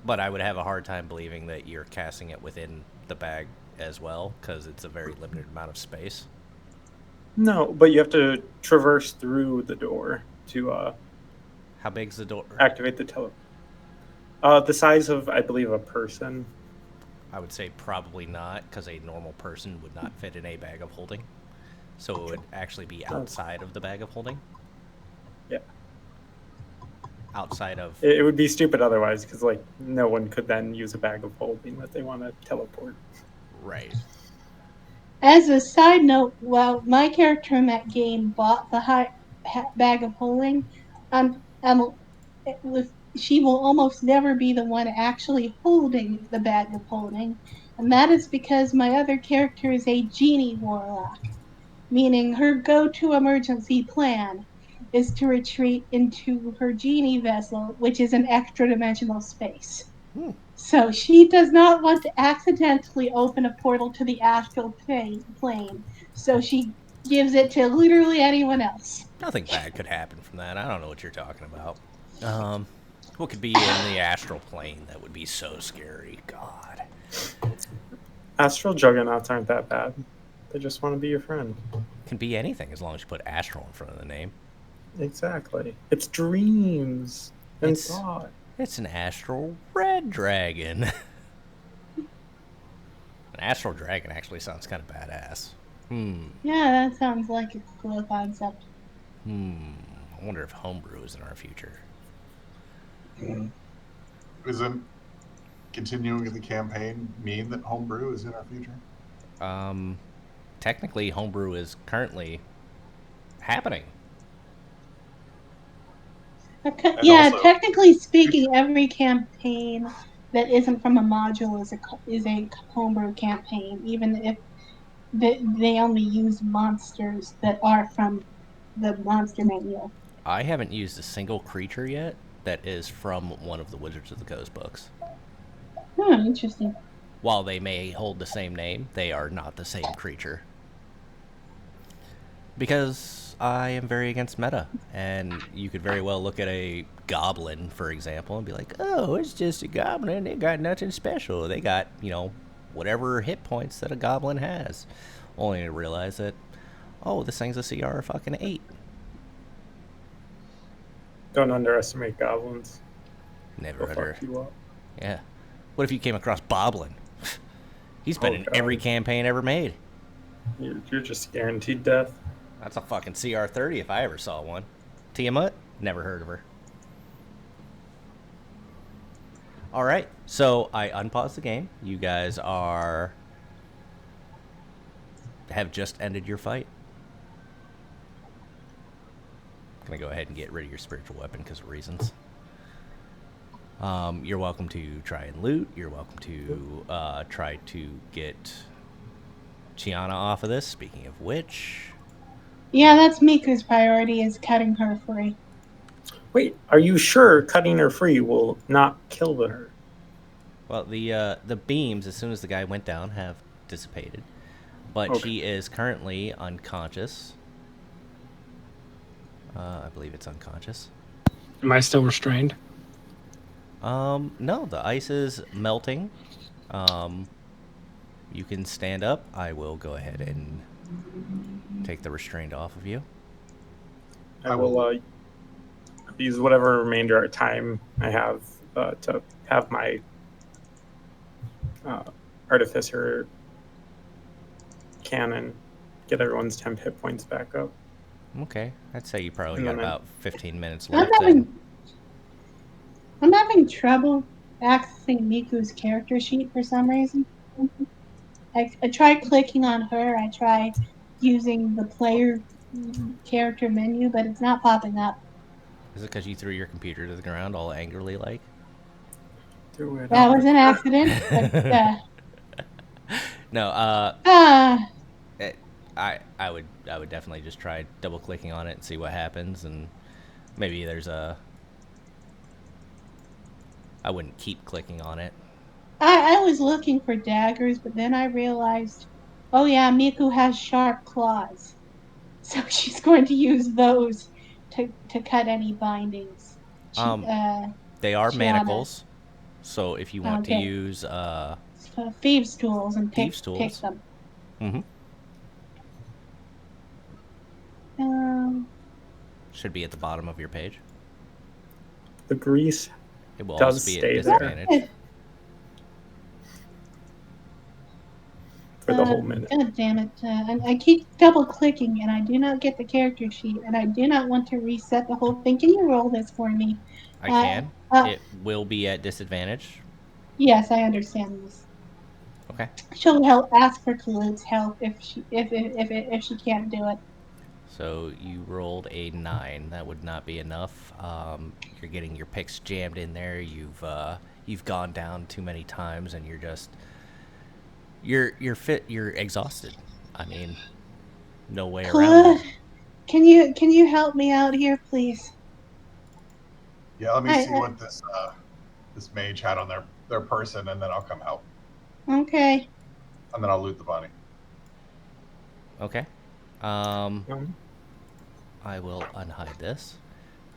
But I would have a hard time believing that you're casting it within the bag as well, because it's a very limited amount of space. No, but you have to traverse through the door to How big's the door? activate the tele. The size of, I believe, a person. I would say probably not, because a normal person would not fit in a bag of holding. So it would actually be outside of the bag of holding. Yeah. Outside of... It would be stupid otherwise, because like no one could then use a bag of holding that they want to teleport. Right. As a side note, while my character in that game bought the bag of holding, she will almost never be the one actually holding the bag of holding, and that is because my other character is a genie warlock, meaning her go-to emergency plan is to retreat into her genie vessel, which is an extra-dimensional space. So she does not want to accidentally open a portal to the astral plane, so she gives it to literally anyone else. Nothing bad could happen from that. I don't know what you're talking about. What could be in the astral plane that would be so scary? God. Astral juggernauts aren't that bad. They just want to be your friend. Can be anything as long as you put astral in front of the name. Exactly. It's dreams and thought. It's an astral red dragon. An astral dragon actually sounds kind of badass. Yeah, that sounds like a cool concept. I wonder if homebrew is in our future. Isn't continuing the campaign mean that homebrew is in our future? Technically, homebrew is currently happening. Yeah, also, technically speaking, every campaign that isn't from a module is a homebrew campaign, even if they only use monsters that are from the monster manual. I haven't used a single creature yet that is from one of the Wizards of the Coast books. Interesting. While they may hold the same name, they are not the same creature. Because I am very against meta, and you could very well look at a goblin, for example, and be like, oh, it's just a goblin, they got nothing special. They got, whatever hit points that a goblin has. Only to realize that, oh, this thing's a CR fucking 8. Don't underestimate goblins. Never They'll under... fuck you up. Yeah. What if you came across Boblin? He's been in God. every campaign ever made. You're just guaranteed death. That's a fucking CR 30 if I ever saw one. Tiamat? Never heard of her. Alright, so I unpaused the game. You guys have just ended your fight. I'm gonna go ahead and get rid of your spiritual weapon because of reasons. You're welcome to try and loot. You're welcome to try to get Chiana off of this. Speaking of which... Yeah, that's Miku's priority, is cutting her free. Wait, are you sure cutting her free will not kill her? Well, the beams, as soon as the guy went down, have dissipated. But Okay. she is currently unconscious. I believe it's unconscious. Am I still restrained? No, the ice is melting. You can stand up. I will go ahead and take the restraint off of you. I will use whatever remainder of time I have to have my artificer cannon get everyone's temp hit points back up. Okay, I'd say you probably And got then about 15 minutes I'm left. having trouble accessing Miku's character sheet for some reason. I tried clicking on her. I tried using the player character menu, but it's not popping up. Is it because you threw your computer to the ground all angrily like? Do it. That was an accident. But, No, I would definitely just try double clicking on it and see what happens, and maybe there's a... I wouldn't keep clicking on it. I was looking for daggers, but then I realized, oh yeah, Miku has sharp claws. So she's going to use those to cut any bindings. They are Chiana. manacles, so if you want to Okay. use Thieves' tools and pick thieves' tools, them. mm-hmm. Should be at the bottom of your page. The grease It will does also be at stay there disadvantage. for the whole minute. God damn it. I keep double clicking and I do not get the character sheet and I do not want to reset the whole thing. Can you roll this for me? I can. It will be at disadvantage. Yes, I understand this. Okay. She'll ask for Kalut's help if she can't do it. So you rolled a 9. That would not be enough. You're getting your picks jammed in there. You've gone down too many times, and you're fit. You're exhausted. I mean, no way around that. Can you help me out here, please? Yeah, let me see what this mage had on their person, and then I'll come help. Okay. And then I'll loot the body. Okay. I will unhide this.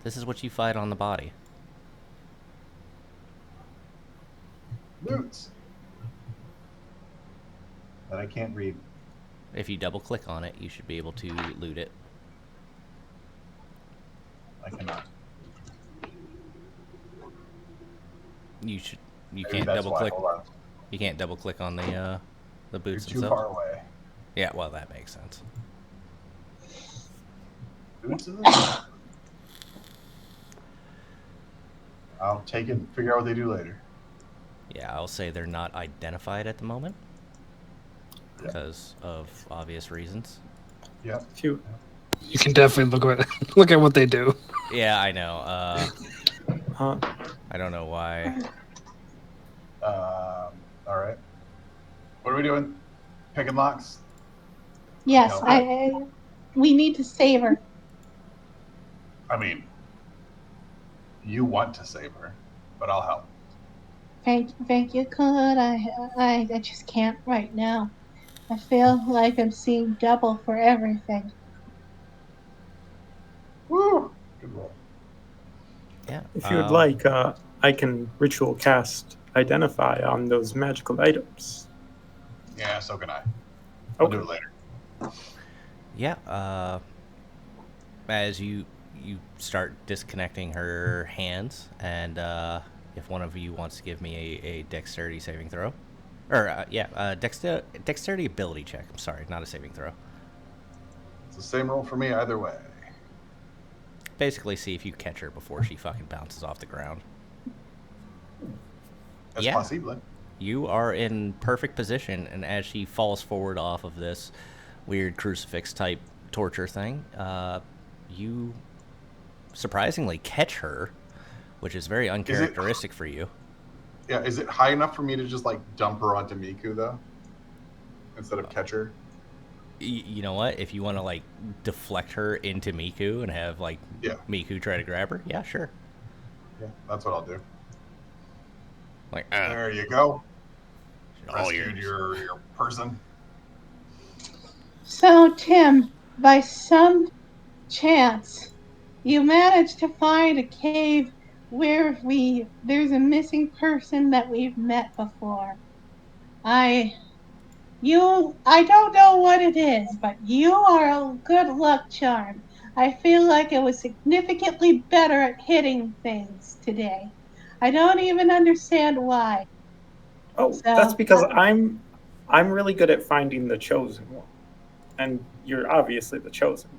This is what you find on the body. Loots. That I can't read. If you double click on it, you should be able to loot it. I cannot. You Maybe can't that's double why. click. Hold on. You can't double click on the You're boots too themselves. far away. Yeah, well that makes sense. Boots of the I'll take it and figure out what they do later. Yeah, I'll say they're not identified at the moment Yeah. because of obvious reasons. Yep. You can definitely look at what they do. Yeah, I know. huh? I don't know why. All right. What are we doing? Picking locks? Yes, No. we need to save her. I mean, you want to save her, but I'll help. Thank you, Colin. I just can't right now. I feel like I'm seeing double for everything. Woo! Good roll. Yeah. If you'd like, I can ritual cast Identify on those magical items. Yeah, so can I. I'll do it later. Yeah. As you start disconnecting her hands, and if one of you wants to give me a dexterity saving throw, or dexterity ability check. I'm sorry, not a saving throw. It's the same roll for me either way. Basically, see if you catch her before she fucking bounces off the ground. That's Yeah. possible. You are in perfect position, and as she falls forward off of this weird crucifix type torture thing, you surprisingly catch her, which is very uncharacteristic for you. Yeah, is it high enough for me to just like dump her onto Miku though, instead of catch her? You know what? If you want to like deflect her into Miku and have like Miku try to grab her, yeah, sure. Yeah, that's what I'll do. Like there you go. All Rescued your person. So Tim, by some chance, you managed to find a cave where there's a missing person that we've met before. I don't know what it is, but you are a good luck charm. I feel like I was significantly better at hitting things today. I don't even understand why. Oh, that's because I'm really good at finding the chosen one, and you're obviously the chosen.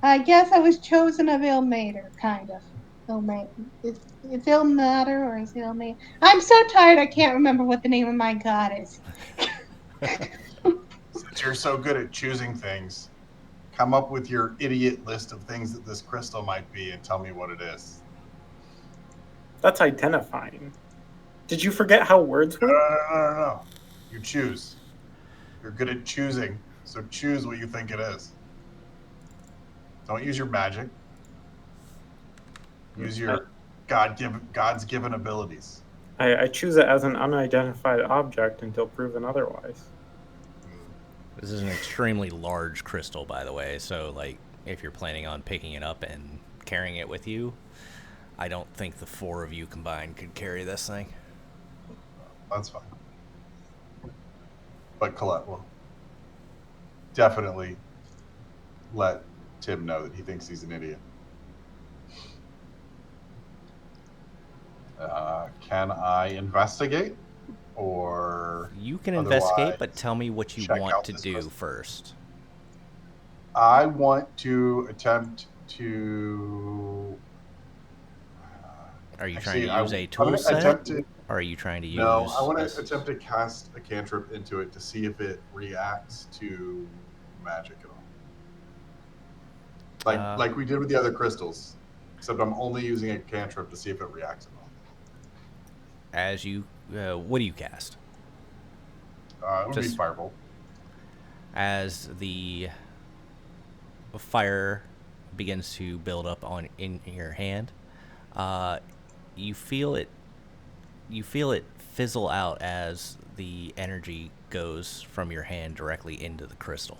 I guess I was chosen of Ilmater, kind of. Ilmater. It's Ilmater or is Ilmater? I'm so tired I can't remember what the name of my god is. Since you're so good at choosing things, come up with your idiot list of things that this crystal might be and tell me what it is. That's identifying. Did you forget how words work? No. You choose. You're good at choosing, so choose what you think it is. Don't use your magic. Use your God's given abilities. I choose it as an unidentified object until proven otherwise. This is an extremely large crystal, by the way, so like if you're planning on picking it up and carrying it with you, I don't think the 4 of you combined could carry this thing. That's fine. But Colette will definitely let Tim know that he thinks he's an idiot. Can I investigate? Or You can otherwise investigate, but tell me what you check want out to this do crystal? first. I want to attempt to. Are you trying to Actually, use I'm a tool going to set? attempt to. Or are you trying to No, I use want a... to attempt to cast a cantrip into it to see if it reacts to magic at all. Like we did with the other crystals, except I'm only using a cantrip to see if it reacts at all. As you... what do you cast? It would be Just firebolt. as the fire begins to build up in your hand, you feel it fizzle out as the energy goes from your hand directly into the crystal.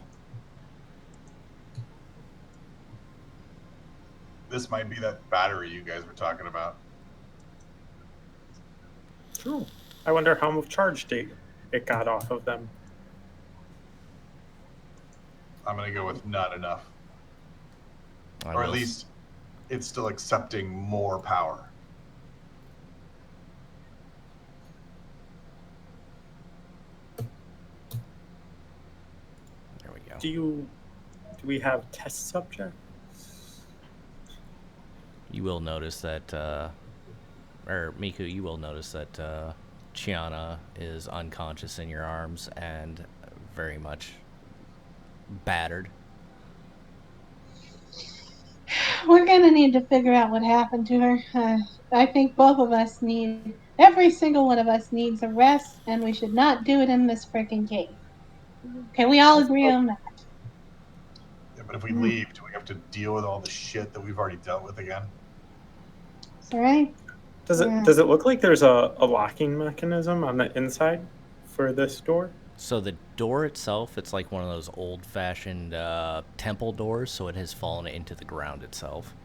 This might be that battery you guys were talking about. True. I wonder how much charge it got off of them. I'm going to go with not enough. I Or at will least it's still accepting more power. There we go. Do we have test subjects? You will notice that, or Miku, you will notice that Chiana is unconscious in your arms and very much battered. We're gonna need to figure out what happened to her. I think both of us every single one of us needs a rest, and we should not do it in this freaking cave. Can we all agree on that? Yeah, but if we leave, do we have to deal with all the shit that we've already dealt with again? All right. Does it look like there's a locking mechanism on the inside for this door? So the door itself, it's like one of those old-fashioned temple doors, so it has fallen into the ground itself.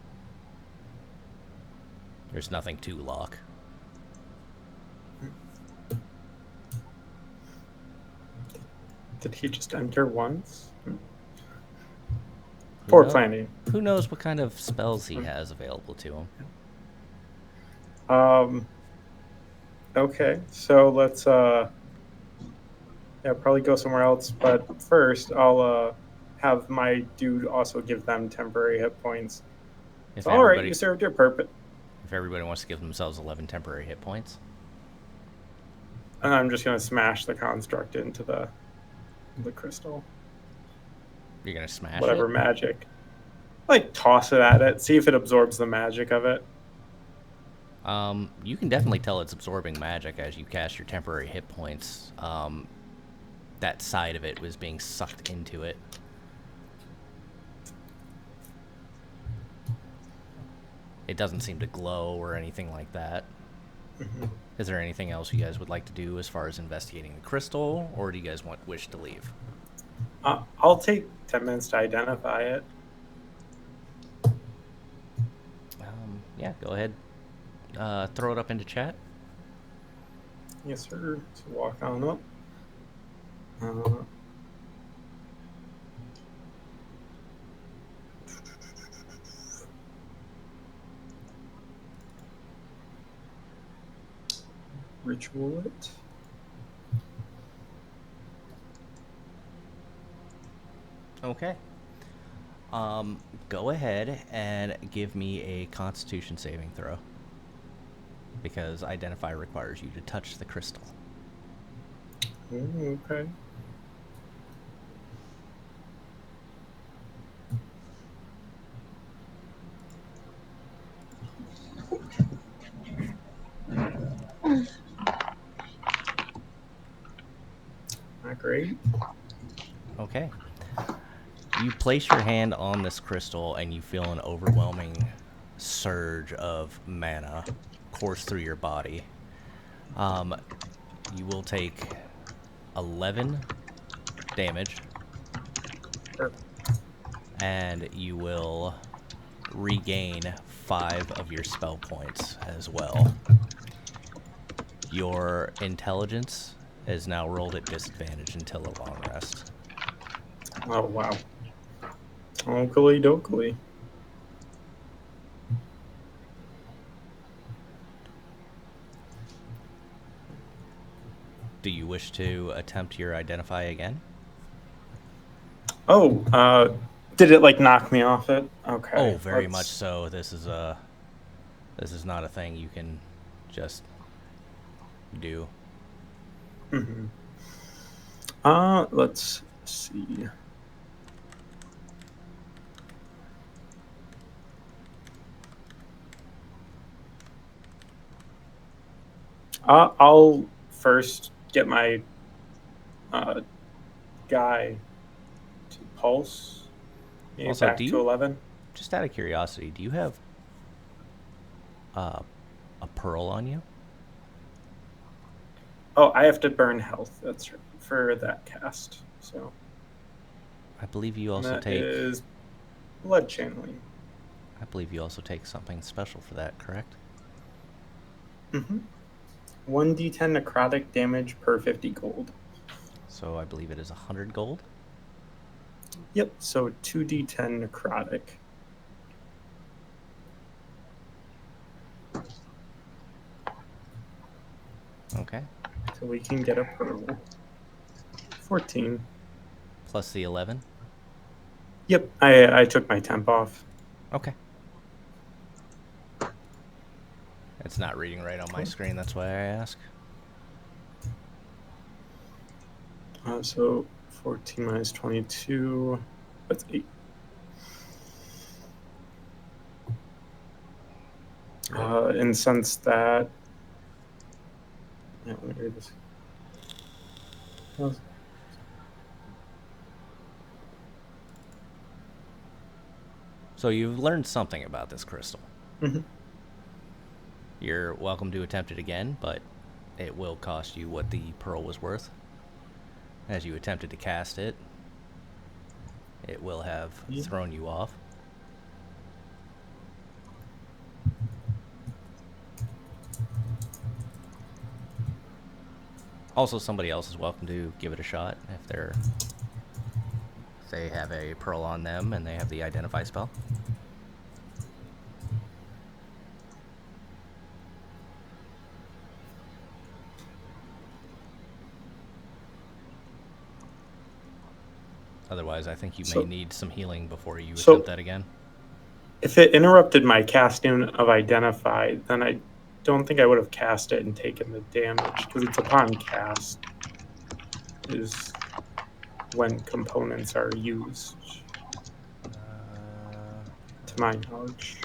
There's nothing to lock. Did he just enter once? Poor planning. Who knows what kind of spells he has available to him? Okay, so let's probably go somewhere else. But first, I'll have my dude also give them temporary hit points. So, all right, you served your purpose. If everybody wants to give themselves 11 temporary hit points. And I'm just gonna smash the construct into the crystal. You're gonna smash whatever it? Magic. Like toss it at it, see if it absorbs the magic of it. You can definitely tell it's absorbing magic as you cast your temporary hit points. That side of it was being sucked into it. It doesn't seem to glow or anything like that. Mm-hmm. Is there anything else you guys would like to do as far as investigating the crystal, or do you guys wish to leave? I'll take 10 minutes to identify it. Yeah, go ahead. Throw it up into chat. Yes, sir. So walk on up. Ritual it. Okay. Go ahead and give me a Constitution saving throw. Because Identify requires you to touch the crystal. Okay. Not great. Okay. You place your hand on this crystal and you feel an overwhelming surge of mana course through your body. You will take 11 damage. Sure. And you will regain 5 of your spell points as well. Your intelligence is now rolled at disadvantage until a long rest. Oh, wow. Oakley dokley. you wish to attempt your identify again? Oh, did it like knock me off it? Okay. Oh, very much so. This is not a thing you can just do. Mm-hmm. Let's see. I'll first get my guy to pulse. Maybe Also, back to 11. Just out of curiosity, do you have a pearl on you? Oh, I have to burn health. That's right, for that cast. So I believe you also that take. is blood channeling. I believe you also take something special for that, correct? Mm-hmm. 1d10 necrotic damage per 50 gold. So I believe it is 100 gold. Yep. So 2d10 necrotic. Okay. So we can get a pearl. 14. Plus the 11. Yep. I took my temp off. Okay. It's not reading right on my screen. That's why I ask. So 14 minus 22. That's 8. And since that, yeah, let me read this. So you've learned something about this crystal. Mm-hmm. You're welcome to attempt it again, but it will cost you what the pearl was worth. As you attempted to cast it, it will have thrown you off. Also, somebody else is welcome to give it a shot if they have a pearl on them and they have the identify spell. Otherwise, I think you may need some healing before you attempt that again. If it interrupted my casting of identify, then I don't think I would have cast it and taken the damage, because it's upon cast is when components are used, to my knowledge.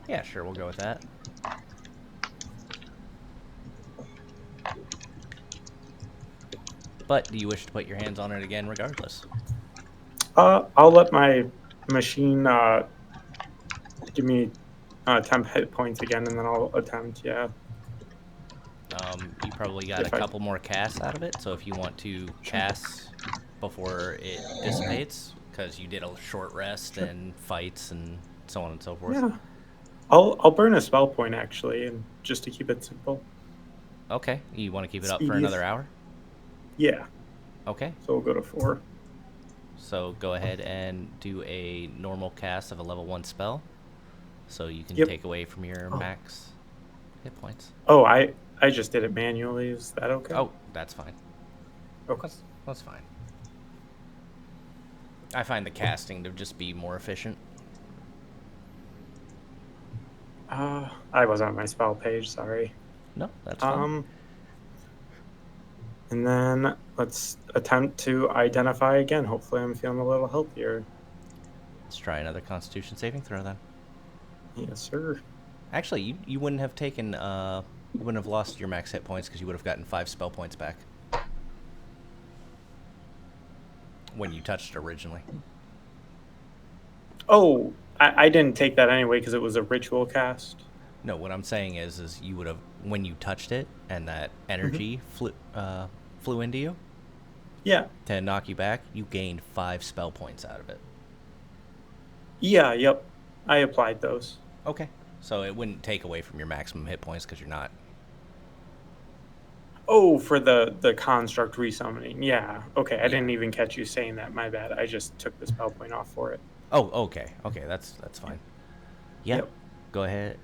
Yeah, sure, we'll go with that. But do you wish to put your hands on it again regardless? I'll let my machine give me 10 hit points again, and then I'll attempt, yeah. You probably got a couple more casts out of it, so if you want to cast before it dissipates, because you did a short rest and fights and so on and so forth. Yeah. I'll burn a spell point, actually, and just to keep it simple. Okay, you want to keep it up for another hour? Yeah. Okay. So we'll go to 4. So go ahead and do a normal cast of a level 1 spell, so you can take away from your max hit points. Oh, I just did it manually. Is that okay? Oh, that's fine. Okay. That's fine. I find the casting to just be more efficient. I was on my spell page, sorry. No, that's fine. And then let's attempt to identify again. Hopefully I'm feeling a little healthier. Let's try another Constitution saving throw then. Yes, sir. Actually, you wouldn't have taken, you wouldn't have lost your max hit points because you would have gotten 5 spell points back when you touched it originally. Oh, I didn't take that anyway because it was a ritual cast. No, what I'm saying is you would have, when you touched it and that energy flew into you. Yeah. To knock you back, you gained 5 spell points out of it. Yeah, yep. I applied those. Okay. So it wouldn't take away from your maximum hit points because you're not. Oh, for the construct resummoning. Yeah. Okay, I didn't even catch you saying that. My bad. I just took the spell point off for it. Oh, okay. Okay, that's fine. Yeah. Yep. Go ahead.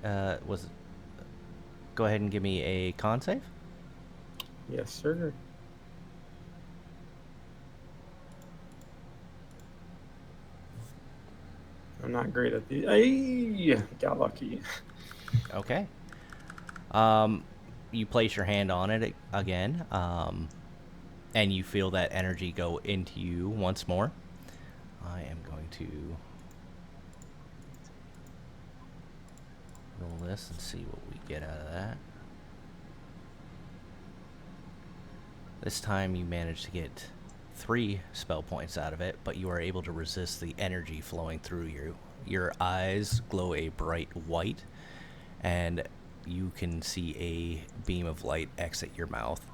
go ahead and give me a con save. Yes, sir. I'm not great at the. Ay, got lucky. Okay. You place your hand on it again, and you feel that energy go into you once more. I am going to roll this and see what we get out of that. This time you manage to get 3 spell points out of it, but you are able to resist the energy flowing through you. Your eyes glow a bright white, and you can see a beam of light exit your mouth.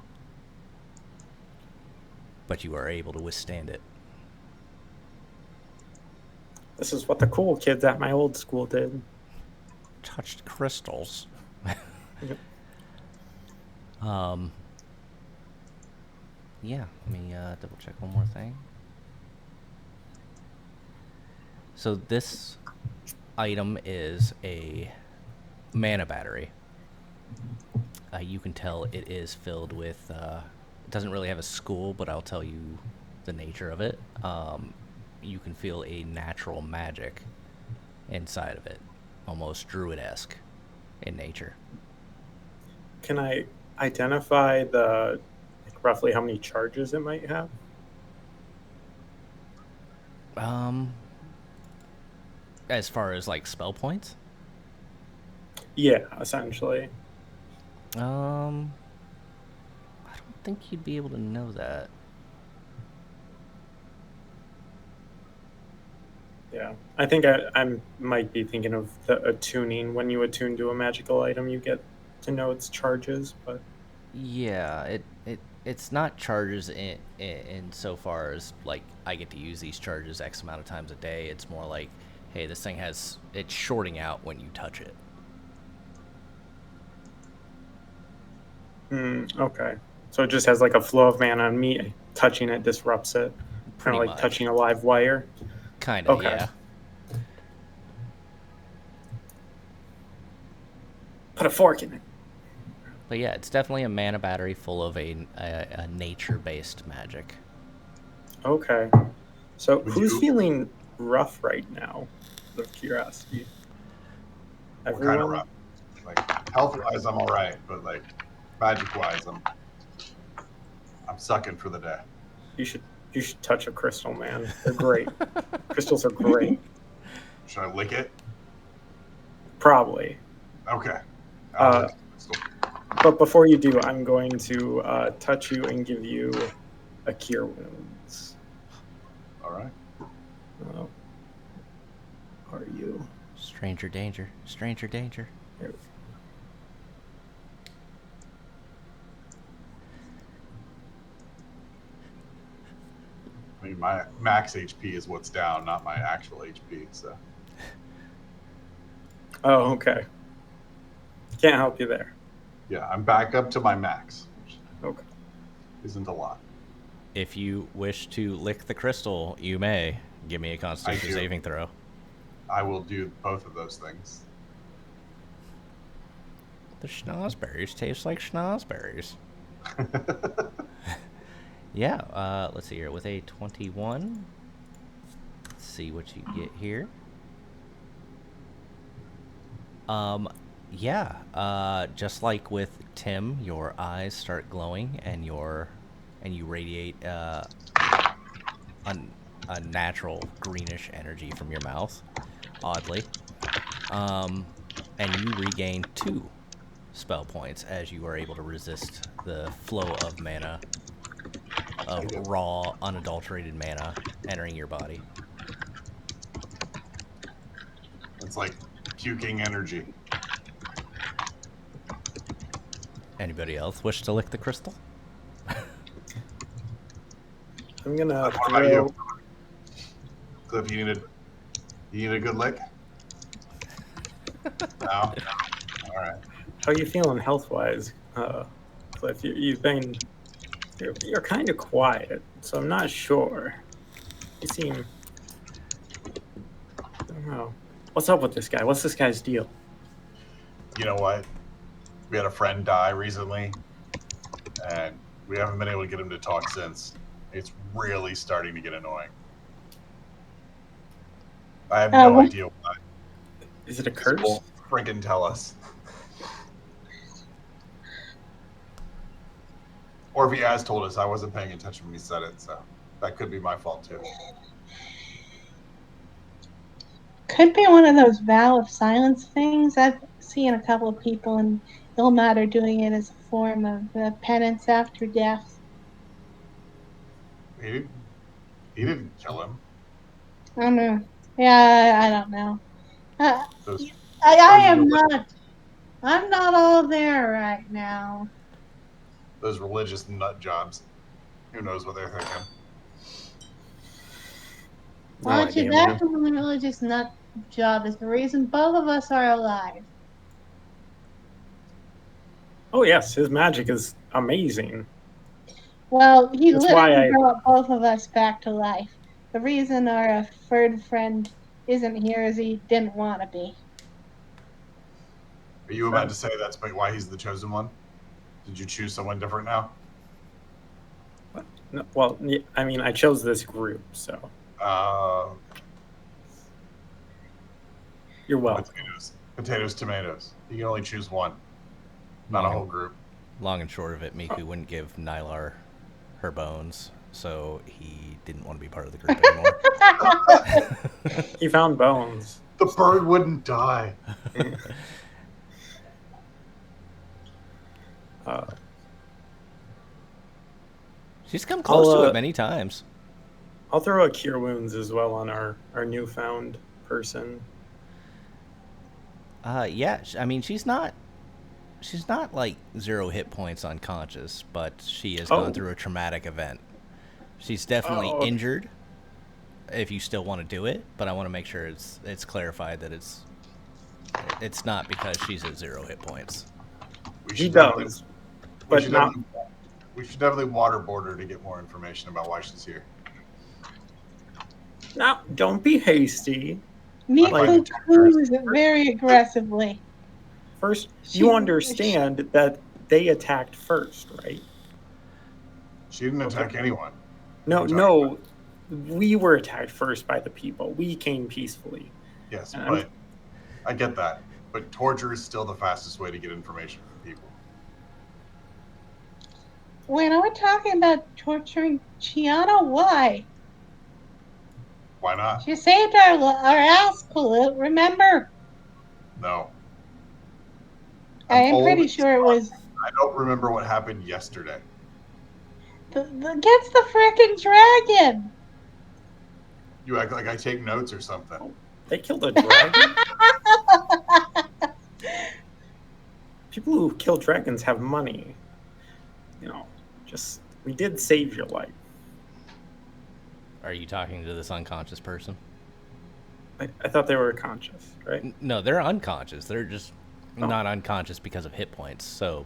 But you are able to withstand it. This is what the cool kids at my old school did. Touched crystals. Yep. Yeah, let me double check one more thing. So this item is a mana battery. You can tell it is filled with, it doesn't really have a school, but I'll tell you the nature of it. You can feel a natural magic inside of it, almost druid-esque in nature. Can I identify the roughly how many charges it might have? As far as like spell points? Yeah, essentially. I don't think you'd be able to know that. Yeah, I think I might be thinking of the attuning. When you attune to a magical item, you get to know its charges, but Yeah, it's not charges in so far as like I get to use these charges X amount of times a day. It's more like, hey, this thing it's shorting out when you touch it. Okay. So it just has like a flow of mana, and me touching it disrupts it. Kind Pretty of like much. touching a live wire. Kind of, Okay. yeah. Put a fork in it. But yeah, it's definitely a mana battery full of a nature-based magic. Okay. So Would who's you- feeling rough right now? Out of curiosity. What kind of rough? Like health-wise, I'm all right, but like magic-wise, I'm sucking for the day. You should touch a crystal, man. They're great. Crystals are great. Should I lick it? Probably. Okay. Uh, lick the crystal. But before you do, I'm going to touch you and give you a cure wounds. All right. Oh. Are you? Stranger danger. Stranger danger. Here. I mean, my max HP is what's down, not my actual HP. So. Oh, okay. Can't help you there. Yeah, I'm back up to my max, which Okay. isn't a lot. If you wish to lick the crystal, you may. Give me a Constitution do. saving throw. I will do both of those things. The schnozberries taste like schnozberries. Yeah, let's see here. With a 21, let's see what you get here. Yeah, just like with Tim, your eyes start glowing and you radiate a natural greenish energy from your mouth, oddly. And you regain 2 spell points as you are able to resist the flow of mana, of raw, unadulterated mana entering your body. It's like puking energy. Anybody else wish to lick the crystal? I'm gonna What about throw. you? Cliff, you need a good lick? No? All right. How you feeling health-wise, Cliff? You've been you're kind of quiet, so I'm not sure. You seem. I don't know. What's up with this guy? What's this guy's deal? You know what? We had a friend die recently, and we haven't been able to get him to talk since. It's really starting to get annoying. I have no what- idea why. Is it a He curse? won't freaking tell us. Or if he has told us, I wasn't paying attention when he said it, so that could be my fault too. Could be one of those vow of silence things. I've seen a couple of people in Ilmater doing it as a form of penance after death. He didn't kill him. I don't know. Yeah, I don't know. Uh, Those, I those, am relig- not. I'm not all there right now. those religious nut jobs. Who knows what they're thinking? No Watch it. idea, That man. religious nut job is the reason both of us are alive. Oh yes, his magic is amazing. Well, he That's why literally I. brought both of us back to life. The reason our third friend isn't here is he didn't want to be. Are you about to say that's why he's the chosen one? Did you choose someone different now? No, well, I mean, I chose this group, so Uh, you're welcome. potatoes, tomatoes. You can only choose one, not a whole group. Long and short of it, Miku wouldn't give Nylar her bones, so he didn't want to be part of the group anymore. He found bones. The bird wouldn't die. She's come close to I'll, it many times. I'll throw a cure wounds as well on our newfound person. Yeah, I mean, she's not like 0 hit points unconscious, but she has gone through a traumatic event. She's definitely injured. If you still want to do it, but I want to make sure it's clarified that it's not because she's at 0 hit points. He does, but not. We should definitely waterboard her to get more information about why she's here. No, don't be hasty. Miku coos very aggressively. First, you understand that they attacked first, right? She didn't attack anyone. No, we were attacked first by the people. We came peacefully. Yes, but I get that. But torture is still the fastest way to get information from people. Wait, are we talking about torturing Chiana? Why? Why not? She saved our ass, Kalut, remember? No. I'm pretty sure it was... I don't remember what happened yesterday. Gets the frickin' dragon! You act like I take notes or something. They killed a dragon? People who kill dragons have money. You know, we did save your life. Are you talking to this unconscious person? I thought they were conscious, right? No, they're unconscious. They're just not unconscious because of hit points. So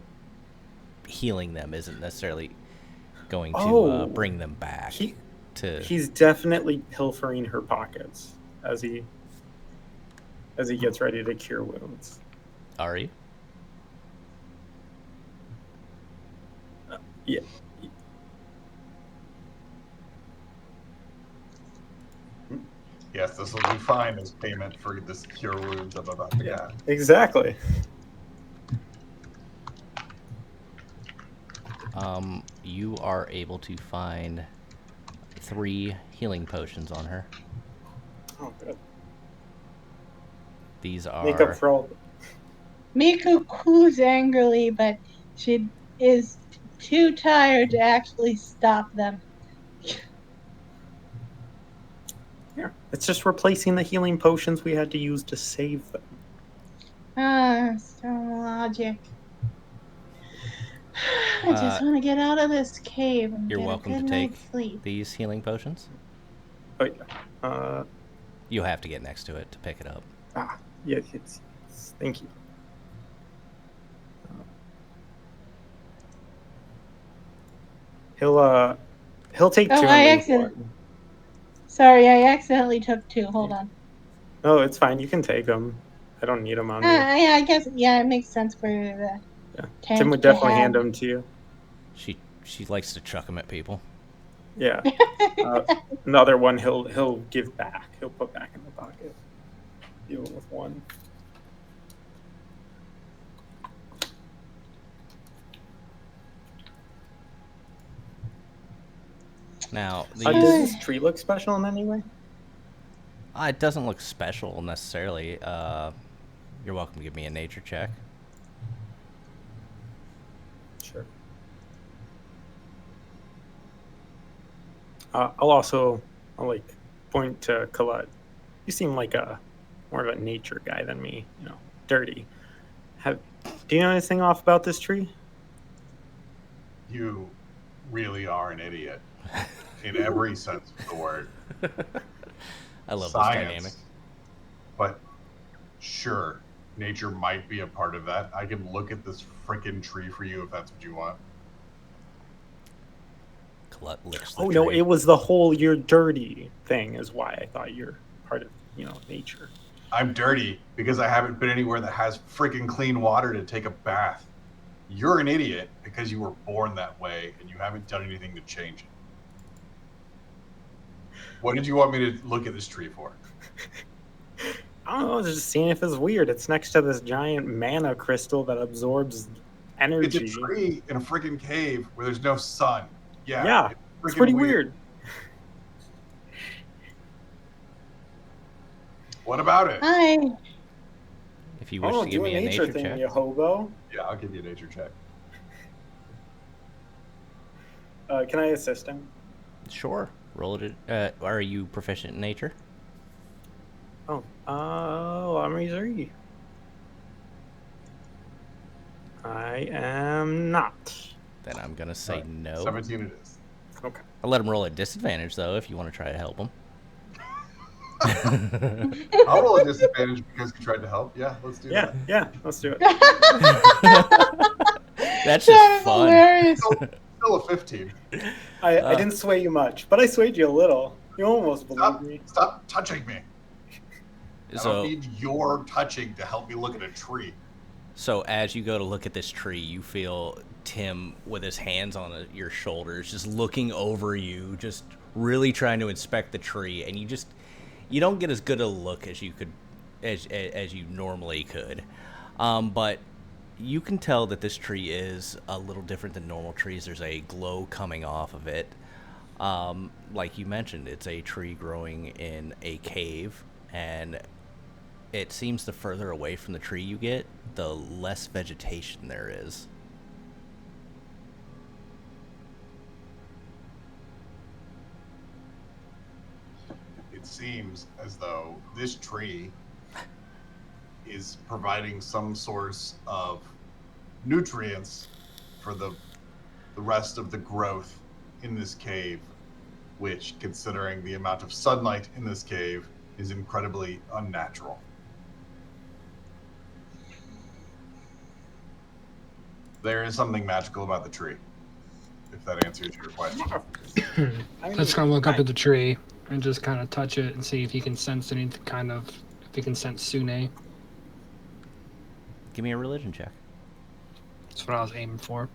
healing them isn't necessarily going to bring them back. He's definitely pilfering her pockets as he gets ready to cure wounds. Are you? Yeah. Yes, this will be fine as payment for this cure wounds I'm about to get. Exactly. You are able to find 3 healing potions on her. Oh, good. These are... Make up for all... Miku coos angrily, but she is too tired to actually stop them. Yeah, it's just replacing the healing potions we had to use to save them. So logic. I just want to get out of this cave and You're get welcome a to good take night's sleep. these healing potions. Oh, yeah. You have to get next to it to pick it up. Yeah, thank you. He'll take 2 and leave 1. Sorry, I accidentally took 2. Hold on. Oh, it's fine. You can take them. I don't need them on me. Yeah, I guess. Yeah, it makes sense for that. Tim would to definitely have. hand them to you. She likes to chuck them at people. Yeah. Another one he'll give back. He'll put back in the pocket. Even with one. Now, Does this tree look special in any way? It doesn't look special necessarily. You're welcome to give me a nature check. Sure. I'll point to Colette. You seem like more of a nature guy than me. Dirty. Do you know anything off about this tree? You really are an idiot in every sense of the word. I love Science, this dynamic. But sure, nature might be a part of that. I can look at this freaking tree for you if that's what you want. Colette licks the Oh tree. no, it was the whole "you're dirty" thing is why I thought you're part of nature. I'm dirty because I haven't been anywhere that has freaking clean water to take a bath. You're an idiot because you were born that way and you haven't done anything to change it. What did you want me to look at this tree for? I don't know, just seeing if it's weird. It's next to this giant mana crystal that absorbs energy. It's a tree in a freaking cave where there's no sun. Yeah, it's pretty weird. What about it? Hi. If you wish to give me a nature thing, check. you hobo. Yeah, I'll give you a nature check. Can I assist him? Sure. Roll it. Are you proficient in nature? Oh, let me see. I am not. Then I'm going to say no. 17 it is. Okay. I'll let him roll at disadvantage, though, if you want to try to help him. I'll roll a disadvantage because you tried to help. Yeah, let's do that. Yeah, let's do it. That's just fun. Hilarious. Still a 15. I didn't sway you much, but I swayed you a little. You almost believed me. Stop touching me. I So, don't need your touching to help me look at a tree. so as you go to look at this tree, you feel Tim with his hands on your shoulders, just looking over you, just really trying to inspect the tree, and you don't get as good a look as you could, as you normally could, but you can tell that this tree is a little different than normal trees. There's a glow coming off of it. Like you mentioned, it's a tree growing in a cave, and it seems the further away from the tree you get, the less vegetation there is. It seems as though this tree is providing some source of nutrients for the rest of the growth in this cave, which, considering the amount of sunlight in this cave, is incredibly unnatural. There is something magical about the tree, if that answers your question. Let's go look up at the tree and just kind of touch it and see if he can sense if he can sense Sune. Give me a religion check. That's what I was aiming for.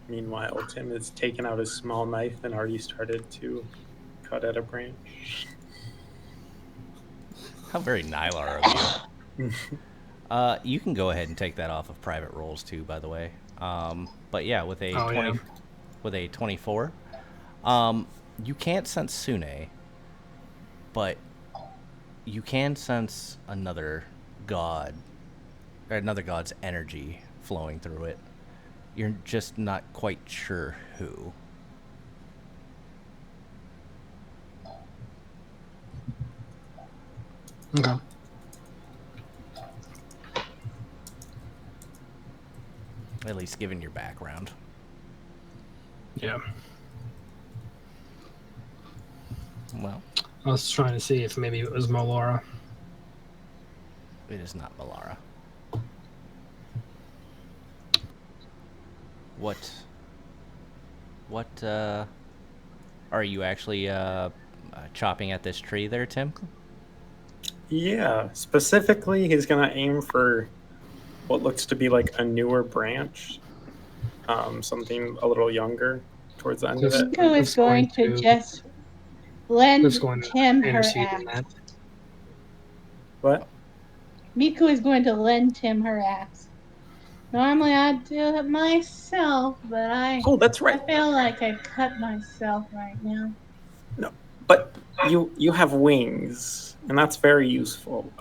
Meanwhile, Tim has taken out his small knife and already started to cut at a branch. How very Nylar of you. You can go ahead and take that off of private rolls too, by the way. But yeah, with a 24, you can't sense Sune, but you can sense another god, or another god's energy flowing through it. You're just not quite sure who. Okay. At least given your background. Yeah. Well, I was trying to see if maybe it was Melora. it is not Melara. What, are you actually, chopping at this tree there, Tim? Yeah, specifically, he's gonna aim for what looks to be like a newer branch, something a little younger towards the end of it. Miko is going to just lend Cliff's going Tim to her intercede in axe. that. What? Miku is going to lend Tim her axe. Normally I'd do it myself, but Oh, that's I right. feel like I cut myself right now. No, but you have wings, and that's very useful.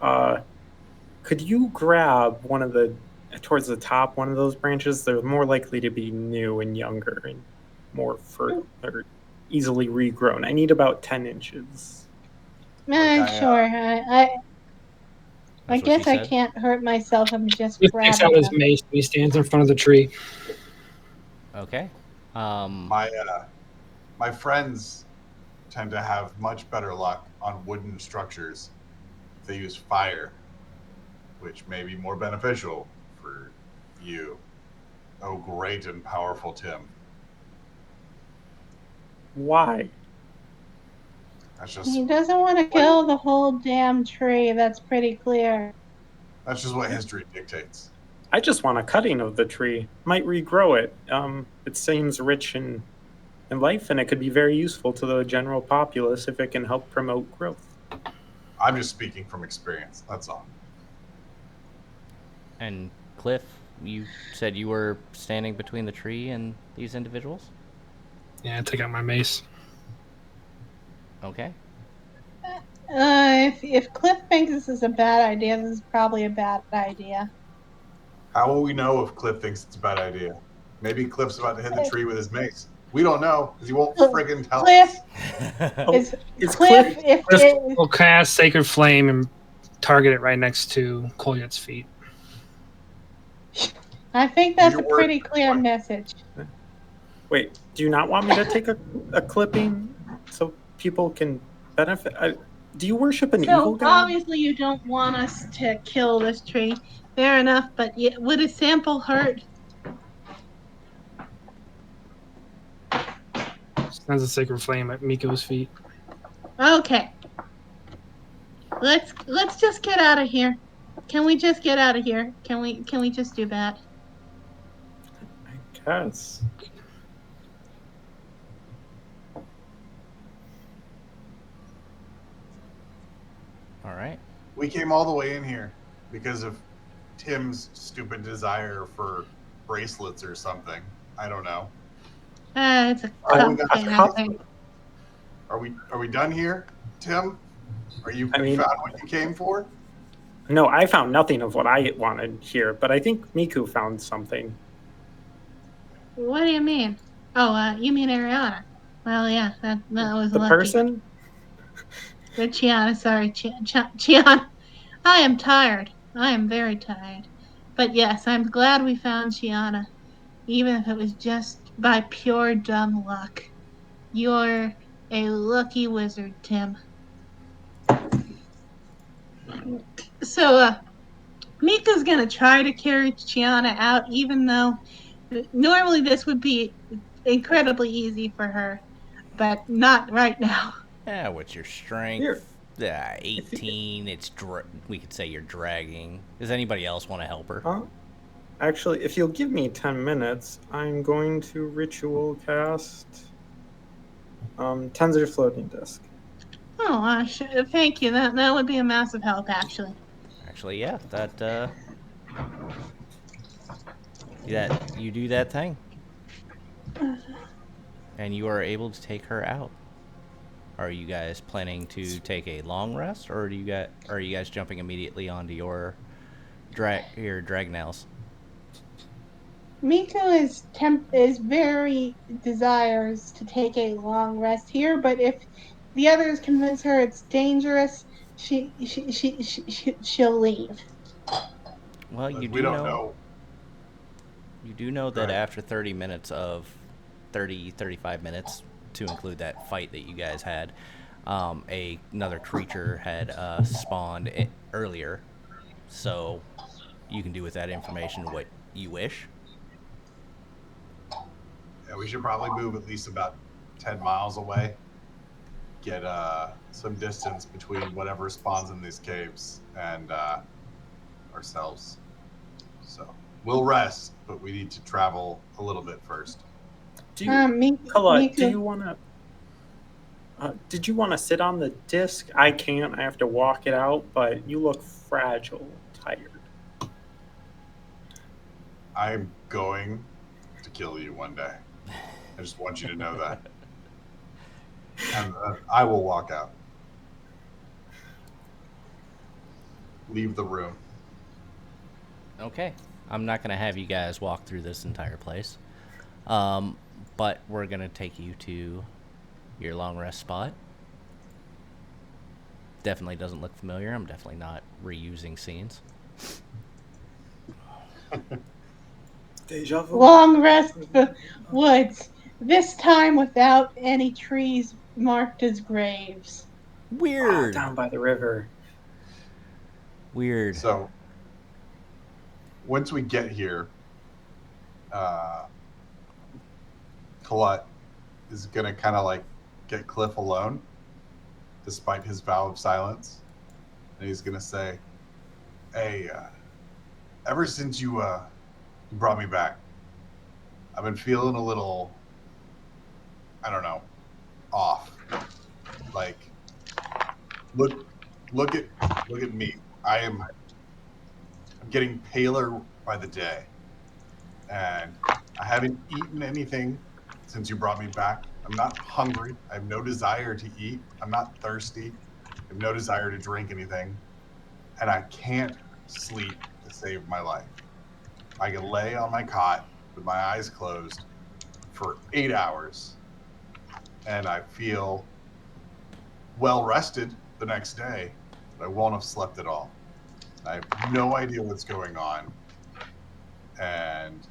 Could you grab one of the towards the top one of those branches? They're more likely to be new and younger and more fertile or easily regrown. I need about 10 inches. Sure. I That's what she guess I said. can't hurt myself. I'm just Cliff takes out grabbing his them. mace and he stands in front of the tree. Okay. My friends tend to have much better luck on wooden structures if they use fire, which may be more beneficial for you. Oh, great and powerful Tim. Why? That's He just doesn't want to kill the whole damn tree. That's pretty clear. what history dictates. I just want a cutting of the tree. Might regrow it. It seems rich in life, and it could be very useful to the general populace if it can help promote growth. I'm just speaking from experience. That's all. And Cliff, you said you were standing between the tree and these individuals? Yeah, I take out my mace. Okay. If Cliff thinks this is a bad idea, this is probably a bad idea. How will we know if Cliff thinks it's a bad idea? Maybe Cliff's about to hit the tree with his mace. We don't know because he won't friggin' tell Cliff us. is Cliff. If Cliff it, will cast Sacred Flame and target it right next to Kolyet's feet. I think that's a pretty clear message. Wait, do you not want me to take a clipping so people can benefit? Do you worship an evil So god? obviously you don't want us to kill this tree. Fair enough, but would a sample hurt? Sends a Sacred Flame at Miko's feet. Okay. Let's just get out of here. Can we just get out of here? Can we just do that? I guess. All right. We came all the way in here because of Tim's stupid desire for bracelets or something. I don't know. It's a Oh, cup we thing, got I think. Are we done here, Tim? You I mean- found what you came for? No, I found nothing of what I wanted here, but I think Miku found something. What do you mean? Oh, you mean Ariana? Well, yeah, that was The lucky. person? Chiana, sorry, Chiana. I am tired. I am very tired. But yes, I'm glad we found Chiana, even if it was just by pure dumb luck. You're a lucky wizard, Tim. So, Mika's gonna try to carry Chiana out, even though normally this would be incredibly easy for her, but not right now. Yeah, what's your strength? Here. 18. We could say you're dragging. Does anybody else want to help her? Actually, if you'll give me 10 minutes, I'm going to ritual cast Tensor Floating Disc. Oh, thank you. That would be a massive help, actually. Actually, yeah, that you do that thing, and you are able to take her out. Are you guys planning to take a long rest, or are you guys jumping immediately onto your dragnels? Miko is very desires to take a long rest here, but if the others convince her it's dangerous, she'll leave. Well, We don't know. You do know that Right. after 30 minutes of 35 minutes, to include that fight that you guys had, another creature had spawned earlier. So you can do with that information what you wish. Yeah, we should probably move at least about 10 miles away. get some distance between whatever spawns in these caves and ourselves. So we'll rest, but we need to travel a little bit first. Do you, Me Colette, do too. you want to... did you want to sit on the disc? I can't. I have to walk it out, but you look fragile and tired. I'm going to kill you one day. I just want you to know that. And I will walk out. Leave the room. Okay. I'm not going to have you guys walk through this entire place. But we're going to take you to your long rest spot. Definitely doesn't look familiar. I'm definitely not reusing scenes. Deja vu. Long rest woods. This time without any trees marked as graves. Weird. Down by the river. Weird. So once we get here, Colette is going to kind of like get Cliff alone, despite his vow of silence. And he's going to say, hey, ever since you brought me back, I've been feeling a little, I don't know, off. Like, look at me. I'm getting paler by the day, and I haven't eaten anything since you brought me back. I'm not hungry. I have no desire to eat. I'm not thirsty. I have no desire to drink anything, and I can't sleep to save my life. I can lay on my cot with my eyes closed for 8 hours, and I feel well rested the next day, but I won't have slept at all. I have no idea what's going on, and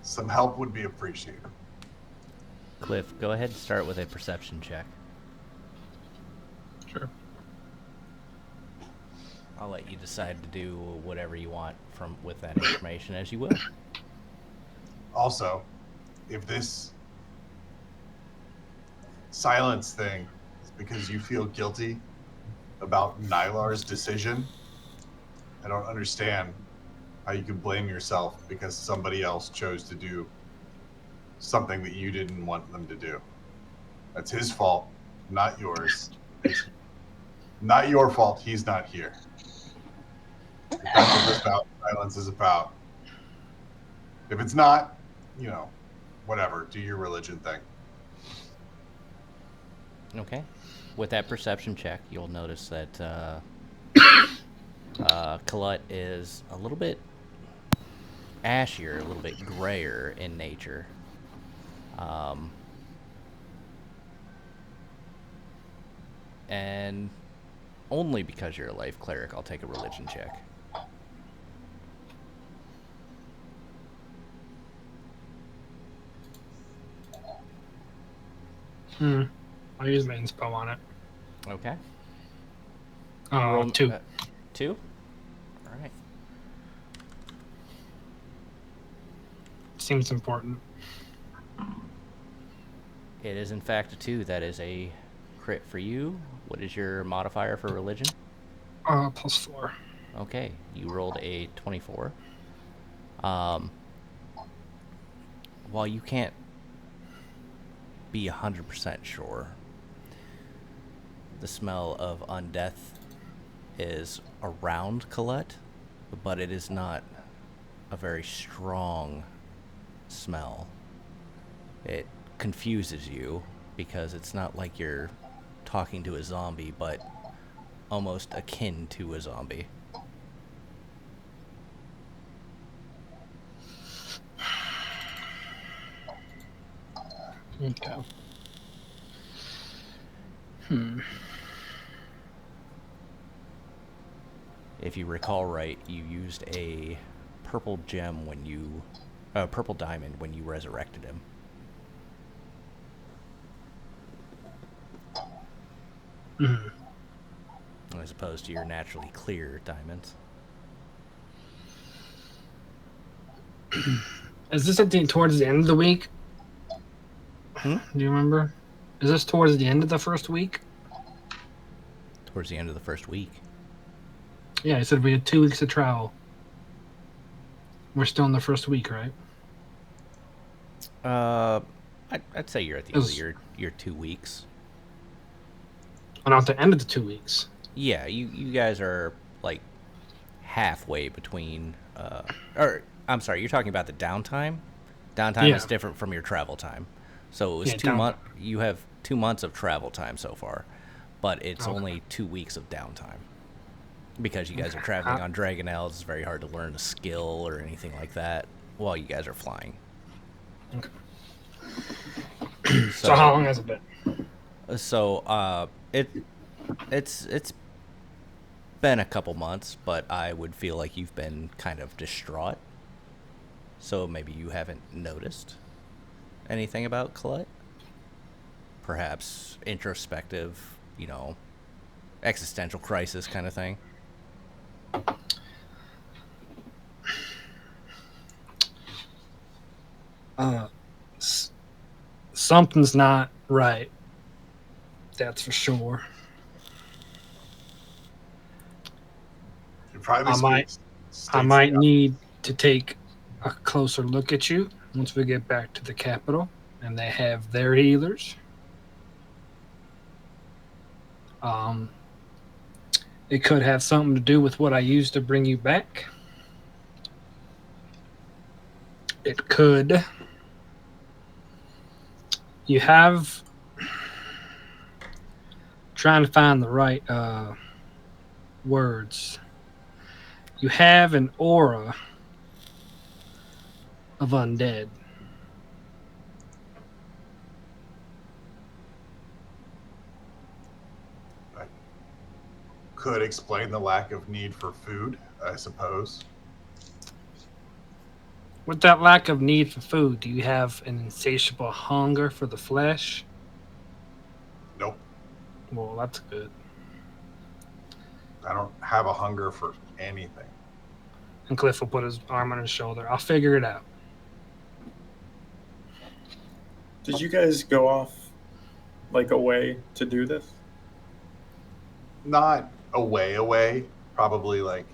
some help would be appreciated. Cliff, go ahead and start with a perception check. Sure. I'll let you decide to do whatever you want with that information as you will. Also, if this silence thing is because you feel guilty about Nylar's decision, I don't understand how you can blame yourself because somebody else chose to do something that you didn't want them to do. That's his fault, not yours. It's not your fault he's not here. If that's what this vow of silence is about. If it's not, whatever, do your religion thing. Okay. With that perception check, you'll notice that Colette is a little bit ashier, a little bit grayer in nature. And only because you're a life cleric, I'll take a religion check. I'll use my inspo on it. Okay. 2. 2? All right. Seems important. It is in fact a 2. That is a crit for you. What is your modifier for religion? +4. Okay, you rolled a 24. While you can't be 100% sure, the smell of undeath is around Colette, but it is not a very strong smell. It confuses you because it's not like you're talking to a zombie, but almost akin to a zombie. Okay. If you recall right, you used a purple gem purple diamond when you resurrected him. As opposed to your naturally clear diamonds. Is this towards the end of the week? Hmm? Do you remember? Is this towards the end of the first week? Towards the end of the first week. Yeah, I said we had 2 weeks of travel. We're still in the first week, right? I'd say you're at the end of your 2 weeks. Well, not the end of the 2 weeks. Yeah, you guys are like halfway between. Or I'm sorry, you're talking about the downtime. Downtime is different from your travel time. So it was 2 months. You have 2 months of travel time so far, but it's only 2 weeks of downtime because you guys are traveling on Dragonelles. It's very hard to learn a skill or anything like that while you guys are flying. Okay. So how long has it been? So it's been a couple months, but I would feel like you've been kind of distraught. So maybe you haven't noticed anything about Colette. Perhaps introspective, existential crisis kind of thing. Something's not right. That's for sure. I might need to take a closer look at you once we get back to the capital and they have their healers. It could have something to do with what I used to bring you back. It could. You have trying to find the right words. You have an aura of undead. I could explain the lack of need for food, I suppose. With that lack of need for food, do you have an insatiable hunger for the flesh? Nope. Well, that's good. I don't have a hunger for anything. And Cliff will put his arm on his shoulder. I'll figure it out. Did you guys go off, away to do this? Not away. Probably,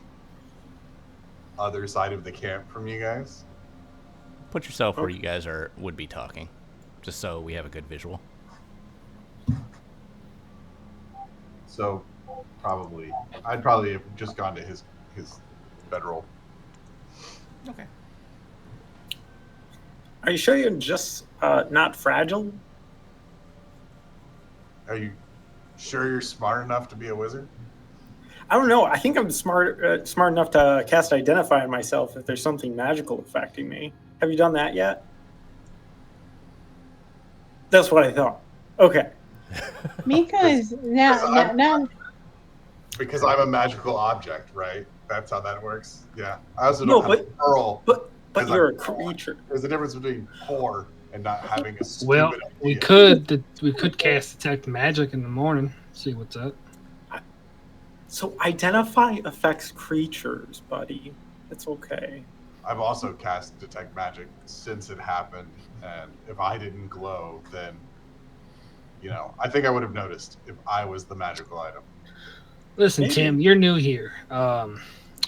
other side of the camp from you guys. Put yourself where you guys would be talking, just so we have a good visual. So, I'd probably have just gone to his bedroll. Okay. Are you sure you're just not fragile? Are you sure you're smart enough to be a wizard? I don't know. I think I'm smart enough to cast Identify on myself if there's something magical affecting me. Have you done that yet? That's what I thought. Okay. Mika is now. Because I'm a magical object, right? That's how that works. Yeah. I also don't have a pearl. But you're a creature. There's a difference between poor and not having a stupid Well, idea. we could cast Detect Magic in the morning. See what's up. So Identify affects creatures, buddy. It's okay. I've also cast Detect Magic since it happened, and if I didn't glow, then, I think I would have noticed if I was the magical item. Listen, Maybe. Tim, you're new here. And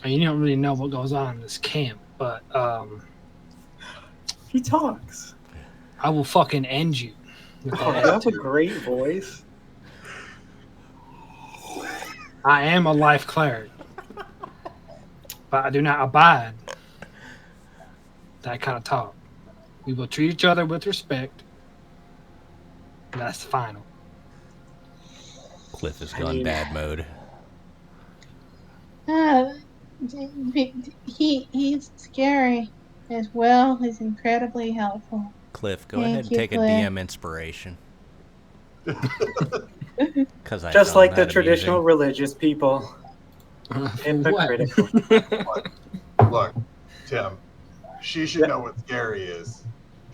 you don't really know what goes on in this camp, but He talks. I will fucking end you. Oh, that's a great voice. I am a life cleric, but I do not abide that kind of talk. We will treat each other with respect. That's final. Cliff has gone bad mode. He's scary as well. He's incredibly helpful. Cliff, go ahead and take a DM inspiration. Just like the traditional religious people. Hypocritical. Look, Tim, she should know what scary is.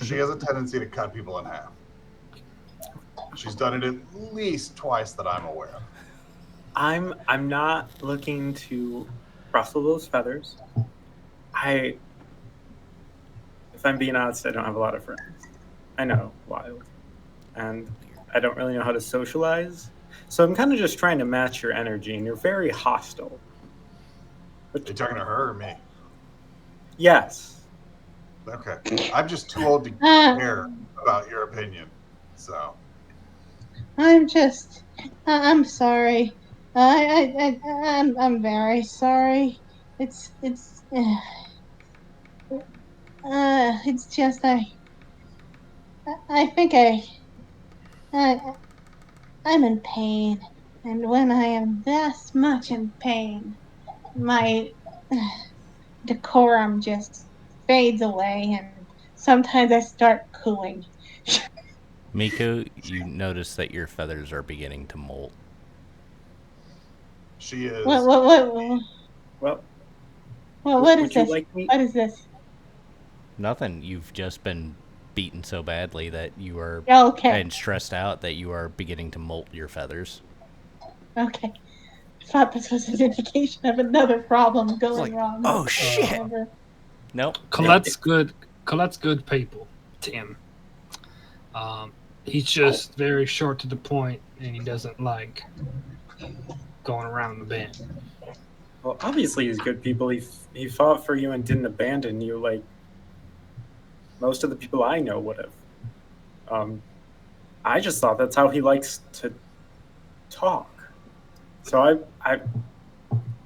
She has a tendency to cut people in half. She's done it at least twice that I'm aware of. I'm not looking to ruffle those feathers. If I'm being honest, I don't have a lot of friends. I know, wild. And I don't really know how to socialize. So I'm kind of just trying to match your energy, and you're very hostile. Are you talking to her or me? Yes. Okay. I'm just too old to Uh, care about your opinion. So, I'm sorry. I'm very sorry. It's just I think I, I'm in pain, and when I am this much in pain, my decorum just fades away, and sometimes I start cooing. Miko, you notice that your feathers are beginning to molt. she What is. what what Well, what is would you this? like me? What is this? Nothing. You've just been beaten so badly that you are Okay, and stressed out that you are beginning to molt your feathers. okay. I thought this was an indication of another problem It's going like, wrong. oh But shit. whatever. Nope. Colette's good. Colette's good people, Tim. He's just very short to the point, and he doesn't like going around the bend. Well, obviously he's good people. He fought for you and didn't abandon you like most of the people I know would have. I just thought that's how he likes to talk. So I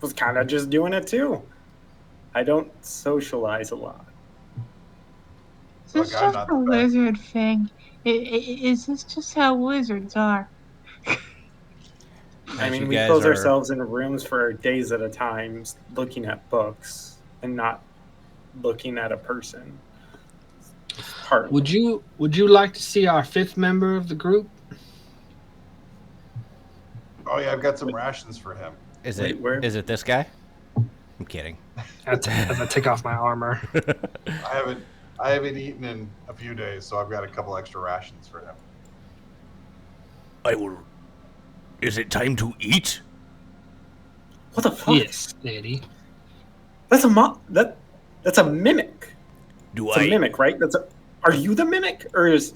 was kind of just doing it too. I don't socialize a lot. Is Look, this I'm just not a the best. wizard thing? Is this just how wizards are? I As you mean, we guys close are ourselves in rooms for days at a time, looking at books and not looking at a person. It's part. Would you like to see our fifth member of the group? Oh yeah, I've got some rations for him. is Wait, it where? is it this guy? I'm kidding. As I take off my armor. I haven't eaten in a few days, so I've got a couple extra rations for him. I will. Is it time to eat? What the fuck? Yes, Eddie. That's that's a mimic. Do It's a I? mimic, right? Are you the mimic, or is?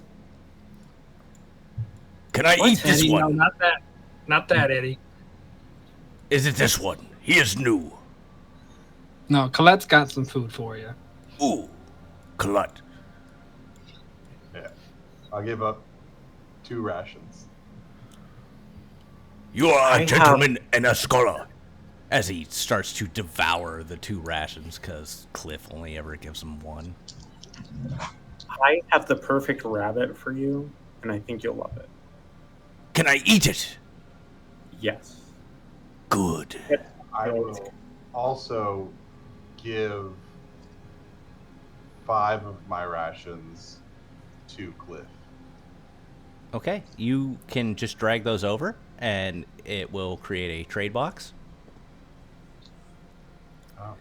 Can I What? eat this Eddie, no, one? not that. Not that, Eddie. Is it this one? He is new. No, Colette's got some food for you. Ooh, Colette. Yeah. I'll give up 2 rations. You are I a have- gentleman and a scholar. As he starts to devour the 2 rations, because Cliff only ever gives him 1. I have the perfect rabbit for you, and I think you'll love it. Can I eat it? Yes. Good. I will also give 5 of my rations to Cliff. Okay, you can just drag those over, and it will create a trade box. Oh.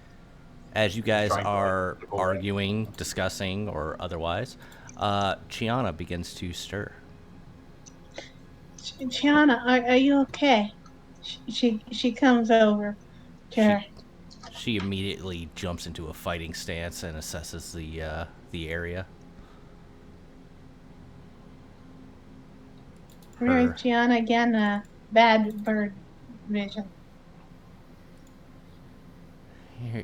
As you guys trying to, like, are chip away. arguing, discussing, or otherwise, Chiana begins to stir. Chiana, are you okay? She comes over to her. She immediately jumps into a fighting stance and assesses the area. Where's Chiana again? Bad bird vision.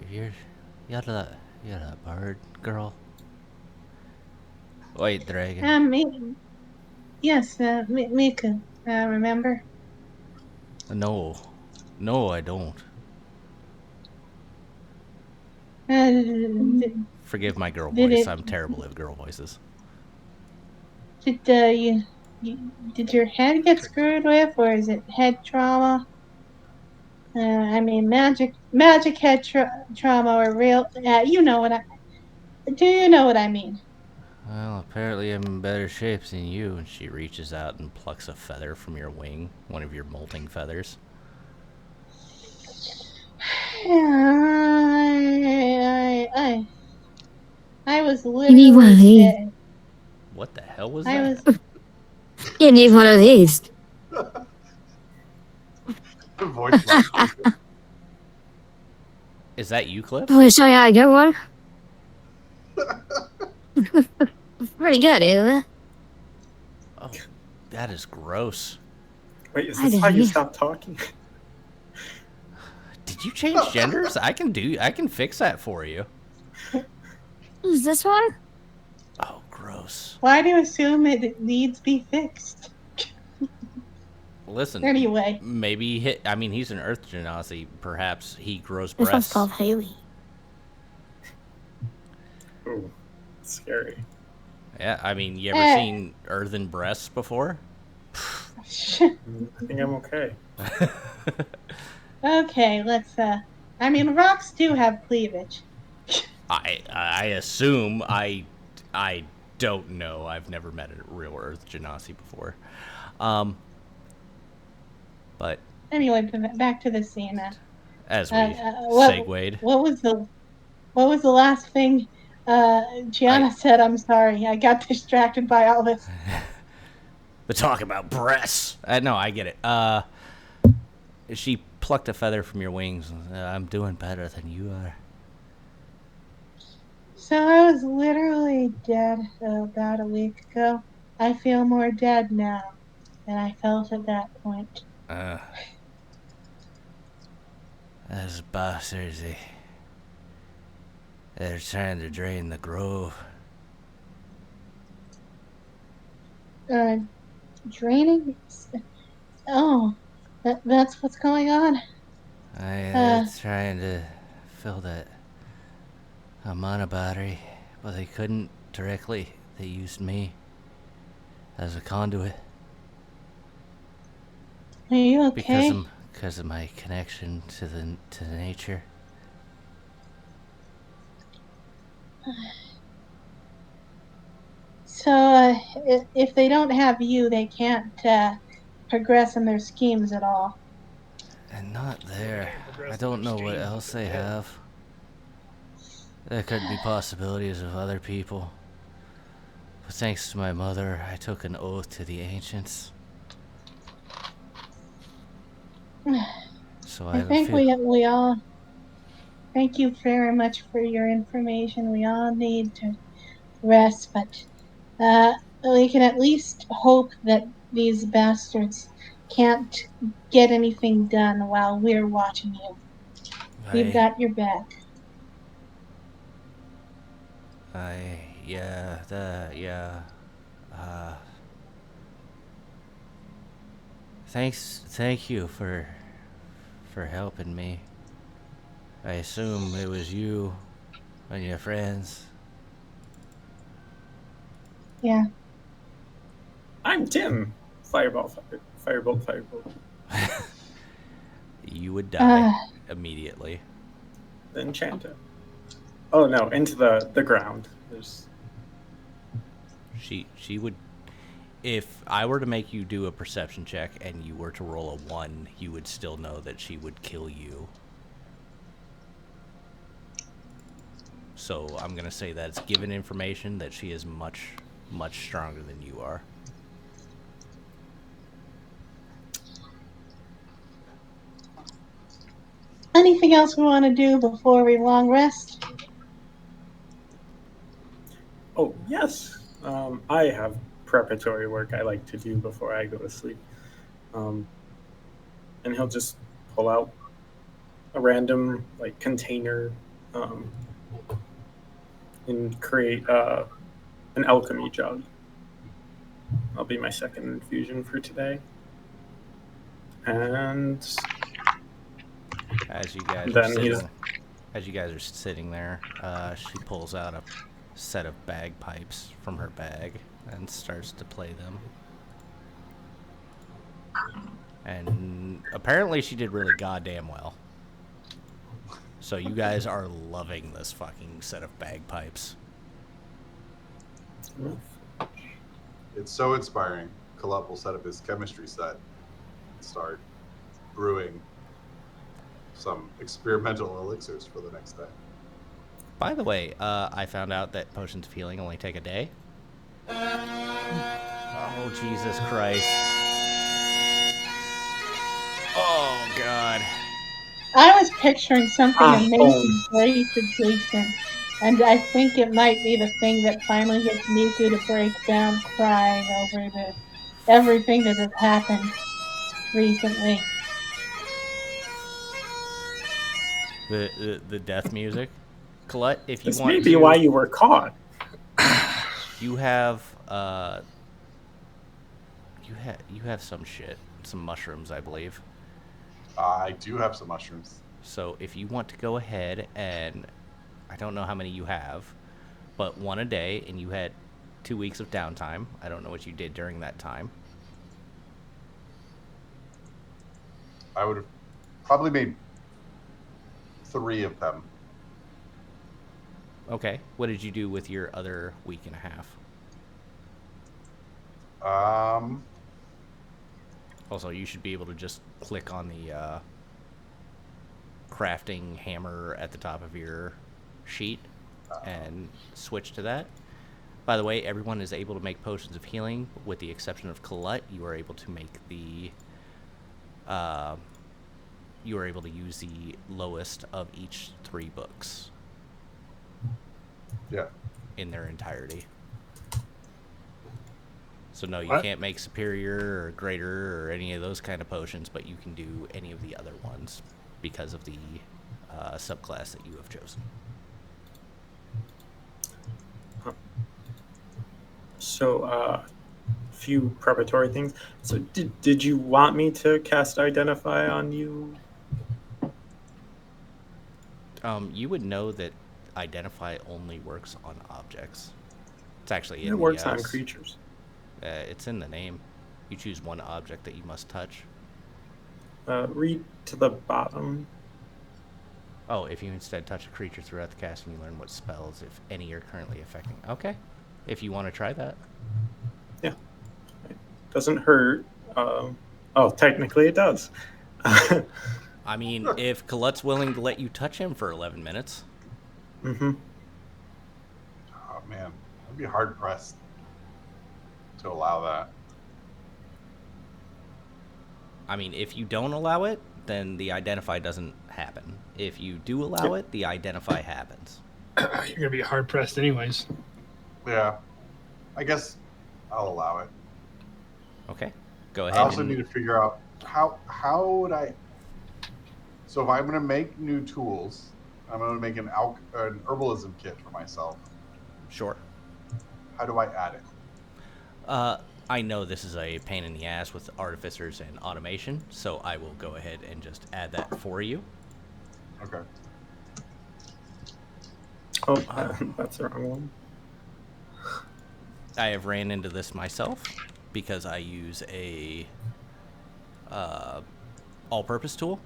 You're the bird girl. Wait, dragon. Yes, Miku. Remember? No, I don't. Forgive my girl voice. I'm terrible at girl voices. Did did your head get screwed with, or is it head trauma? I mean, magic head trauma, or real? You know what I? Do you know what I mean? Well, apparently I'm in better shape than you. And she reaches out and plucks a feather from your wing, one of your molting feathers. I was You need one of literally these. dead. What the hell was I that? was. You need one of these. Voice box. Is that you, Cliff? Want to show you how to get one? Pretty good, isn't it? Oh, that is gross. Wait, is I this how you didn't. stop talking? Did you change genders? I can fix that for you. Who's this one? Oh, gross. Why do you assume it needs to be fixed? Listen. Anyway. Maybe he's an Earth genasi. Perhaps he grows This one's breasts. called Haley. Ooh, scary. Yeah, I mean, you ever seen earthen breasts before? I think I'm okay. Okay, let's I mean, rocks do have cleavage. I assume I don't know. I've never met a real Earth genasi before. But Anyway, back to the scene. as we segued, what was the last thing Chiana said? I'm sorry, I got distracted by all this. the talk about breasts. No, I get it. She plucked a feather from your wings. I'm doing better than you are. So I was literally dead about a week ago. I feel more dead now than I felt at that point. Those bastards, they're trying to drain the grove. Draining? Oh, that's what's going on? They're trying to fill that mana battery, but they couldn't directly. They used me as a conduit. Are you okay? Because of my connection to the nature. So, if they don't have you, they can't progress in their schemes at all. And not there. I don't know what else they have. There could be possibilities of other people. But thanks to my mother, I took an oath to the ancients. So I think we all. Thank you very much for your information. We all need to rest, but we can at least hope that these bastards can't get anything done while we're watching you. We've got your back. Thank you for helping me. I assume it was you and your friends. Yeah. I'm Tim. Firebolt. You would die immediately. Then Chanta. Oh no, into the ground. There's. She would. If I were to make you do a perception check and you were to roll a 1, you would still know that she would kill you. So I'm going to say that it's given information that she is much, much stronger than you are. Anything else we want to do before we long rest? Oh, yes. I have preparatory work I like to do before I go to sleep. And he'll just pull out a random container and create an alchemy jug. That'll be my second infusion for today. And as you guys are sitting there, she pulls out a set of bagpipes from her bag and starts to play them. And apparently she did really goddamn well. So you guys are loving this fucking set of bagpipes. It's so inspiring. Kalep will set up his chemistry set and start brewing some experimental elixirs for the next day. By the way, I found out that potions of healing only take a day. Oh, Jesus Christ. Oh, God. I was picturing something amazing, great, adjacent, and I think it might be the thing that finally gets Miku to break down crying over this. everything that has happened recently. The death music. Colette, if you This want may be to, why you were caught. you have you have some shit, some mushrooms, I believe. I do have some mushrooms. So if you want to go ahead and, I don't know how many you have, but one a day, and you had 2 weeks of downtime. I don't know what you did during that time. I would have probably made 3 of them. Okay. What did you do with your other week and a half? Also, you should be able to just click on the crafting hammer at the top of your sheet and switch to that. By the way, everyone is able to make potions of healing, with the exception of Colette. You are able to make the you are able to use the lowest of each 3 books. Yeah. In their entirety. So no, you What? can't make superior or greater or any of those kind of potions, but you can do any of the other ones because of the subclass that you have chosen. So, few preparatory things. So, did you want me to cast Identify on you? You would know that Identify only works on objects. It's actually in It works the, on creatures. it's in the name. You choose one object that you must touch. Read to the bottom. Oh, if you instead touch a creature throughout the casting, you learn what spells, if any, are currently affecting. Okay. If you want to try that. Yeah, it doesn't hurt. Technically it does. I mean, if Colette's willing to let you touch him for 11 minutes. Mm-hmm. Oh man, I'd be hard pressed to allow that. I mean, if you don't allow it, then the Identify doesn't happen. If you do allow it, the Identify happens. You're gonna be hard pressed anyways. Yeah, I guess I'll allow it. Okay, go ahead. I also need to figure out how would I. So if I'm going to make new tools, I'm going to make an herbalism kit for myself. Sure. How do I add it? I know this is a pain in the ass with artificers and automation, so I will go ahead and just add that for you. Okay. Oh, that's the wrong one. I have ran into this myself because I use a all-purpose tool.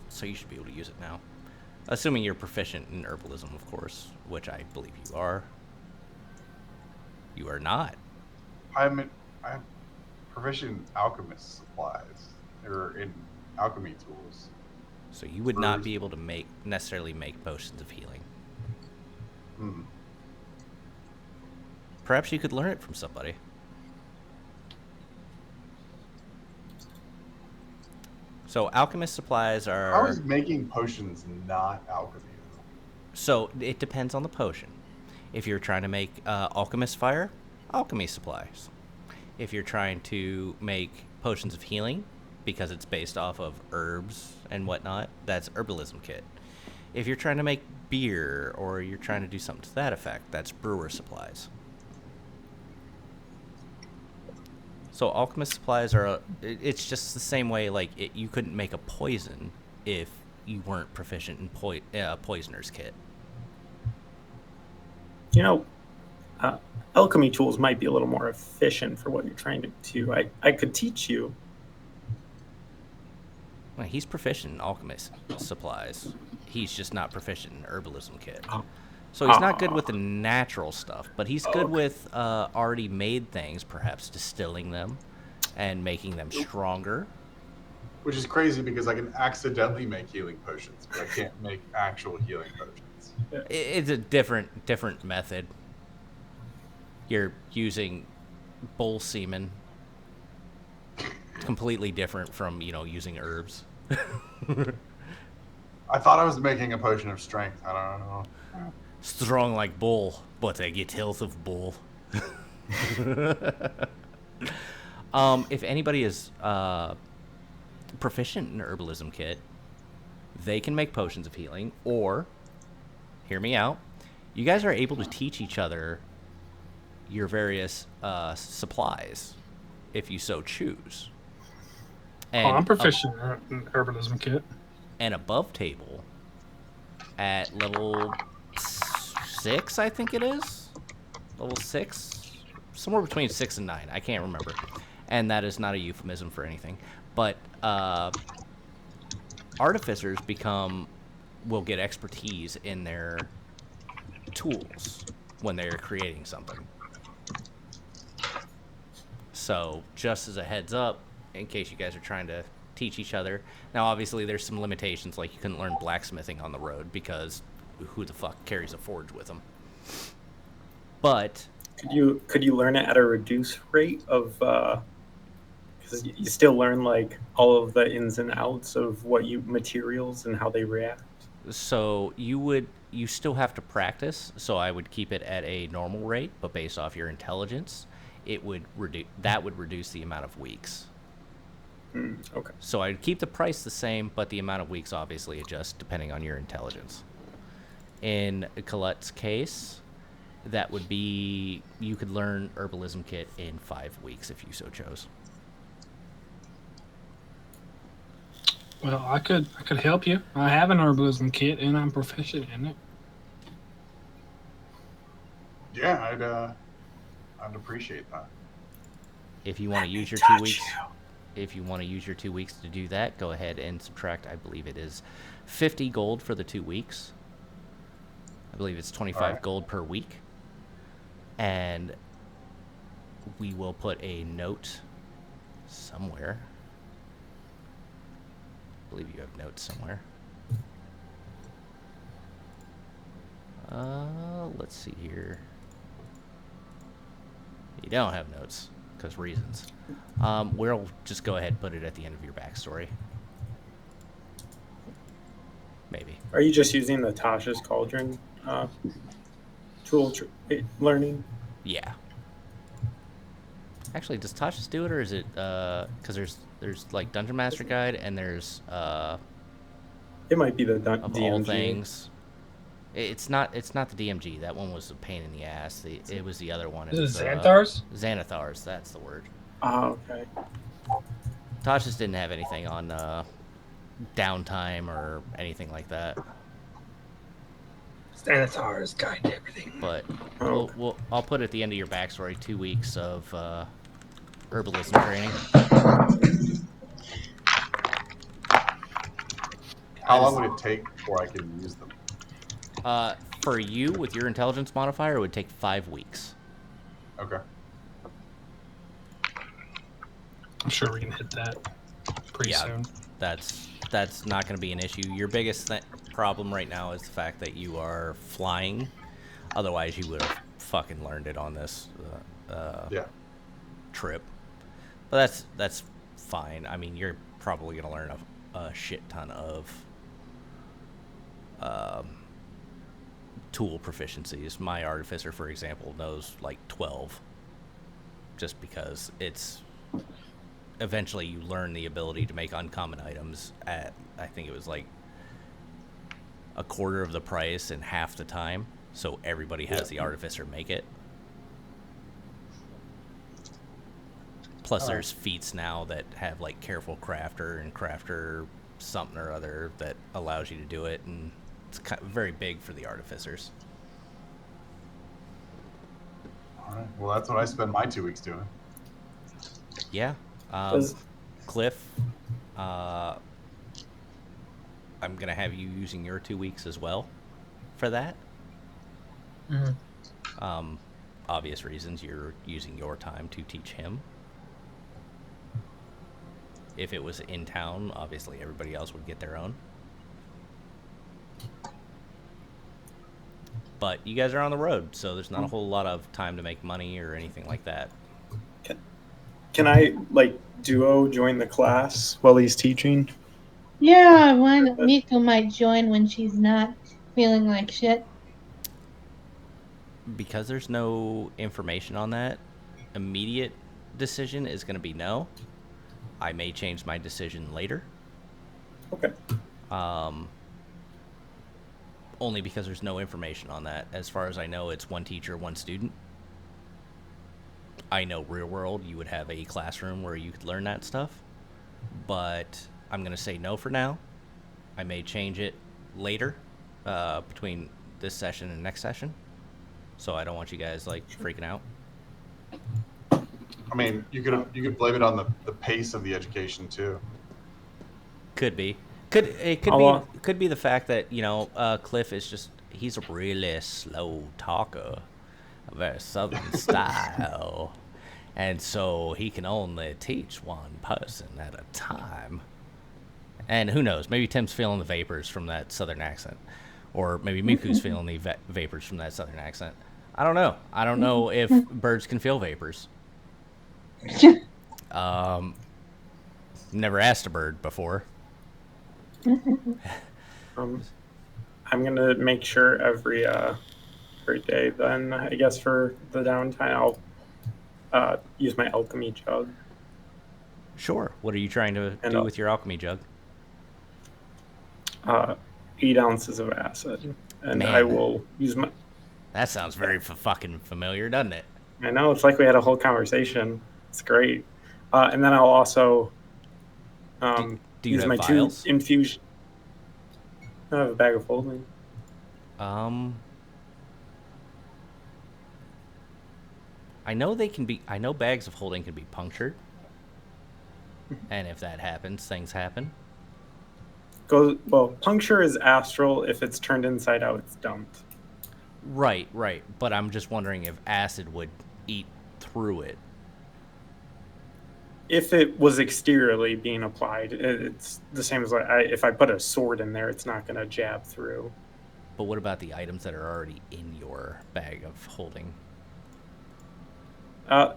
So you should be able to use it now. Assuming you're proficient in herbalism, of course, which I believe you are. You are not. I'm proficient in alchemist supplies, or in alchemy tools. So you would not be able to necessarily make potions of healing. Hmm. Perhaps you could learn it from somebody. So alchemist supplies are... How is making potions not alchemy? So it depends on the potion. If you're trying to make alchemist fire, alchemy supplies. If you're trying to make potions of healing, because it's based off of herbs and whatnot, that's herbalism kit. If you're trying to make beer, or you're trying to do something to that effect, that's brewer supplies. So alchemist supplies are, it's just the same way, like, you couldn't make a poison if you weren't proficient in poisoner's kit. You know, alchemy tools might be a little more efficient for what you're trying to do. I could teach you. Well, he's proficient in alchemist supplies. He's just not proficient in herbalism kit. Oh. So he's not good with the natural stuff, but he's good Okay. with already made things, perhaps distilling them and making them stronger. Which is crazy because I can accidentally make healing potions, but I can't make actual healing potions. It's a different method. You're using bull semen. It's completely different from, using herbs. I thought I was making a potion of strength. I don't know. Strong like bull, but I get health of bull. If anybody is proficient in herbalism kit, they can make potions of healing, or, hear me out, you guys are able to teach each other your various supplies, if you so choose. And I'm proficient in herbalism kit. And above table, at level 6, I think it is, level 6, somewhere between 6 and 9, I can't remember, and that is not a euphemism for anything, but artificers will get expertise in their tools when they're creating something. So just as a heads up, in case you guys are trying to teach each other. Now, obviously, there's some limitations, like you couldn't learn blacksmithing on the road because who the fuck carries a forge with them? But could you learn it at a reduced rate of? Because you still learn like all of the ins and outs of materials and how they react. So you still have to practice. So I would keep it at a normal rate, but based off your intelligence, it would reduce the amount of weeks. Okay. So I'd keep the price the same, but the amount of weeks obviously adjusts depending on your intelligence. In Colette's case, that would be, you could learn herbalism kit in 5 weeks if you so chose. Well, I could help you. I have an herbalism kit, and I'm proficient in it. Yeah, I'd appreciate that. If you want to use your 2 weeks, if you want to use your 2 weeks to do that, go ahead and subtract. I believe it is 50 gold for the 2 weeks. I believe it's 25 gold per week, and we will put a note somewhere. I believe you have notes somewhere. Let's see here. You don't have notes, because reasons. We'll just go ahead and put it at the end of your backstory. Maybe. Are you just using the Tasha's Cauldron tool learning? Yeah. Actually, does Tasha's do it, or is it because there's like Dungeon Master Guide and there's it might be the of DMG. all things. It's not the DMG. That one was a pain in the ass. It was the other one. Is it Xanathar's? Xanathars, that's the word. Oh, okay. Tasha's didn't have anything on downtime or anything like that. Xanathar's guide to everything. But I'll put at the end of your backstory 2 weeks of herbalism training. How long would it take before I could use them? For you, with your intelligence modifier, it would take 5 weeks. Okay. I'm sure we can hit that pretty soon. That's not going to be an issue. Your biggest problem right now is the fact that you are flying. Otherwise, you would have fucking learned it on this trip. But that's fine. I mean, you're probably going to learn a shit ton of tool proficiencies. My artificer, for example, knows like 12. Just because it's... Eventually, you learn the ability to make uncommon items at, I think it was like a quarter of the price and half the time. So everybody has the artificer make it. Plus, there's feats now that have like careful crafter and crafter something or other that allows you to do it, and it's very big for the artificers. All right. Well, that's what I spend my 2 weeks doing. Yeah. Cliff, I'm going to have you using your 2 weeks as well for that. Mm-hmm. Obvious reasons, you're using your time to teach him. If it was in town, obviously everybody else would get their own. But you guys are on the road, so there's not a whole lot of time to make money or anything like that. Can I, like, duo join the class while he's teaching? Yeah, Miko might join when she's not feeling like shit. because there's no information on that, immediate decision is going to be no. I may change my decision later. Okay. Only because there's no information on that. As far as I know, it's one teacher, one student. I know real world, you would have a classroom where you could learn that stuff. But I'm going to say no for now. I may change it later between this session and next session. So I don't want you guys like freaking out. I mean, you could blame it on the pace of the education too. Could be. Could be the fact that, you know, Cliff is just, he's a really slow talker, a very southern style. And so he can only teach one person at a time. And who knows, maybe Tim's feeling the vapors from that southern accent. Or maybe Miku's feeling the vapors from that southern accent. I don't know. I don't know if birds can feel vapors. Never asked a bird before. I'm gonna make sure every day. Then I guess for the downtime, I'll use my alchemy jug. Sure. What are you trying to do with your alchemy jug? 8 ounces of acid, and Man. I will use my. That sounds very fucking familiar, doesn't it? I know, it's like we had a whole conversation. It's great. And then I'll also Do you use have my vials? 2 infusion. I have a bag of holding. I know bags of holding can be punctured. And if that happens, things happen. Puncture is astral. If it's turned inside out, it's dumped. Right. But I'm just wondering if acid would eat through it. If it was exteriorly being applied, it's the same as if I put a sword in there, it's not going to jab through. But what about the items that are already in your bag of holding? You know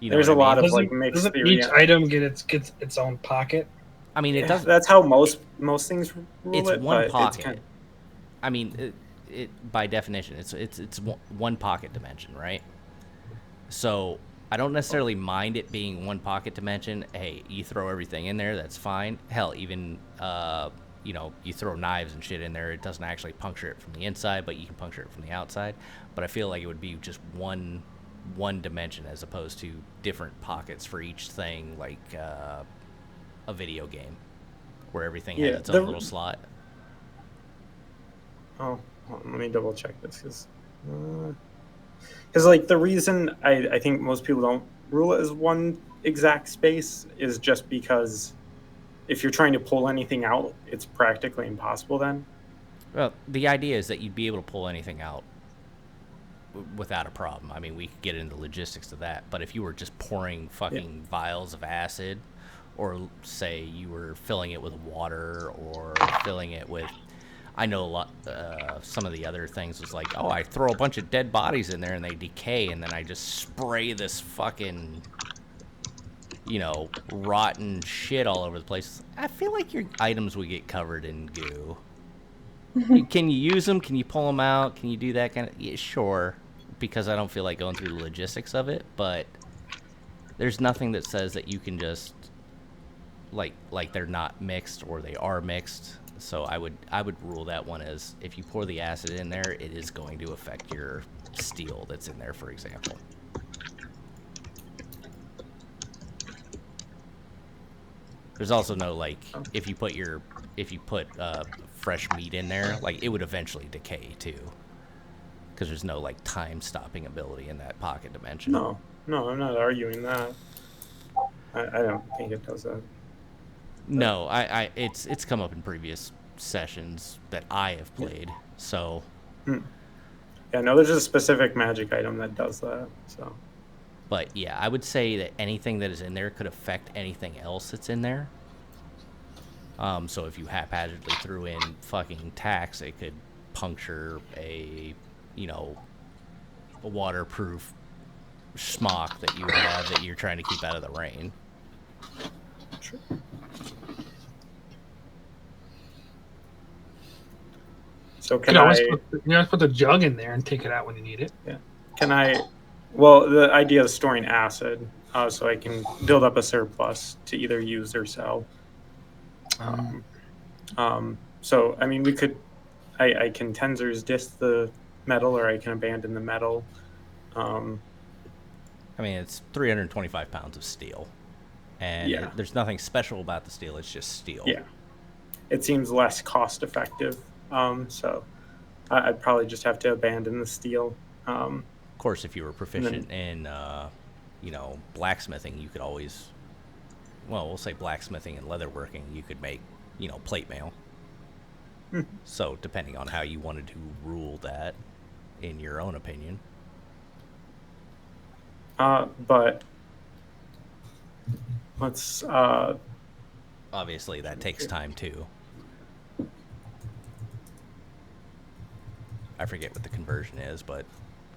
There's what a I lot mean? of like mixed Doesn't theory. each item get its own pocket? I mean, it doesn't. That's how most things rule It's it. one but pocket. It's kind of, I mean, it by definition, it's one pocket dimension, right? So I don't necessarily mind it being one pocket dimension. Hey, you throw everything in there, that's fine. Hell, even you throw knives and shit in there, it doesn't actually puncture it from the inside, but you can puncture it from the outside. But I feel like it would be just one dimension as opposed to different pockets for each thing, like a video game where everything has its own little slot. Let me double check this because like the reason I think most people don't rule it as one exact space is just because if you're trying to pull anything out, it's practically impossible then. Well, the idea is that you'd be able to pull anything out without a problem. I mean, we could get into the logistics of that, but if you were just pouring fucking vials of acid, or say you were filling it with water, or filling it with, I know a lot, some of the other things was like, I throw a bunch of dead bodies in there and they decay, and then I just spray this fucking, rotten shit all over the place. I feel like your items would get covered in goo. Can you use them? Can you pull them out? Can you do that kind of? Yeah, sure, because I don't feel like going through the logistics of it. But there's nothing that says that you can just like they're not mixed or they are mixed. So I would rule that one as if you pour the acid in there, it is going to affect your steel that's in there, for example. There's also no if you put fresh meat in there, it would eventually decay too, because there's no time stopping ability in that pocket dimension. No, I'm not arguing that. I don't think it does that. No, it's come up in previous sessions that I have played. So yeah, no, there's a specific magic item that does that. So. But yeah, I would say that anything that is in there could affect anything else that's in there. So if you haphazardly threw in fucking tacks, it could puncture a waterproof smock that you have that you're trying to keep out of the rain. So You can can always I? put the jug in there and take it out when you need it. Can I? Well, the idea is storing acid, so I can build up a surplus to either use or sell. So I mean, we could. I can Tenzer's disc the metal, or I can abandon the metal. Um, I mean, it's 325 pounds of steel, and Yeah. there's nothing special about the steel. It's just steel. yeah, it seems less cost effective. So I'd probably just have to abandon the steel. Of course, if you were And proficient in, blacksmithing, you could always, well, we'll say blacksmithing and leatherworking, you could make, plate mail. So, depending on how you wanted to rule that, in your own opinion. But let's. Obviously, that takes time too. I forget what the conversion is, but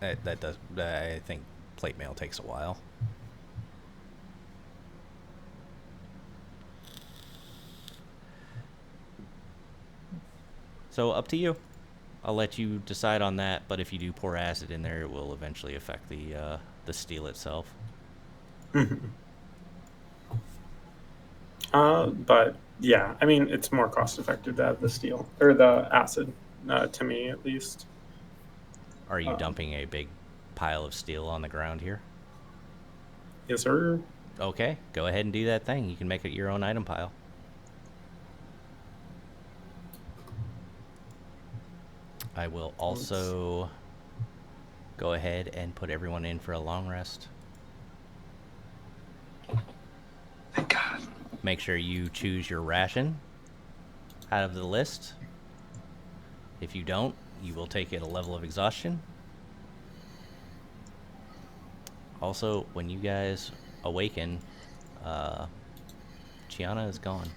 that does. I think plate mail takes a while. So up to you. I'll let you decide on that. But if you do pour acid in there, it will eventually affect the steel itself. But yeah, I mean, it's more cost effective to have the steel or the acid, to me at least. Are you dumping a big pile of steel on the ground here? Yes, sir. Okay, go ahead and do that thing. You can make it your own item pile. I will also go ahead and put everyone in for a long rest. Thank God. Make sure you choose your ration out of the list. If you don't, you will take it a level of exhaustion. Also, when you guys awaken, Chiana is gone.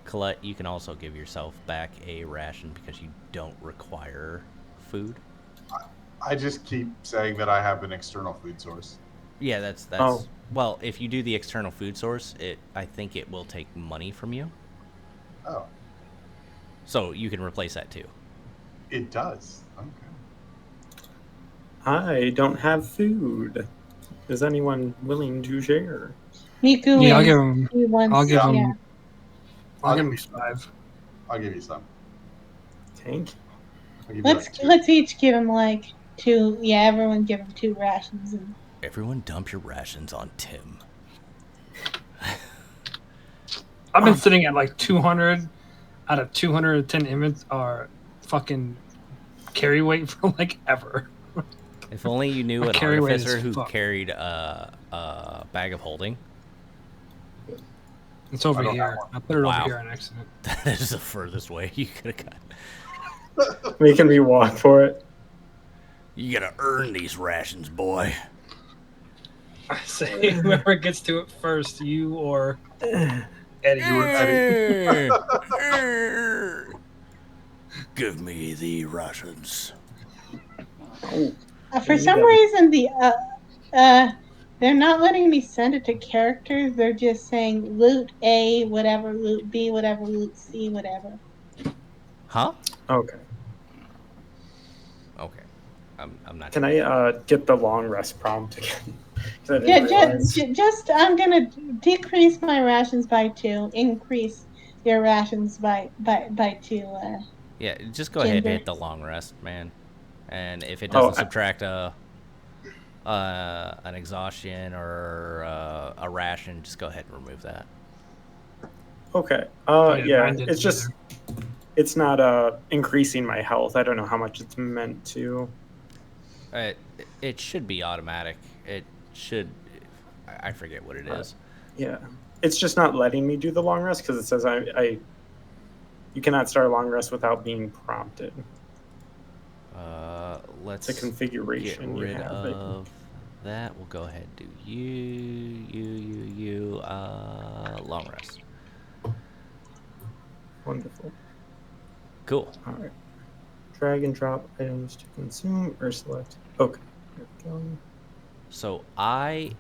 Colette, you can also give yourself back a ration because you don't require food. I just keep saying that I have an external food source. Yeah, that's Oh. well, if you do the external food source, I think it will take money from you. Oh, So you can replace that too. it does. Okay. I don't have food. Is anyone willing to share? Miku Yeah, I'll is. give him. He wants. I'll give Yeah. him. Yeah. I'll give him give you 5. I'll give you some. Tank? I'll give you Let's like 2. let's each give him like 2. Yeah, everyone give him 2 rations. And Everyone dump your rations on Tim. I've been sitting at like 200 out of 210 image are fucking carry weight for like ever. If only you knew My an carry weight is artificer who fucked. carried a bag of holding. It's over I don't here. have one. I put it Wow. over here on accident. That is the furthest way you could have got. Making me walk for it. You gotta earn these rations, boy. I say whoever gets to it first, you or Eddie. Give me the rations. Oh, for some reason, they're not letting me send it to characters. They're just saying loot A, whatever, loot B, whatever, loot C, whatever. Huh? okay. Okay. I'm not Can sure. I get the long rest prompt again? 'Cause I Yeah, didn't realize. just I'm gonna decrease my rations by 2, increase your rations by 2. Yeah, just go ahead and Gender. hit the long rest, man. And if it Oh, doesn't subtract an exhaustion or a ration, just go ahead and remove that. Okay. yeah, Yeah. mine didn't It's just. It's not increasing my health. I don't know how much it's meant to. It should be automatic. It should. I forget what it is. Yeah. It's just not letting me do the long rest because it says you cannot start a long rest without being prompted. Let's It's a configuration get rid you have. of that. We'll go ahead and do you. Long rest. Wonderful. Cool. All right. Drag and drop items to consume or select. Okay. There we go. So I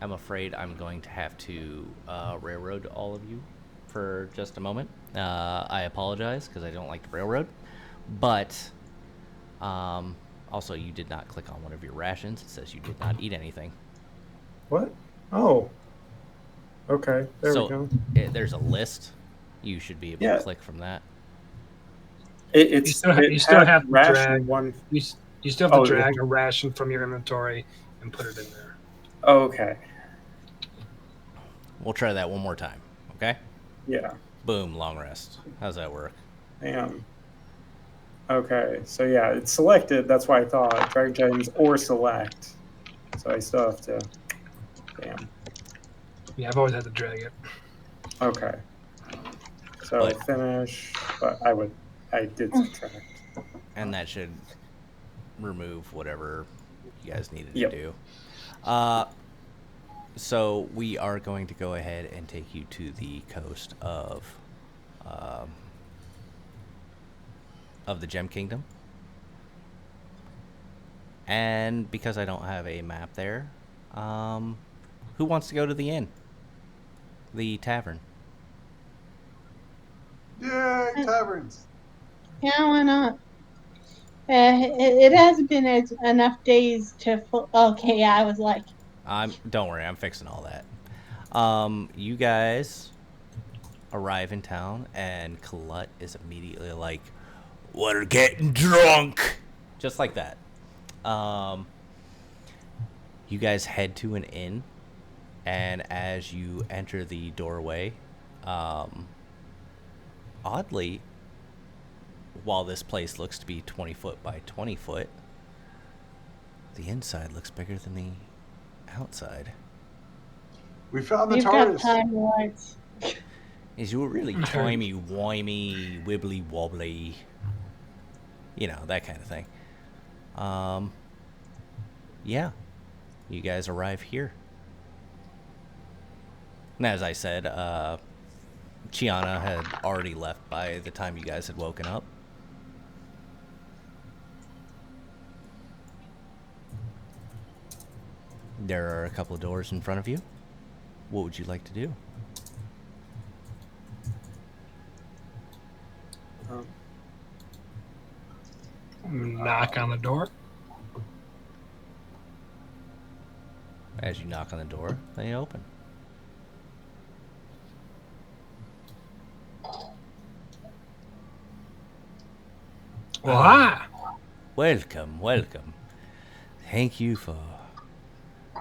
I'm afraid I'm going to have to railroad all of you for just a moment. I apologize because I don't like the railroad. But also, you did not click on one of your rations. It says you did not eat anything. What? Oh. Okay, there we go. There's a list. You should be able to click from that. You still have to drag one. You still have to drag a ration from your inventory and put it in there. Okay. We'll try that one more time. Okay. Yeah. Boom. Long rest. How's that work? Damn. Okay, so yeah, it's selected. That's why I thought drag items or select. So I still have to. Damn. Yeah, I've always had to drag it. Okay. So finish, but I did subtract. And that should remove whatever you guys needed Yep. to do. So we are going to go ahead and take you to the coast of the Gem Kingdom. And because I don't have a map there, who wants to go to the inn? The tavern. Yay, taverns! Yeah, why not? It hasn't been enough days to. Okay, yeah, I was like. Don't worry, I'm fixing all that. You guys arrive in town, and Colette is immediately like, "We're getting drunk," just like that. You guys head to an inn, and as you enter the doorway, oddly, while this place looks to be 20 foot by 20 foot, the inside looks bigger than the outside. We found the We've got TARDIS. time lords. Is you really timey-wimey, wibbly-wobbly, that kind of thing. Yeah, you guys arrive here. And as I said, Chiana had already left by the time you guys had woken up. There are a couple of doors in front of you. What would you like to do? Knock on the door. As you knock on the door, they open. Well, hi. Welcome. Thank you for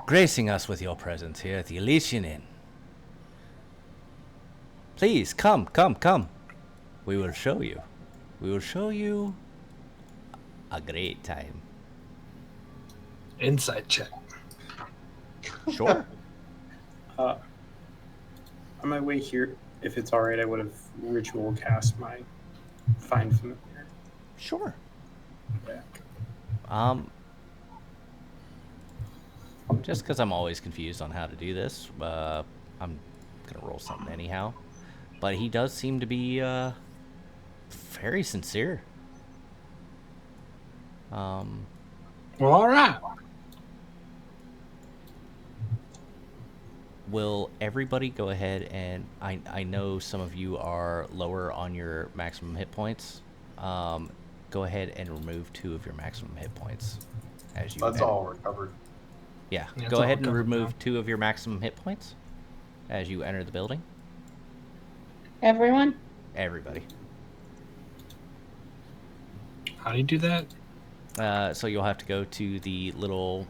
gracing us with your presence here at the Elysian Inn. Please, come. We will show you. A great time. Insight check. Sure. On my way here, if it's all right, I would have ritual cast my Find Familiar. Sure. Yeah. Just because I'm always confused on how to do this, I'm gonna roll something anyhow. But he does seem to be very sincere. Well, all right. Will everybody go ahead and I know some of you are lower on your maximum hit points. Go ahead and remove 2 of your maximum hit points as you. That's all recovered. Yeah. Yeah, Go it's ahead all and recovered remove now. 2 of your maximum hit points as you enter the building. Everyone? Everybody. How do you do that? So you'll have to go to the little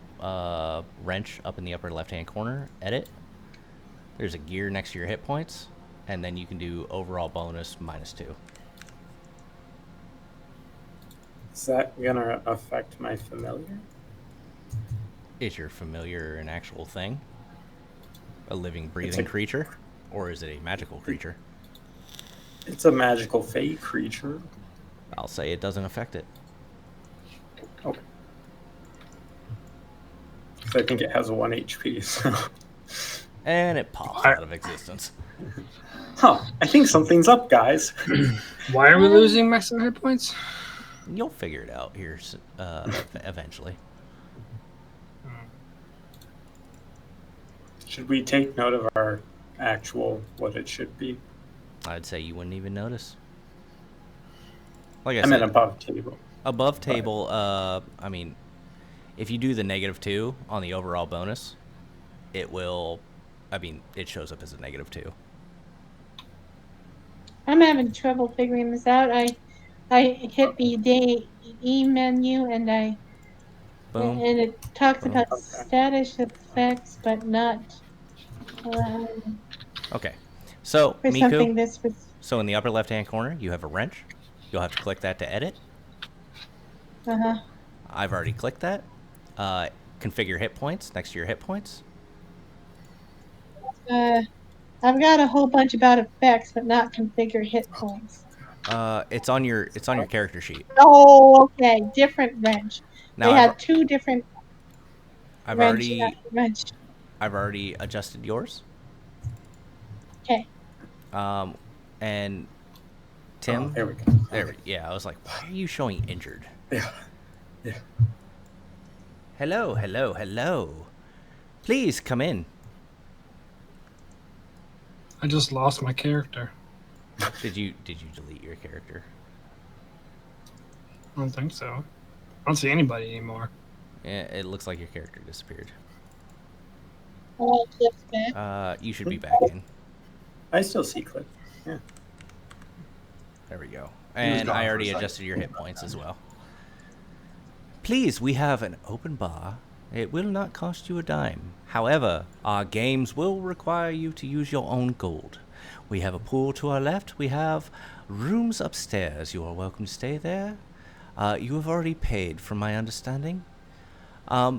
wrench up in the upper left-hand corner. Edit. There's a gear next to your hit points, and then you can do overall bonus -2. Is that gonna affect my familiar? Is your familiar an actual thing? A living, breathing creature? Or is it a magical creature? It's a magical fey creature. I'll say it doesn't affect it. Okay. So I think it has 1 HP. So. And it pops out of existence. Huh. I think something's up, guys. Why are we losing maximum hit points? You'll figure it out here eventually. Should we take note of our actual what it should be? I'd say you wouldn't even notice. Like I I meant said, above table. above table, I mean, if you do the -2 on the overall bonus, it will, I mean, it shows up as a -2. I'm having trouble figuring this out. I hit the E menu and Boom. it talks Boom. about status effects, but not Okay. So, for Miku, something this was. so in the upper left-hand corner, you have a wrench. You'll have to click that to edit. Uh-huh. I've already clicked that. Configure hit points next to your hit points. I've got a whole bunch about effects, but not configure hit points. It's on your character sheet. Oh, okay. Different wrench. Now They had two different I've wrench. I've already adjusted yours. Okay. And Tim. Oh, there we go. There. Okay. Yeah, I was like, why are you showing injured? Yeah. Yeah. Hello, hello, hello. Please come in. I just lost my character. Did you delete your character? I don't think so. I don't see anybody anymore. Yeah, it looks like your character disappeared. Oh, Cliff's back. You should be back in. I still see Cliff. Yeah. There we go. He was And gone I for a already second. adjusted your hit points as well. Please, we have an open bar. It will not cost you a dime. However, our games will require you to use your own gold. We have a pool to our left. We have rooms upstairs. You are welcome to stay there. You have already paid, from my understanding.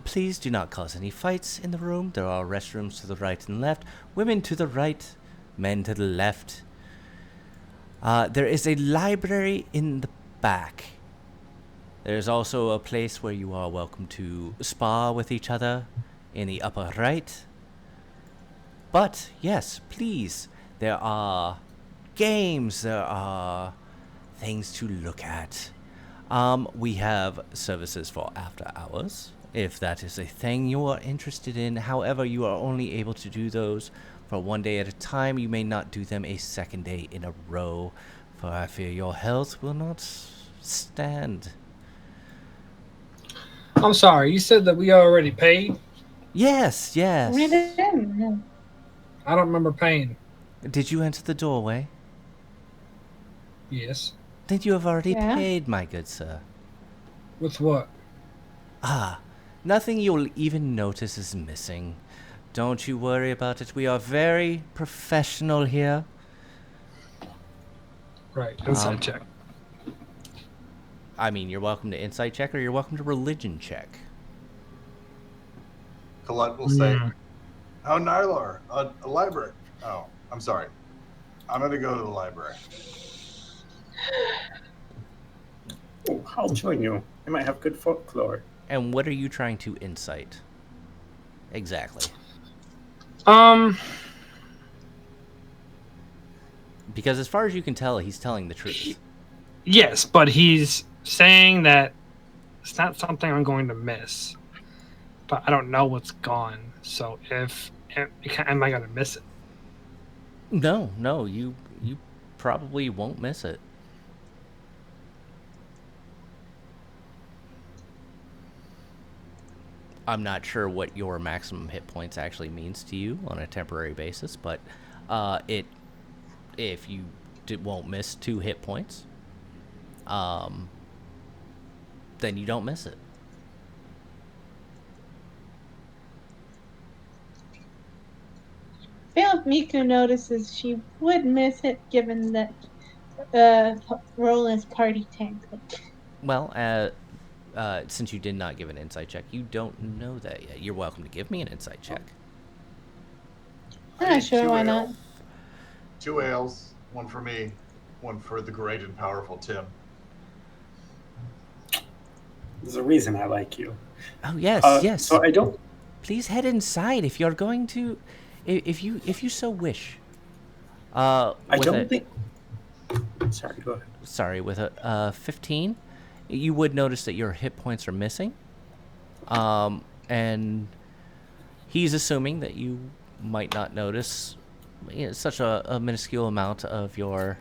Please do not cause any fights in the room. There are restrooms to the right and left. Women to the right, men to the left. There is a library in the back. There's also a place where you are welcome to spar with each other in the upper right. But, yes, please, there are games, there are things to look at. We have services for after hours, if that is a thing you are interested in. However, you are only able to do those for one day at a time. You may not do them a second day in a row, for I fear your health will not stand. I'm sorry, you said that we already paid? Yes, yes. We didn't. I don't remember paying. Did you enter the doorway? Yes. Then you have already Yeah. paid, my good sir. With what? Nothing you'll even notice is missing. Don't you worry about it. We are very professional here. Right, insight check. I mean, you're welcome to insight check or you're welcome to religion check. Colette will say, Hmm. "Oh, Nylar, a library." Oh, I'm sorry. I'm going to go to the library. Oh, I'll join you. I might have good folklore. And what are you trying to insight? Exactly. Because as far as you can tell, he's telling the truth. Yes, but he's saying that it's not something I'm going to miss. But I don't know what's gone. So am I going to miss it? No, you probably won't miss it. I'm not sure what your maximum hit points actually means to you on a temporary basis, but if you won't miss 2 hit points, then you don't miss it. I feel if Miku notices, she would miss it, given that Roland's party tank. Well, since you did not give an insight check, you don't know that yet. You're welcome to give me an insight check. I Yeah, need sure, 2 why not? ales. 2 ales, one for me, one for the great and powerful Tim. There's a reason I like you. Oh yes, yes. So I don't. Please head inside if you're going to, if you so wish. I don't think. Sorry, go ahead. Sorry, with a 15, you would notice that your hit points are missing. And he's assuming that you might not notice such a minuscule amount of your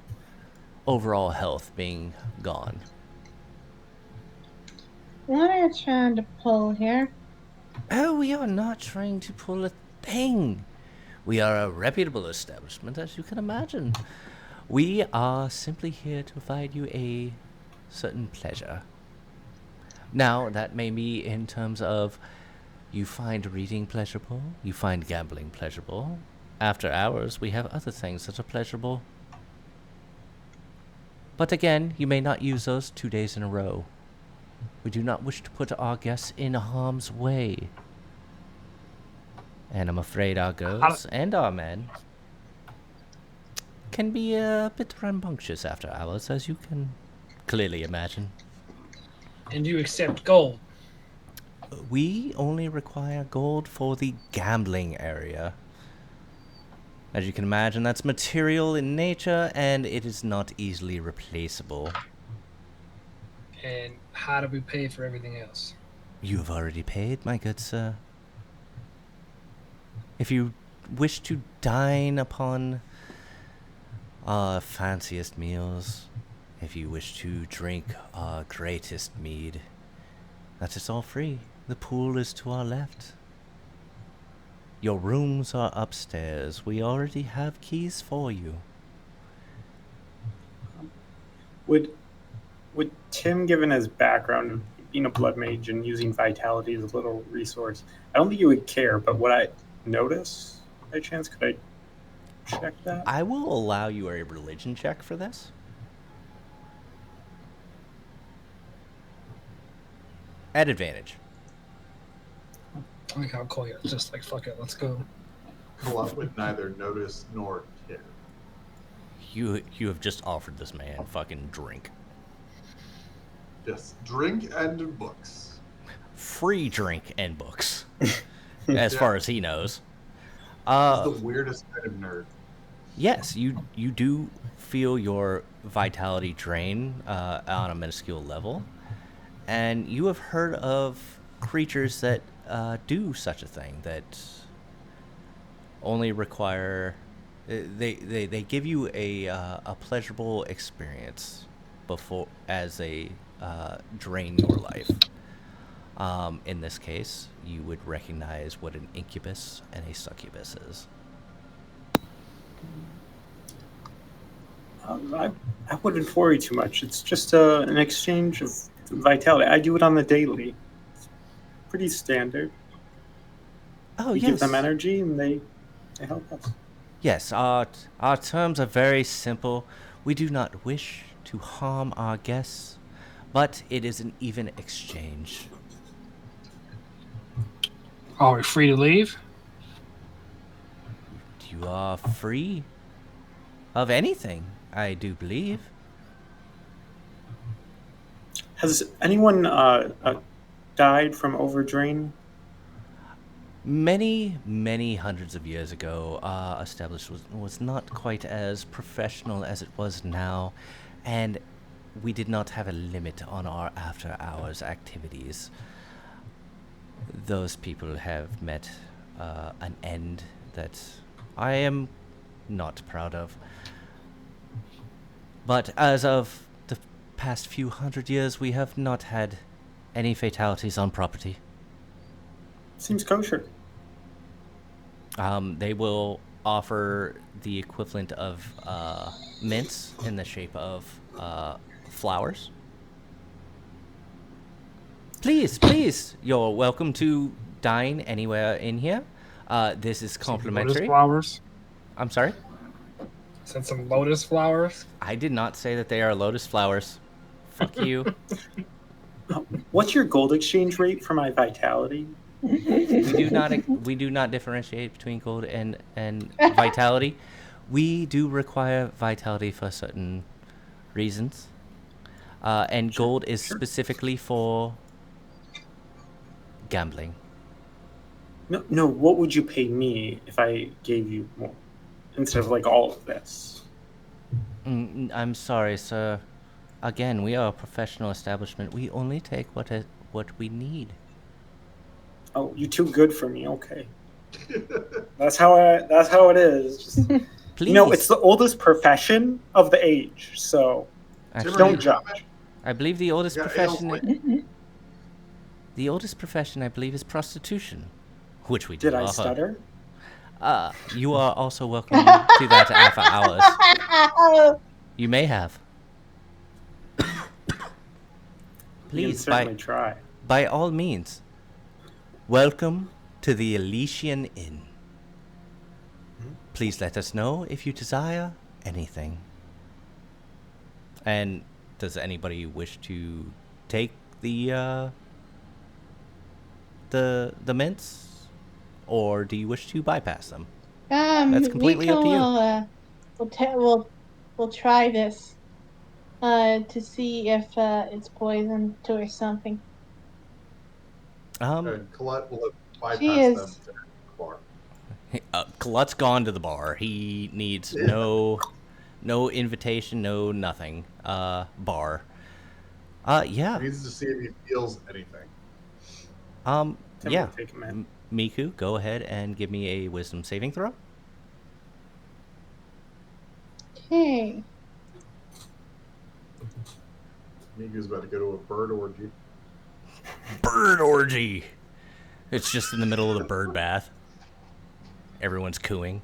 overall health being gone. What are you trying to pull here? Oh, we are not trying to pull a thing. We are a reputable establishment, as you can imagine. We are simply here to provide you a certain pleasure. Now, that may be in terms of you find reading pleasurable, you find gambling pleasurable. After hours, we have other things that are pleasurable. But again, you may not use those 2 days in a row. We do not wish to put our guests in harm's way. And I'm afraid our girls and our men can be a bit rambunctious after hours, as you can clearly imagine. And you accept gold. We only require gold for the gambling area. As you can imagine, that's material in nature, and it is not easily replaceable. And how do we pay for everything else? You have already paid, my good sir. If you wish to dine upon our fanciest meals, if you wish to drink our greatest mead, that is all free. The pool is to our left. Your rooms are upstairs. We already have keys for you. Would Tim, given his background of being a blood mage and using vitality as a little resource, I don't think he would care, but would I notice by chance? Could I check that? I will allow you a religion check for this. At advantage. I like how Collier just like, fuck it, let's go. Colette would neither notice nor care. You have just offered this man fucking drink. Just drink and books. Free drink and books. As far as he knows. He's the weirdest kind of nerd. Yes, you do feel your vitality drain on a minuscule level. And you have heard of creatures that do such a thing, that only require... They give you a pleasurable experience before as they drain your life. In this case, you would recognize what an incubus and a succubus is. I wouldn't worry too much. It's just an exchange of vitality. I do it on the daily. It's pretty standard. Oh, We yes. give them energy and they help us. Yes, our terms are very simple. We do not wish to harm our guests, but it is an even exchange. Are we free to leave? You are free of anything, I do believe. Has anyone died from overdrain? Many, many hundreds of years ago, establishment was not quite as professional as it was now, and we did not have a limit on our after-hours activities. Those people have met an end that I am not proud of. But as of the past few hundred years, we have not had any fatalities on property. Seems kosher. They will offer the equivalent of mints in the shape of flowers. Please, you're welcome to dine anywhere in here. This is complimentary. Lotus flowers? I'm sorry? Send some lotus flowers? I did not say that they are lotus flowers. Fuck you. What's your gold exchange rate for my vitality? We do not differentiate between gold and vitality. We do require vitality for certain reasons. And gold is specifically for gambling. No, what would you pay me if I gave you more? Instead of like all of this. I'm sorry, sir. Again, we are a professional establishment. We only take what we need. Oh, you're too good for me, okay. That's how it is. Just, Please. it's the oldest profession of the age, so Actually, don't judge. I believe the oldest Yeah, profession. Ale's The oldest profession, I believe, is prostitution, which we do Did I offer. stutter? You are also welcome to that after hours. You may have. You can Please, certainly try. by all means, welcome to the Elysian Inn. Please let us know if you desire anything. And does anybody wish to take the mints, or do you wish to bypass them? That's completely up to you. We'll try this to see if it's poisoned or something. and Colette will She bypass them is. to the bar. Collette's gone to the bar. He needs no invitation, no nothing. Bar. Yeah. He needs to see if he feels anything. Tim Yeah. will take him in. Miku, go ahead and give me a wisdom saving throw. Okay. Migu's about to go to a bird orgy. Bird orgy. It's just in the middle of the bird bath. Everyone's cooing.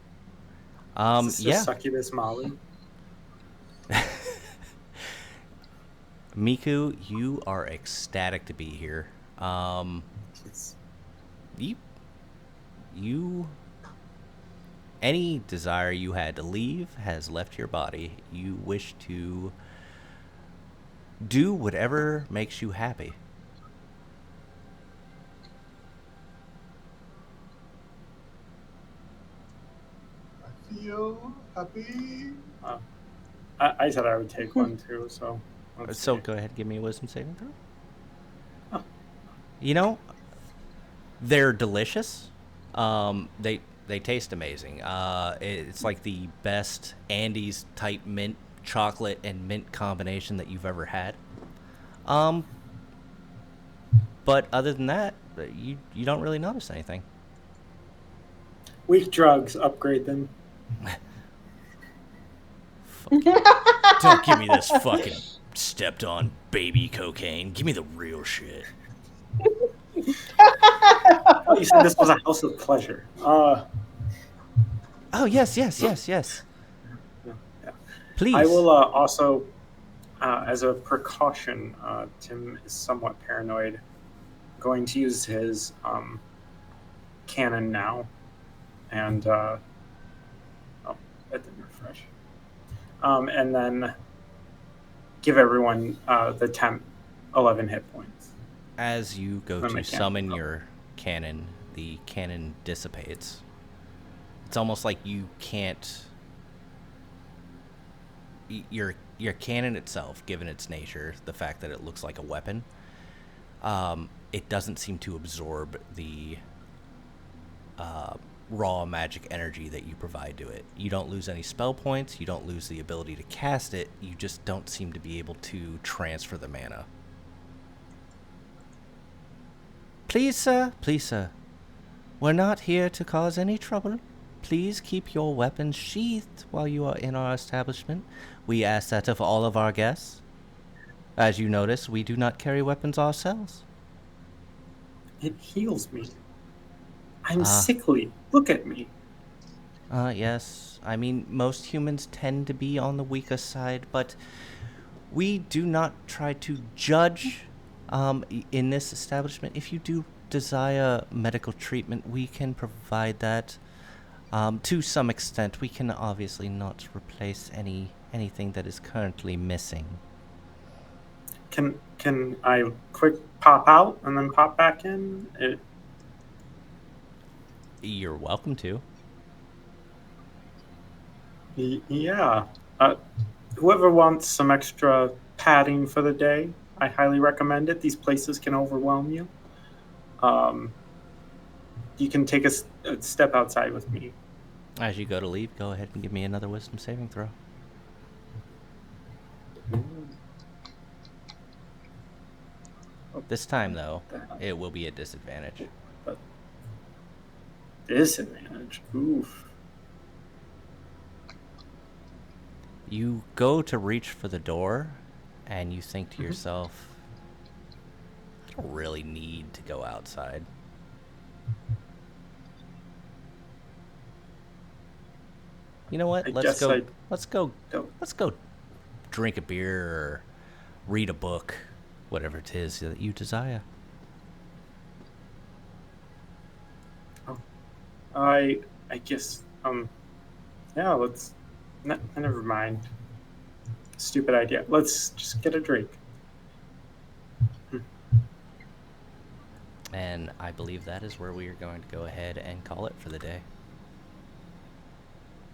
Is this Yeah. just succubus Molly? Miku, you are ecstatic to be here. You any desire you had to leave has left your body. You wish to do whatever makes you happy. I feel happy. I said I would take one too, so. let's So see. go ahead and give me a wisdom saving throw. Oh. You know, they're delicious. They taste amazing. It's like the best Andes type mint chocolate and mint combination that you've ever had. But other than that, you don't really notice anything. Weak drugs, upgrade them. Don't give me this fucking stepped on baby cocaine. Give me the real shit. Oh, you said this was a house of pleasure. Oh, yes. Yeah. Please. I will also, as a precaution, Tim is somewhat paranoid, going to use his cannon now. And, that didn't refresh. And then give everyone the temp 11 hit points. As you go When to my cannon summon goes up. your cannon, the cannon dissipates. It's almost like you can't. Your cannon itself, given its nature, the fact that it looks like a weapon, it doesn't seem to absorb the raw magic energy that you provide to it. You don't lose any spell points. You don't lose the ability to cast it. You just don't seem to be able to transfer the mana. Please, sir. We're not here to cause any trouble. Please keep your weapons sheathed while you are in our establishment. We ask that of all of our guests. As you notice, we do not carry weapons ourselves. It heals me. I'm sickly. Look at me. Yes. I mean, most humans tend to be on the weaker side, but we do not try to judge in this establishment. If you do desire medical treatment, we can provide that to some extent. We can obviously not replace anything that is currently missing. Can I quick pop out and then pop back in? You're welcome to. Yeah. Whoever wants some extra padding for the day, I highly recommend it. These places can overwhelm you. You can take a step outside with me. As you go to leave, go ahead and give me another wisdom saving throw. This time, though, it will be a disadvantage. Disadvantage. Oof. You go to reach for the door, and you think to yourself, I don't really need to go outside. You know what? I Let's guess go. I Let's go. don't. Let's go. Drink a beer or read a book, whatever it is that you desire. I guess yeah, let's never mind. Stupid idea. Let's just get a drink. And I believe that is where we are going to go ahead and call it for the day.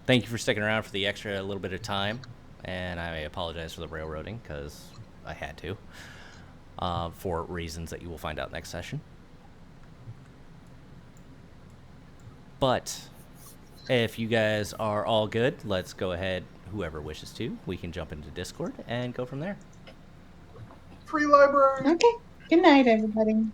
Thank you for sticking around for the extra little bit of time, and I apologize for the railroading because I had to, for reasons that you will find out next session. But if you guys are all good, let's go ahead, whoever wishes to, we can jump into Discord and go from there. Free library. Okay. Good night, everybody.